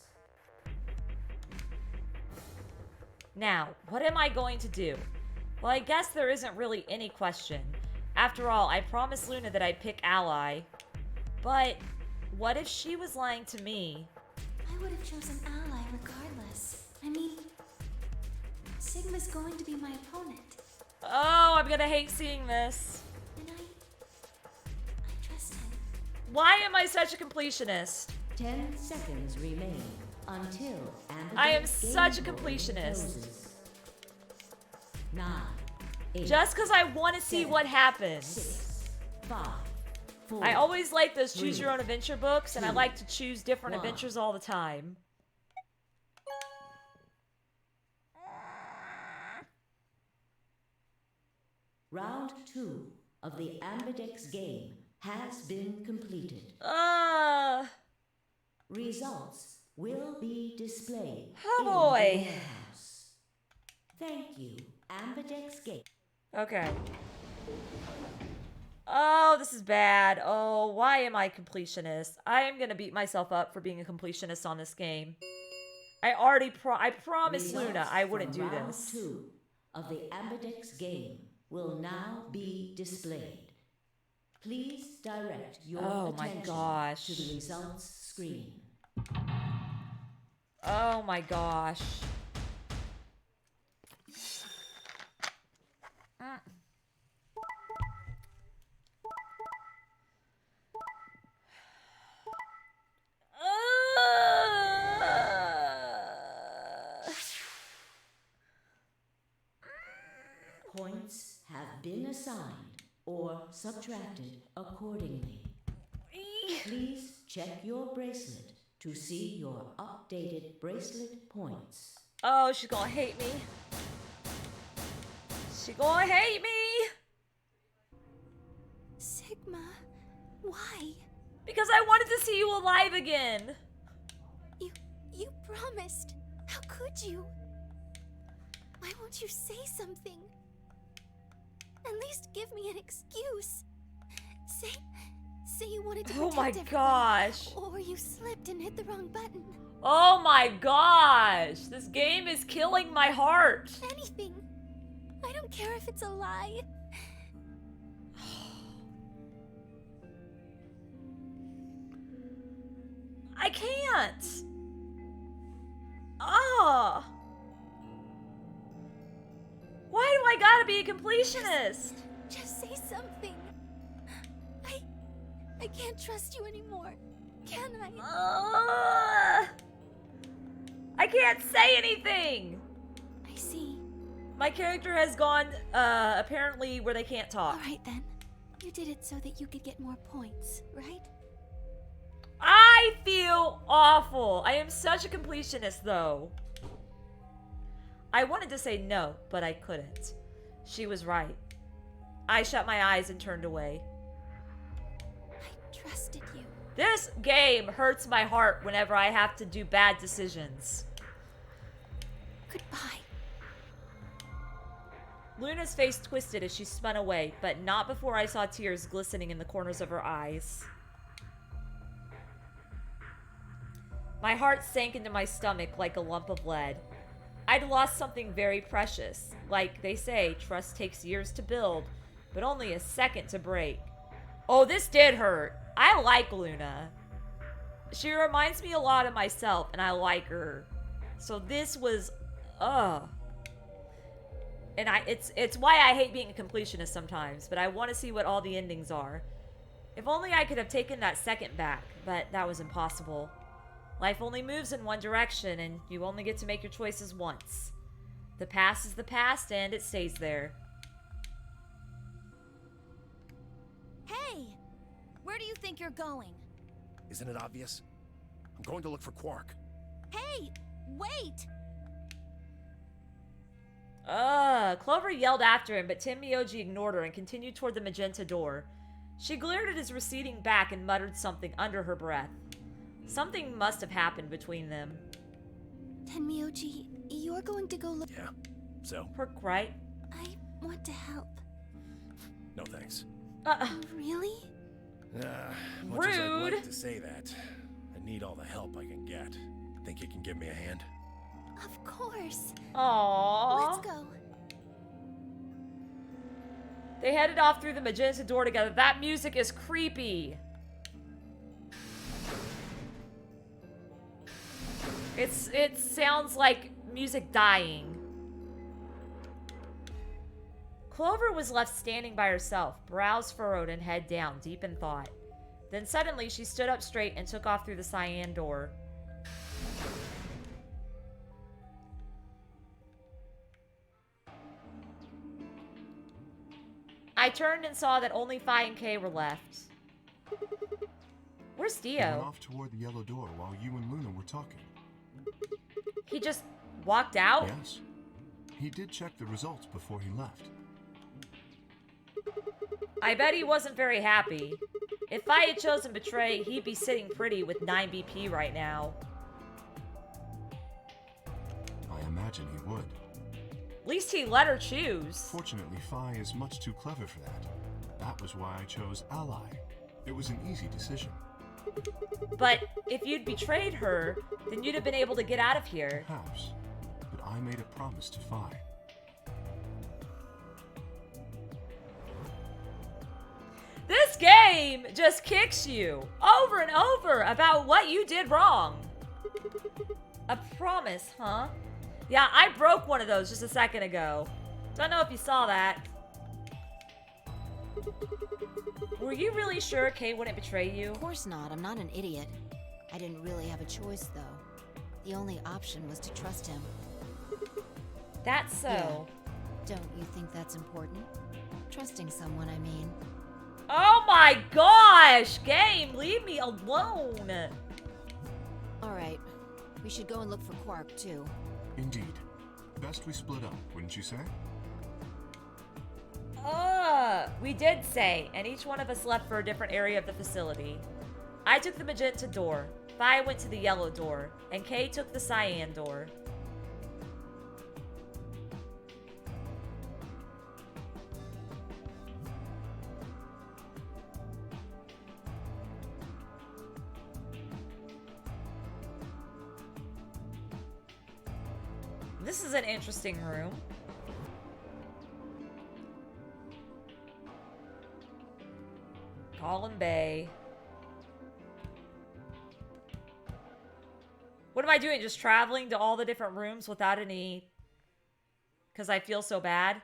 Now, what am I going to do? Well, I guess there isn't really any question. After all, I promised Luna that I'd pick Ally. But what if she was lying to me? I would have chosen Ally regardless. I mean, Sigma's going to be my opponent. Oh, I'm gonna hate seeing this. And I trust him. Why am I such a completionist? 10 seconds remain until I am such a completionist. 9, 8, Just because I want to see what happens. 6, 5, 4. I always like those choose 3, your own adventure books, and I 2, like to choose different 1. adventures all the time. Round 2 of the Ambidex game has been completed. Results will be displayed Oh, in boy. the warehouse. Thank you, Ambidex game. Okay. Oh, this is bad. Oh, why am I completionist? I am gonna beat myself up for being a completionist on this game. I promised Luna I wouldn't do Round this. 2 of the Ambidex game will now be displayed. Please direct your Oh my attention gosh. to the results screen. Oh my gosh. Mm. Points have been assigned or subtracted accordingly. Please check your bracelet to see your updated bracelet points. Oh, she's gonna hate me. She gonna hate me. Sigma, why? Because I wanted to see you alive again. You promised. How could you? Why won't you say something? At least give me an excuse. Say you wanted to protect Oh my everybody, gosh. or you slipped and hit the wrong button. Oh my gosh. This game is killing my heart. Anything. I don't care if it's a lie. I can't. Oh. Why do I gotta be a completionist? Just say something. I can't trust you anymore. Can I? I can't say anything. I see. My character has gone, apparently where they can't talk. Alright then. You did it so that you could get more points, right? I feel awful. I am such a completionist, though. I wanted to say no, but I couldn't. She was right. I shut my eyes and turned away. I trusted you. This game hurts my heart whenever I have to do bad decisions. Goodbye. Luna's face twisted as she spun away, but not before I saw tears glistening in the corners of her eyes. My heart sank into my stomach like a lump of lead. I'd lost something very precious. Like they say, trust takes years to build, but only a second to break. Oh, this did hurt. I like Luna. She reminds me a lot of myself, and I like her. So this was, And it's why I hate being a completionist sometimes, but I want to see what all the endings are. If only I could have taken that second back, but that was impossible. Life only moves in one direction, and you only get to make your choices once. The past is the past, and it stays there. Hey! Where do you think you're going? Isn't it obvious? I'm going to look for Quark. Hey! Wait! Clover yelled after him, but Tim Miyoji ignored her and continued toward the magenta door. She glared at his receding back and muttered something under her breath. Something must have happened between them. Tenmyoji, you're going to go look. Yeah, so? Perk, right? I want to help. No thanks. Really? Much as I'd Rude. like to say that, I need all the help I can get. Think you can give me a hand? Of course. Aww. Let's go. They headed off through the magenta door together. That music is creepy. It sounds like music dying. Clover was left standing by herself, brows furrowed and head down, deep in thought. Then suddenly she stood up straight and took off through the cyan door. I turned and saw that only Phi and Kay were left. Where's He went Dio? off toward the yellow door while you and Luna were talking. He just walked out? Yes. He did check the results before he left. I bet he wasn't very happy. If I had chosen Betray, he'd be sitting pretty with 9 BP right now. I imagine he would. At least he let her choose. Fortunately, Phi is much too clever for that. That was why I chose Ally. It was an easy decision. But if you'd betrayed her, then you'd have been able to get out of here. Perhaps. But I made a promise to Phi. This game just kicks you over and over about what you did wrong. A promise, huh? Yeah, I broke one of those just a second ago. Don't know if you saw that. Were you really sure Kay wouldn't betray you? Of course not. I'm not an idiot. I didn't really have a choice, though. The only option was to trust him. That's so. Don't you think that's important? Trusting someone, I mean. Oh my gosh! Game, leave me alone! Alright. We should go and look for Quark, too. Indeed. Best we split up, wouldn't you say? We did say, and each one of us left for a different area of the facility. I took the magenta door, Phi went to the yellow door, and Kay took the cyan door. This is an interesting room. Colin Bay. What am I doing? Just traveling to all the different rooms without any... Because I feel so bad?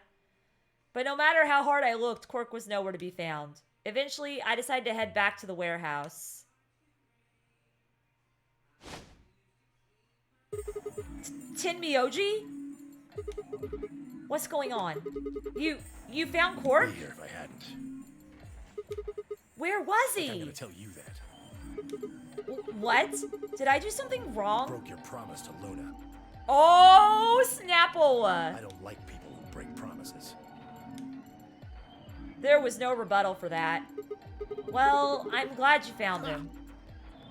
But no matter how hard I looked, Quark was nowhere to be found. Eventually, I decided to head back to the warehouse. Tenmyoji? What's going on? You found Quark? I'd be here if I hadn't. Where was I'm he? gonna tell you that. What? Did I do something wrong? Broke your promise to Luna. Oh, Snapple! I don't like people who break promises. There was no rebuttal for that. Well, I'm glad you found him.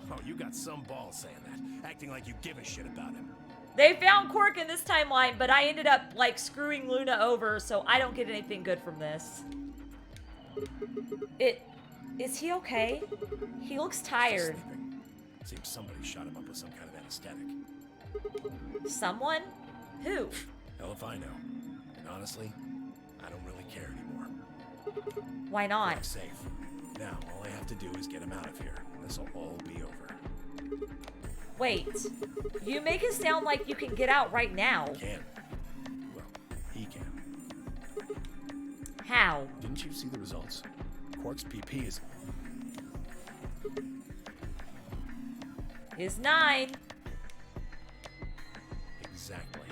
Oh, you got some balls saying that, acting like you give a shit about him. They found Quark in this timeline, but I ended up, like, screwing Luna over, so I don't get anything good from this. Is he okay? He looks Just tired. sleeping. Seems somebody shot him up with some kind of anesthetic. Someone? Who? Hell if I know. And honestly, I don't really care anymore. Why not? I'm safe. Now, all I have to do is get him out of here, and this'll all be over. Wait. You make it sound like you can get out right now. Can. Well, he can. How? Didn't you see the results? Quark's PP is... Is 9. Exactly.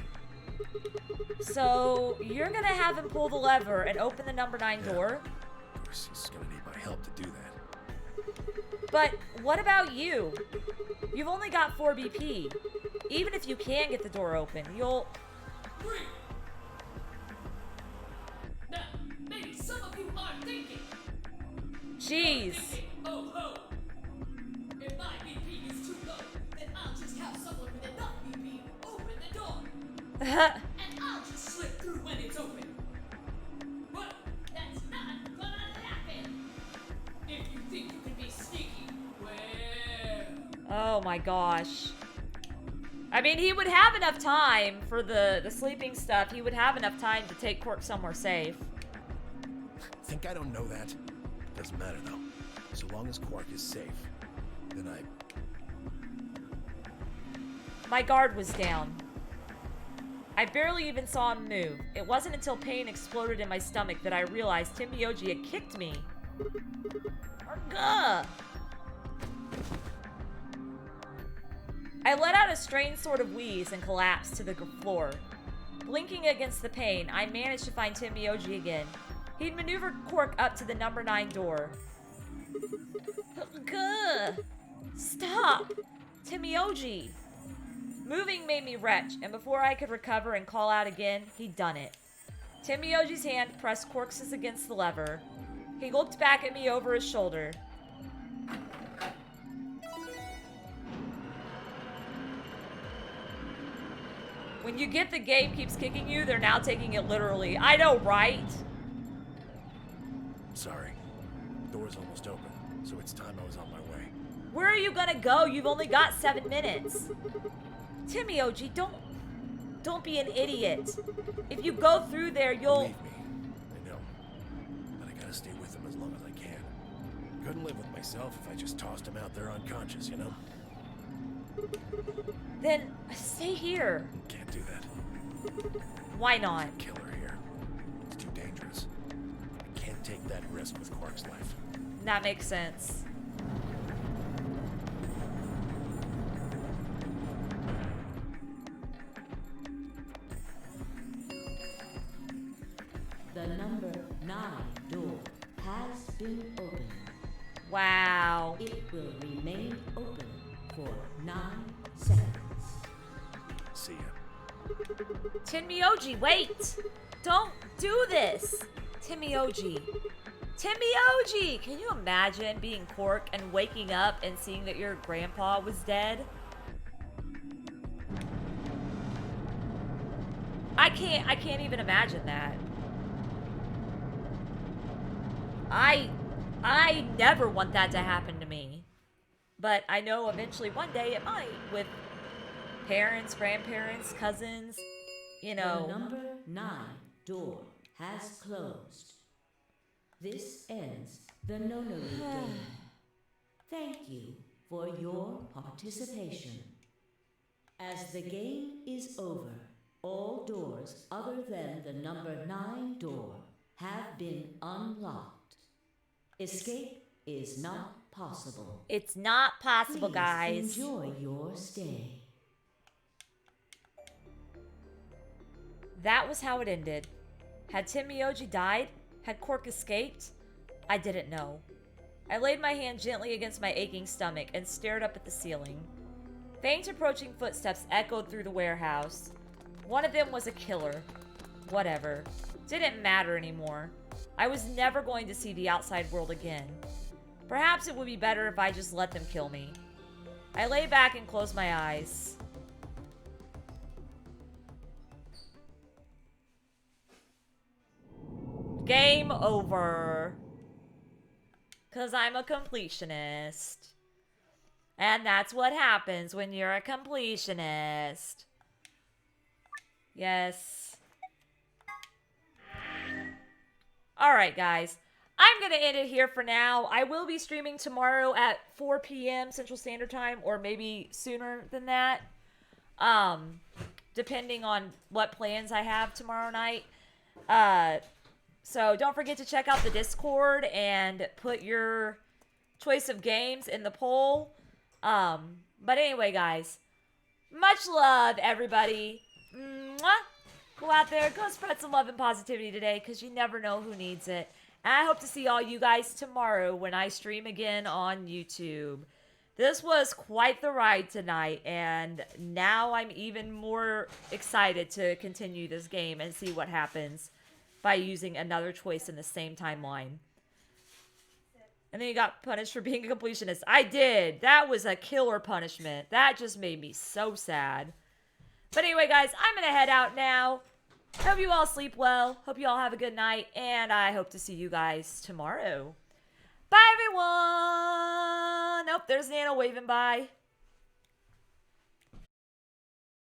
So, you're gonna have him pull the lever and open the number 9 door? Of course, he's gonna need my help to do that. But what about you? You've only got 4 BP. Even if you can get the door open, you'll... Now, maybe some of you are thinking. Jeez. Oh ho! If my BP is too low, then I'll just have someone with enough BP open the door, and I'll just slip through when it's open. But that's not gonna happen. If you think you can be sneaky, well. Oh my gosh. I mean, he would have enough time for the sleeping stuff. He would have enough time to take Quark somewhere safe. Think I don't know that? Doesn't matter, though. So long as Quark is safe, then My guard was down. I barely even saw him move. It wasn't until pain exploded in my stomach that I realized Tenmyoji had kicked me. Argh! I let out a strange sort of wheeze and collapsed to the floor. Blinking against the pain, I managed to find Tenmyoji again. He'd maneuvered Quark up to the number 9 door. Gah! Stop! Tenmyoji! Moving made me retch, and before I could recover and call out again, he'd done it. Tenmyoji's hand pressed Quark's against the lever. He looked back at me over his shoulder. When you get the game keeps kicking you, they're now taking it literally. I know, right? Sorry. Door's almost open, so it's time I was on my way. Where are you gonna go? You've only got 7 minutes. Timmy OG, don't be an idiot. If you go through there, you'll... Believe me, I know. But I gotta stay with him as long as I can. Couldn't live with myself if I just tossed him out there unconscious, you know? Then stay here. Can't do that. Why not? Killer here. It's too dangerous. I can't take that risk with Quark's life. That makes sense. The number 9 door has been opened. Wow. It will remain open for 9 seconds. See ya. Timmy OG, wait! Don't do this! Timmy OG. Timmy OG! Can you imagine being Quark and waking up and seeing that your grandpa was dead? I can't even imagine that. I never want that to happen to me. But I know eventually one day it might, with parents, grandparents, cousins, you know. The number 9 door has closed. This ends the Nonary game. Thank you for your participation. As the game is over, all doors other than the number 9 door have been unlocked. Escape is not possible. It's not possible, Please guys. enjoy your stay. That was how it ended. Had Tim Miyoji died? Had Quark escaped? I didn't know. I laid my hand gently against my aching stomach and stared up at the ceiling. Faint approaching footsteps echoed through the warehouse. One of them was a killer. Whatever. Didn't matter anymore. I was never going to see the outside world again. Perhaps it would be better if I just let them kill me. I lay back and closed my eyes. Game over. 'Cause I'm a completionist. And that's what happens when you're a completionist. Yes. Alright, guys. I'm going to end it here for now. I will be streaming tomorrow at 4 p.m. Central Standard Time, or maybe sooner than that. Depending on what plans I have tomorrow night. So don't forget to check out the Discord and put your choice of games in the poll. But anyway, guys, much love, everybody. Mwah! Go out there, go spread some love and positivity today, because you never know who needs it. And I hope to see all you guys tomorrow when I stream again on YouTube. This was quite the ride tonight, and now I'm even more excited to continue this game and see what happens by using another choice in the same timeline. And then you got punished for being a completionist. I did. That was a killer punishment. That just made me so sad. But anyway, guys, I'm going to head out now. Hope you all sleep well. Hope you all have a good night. And I hope to see you guys tomorrow. Bye, everyone. Oh, there's Nana waving bye.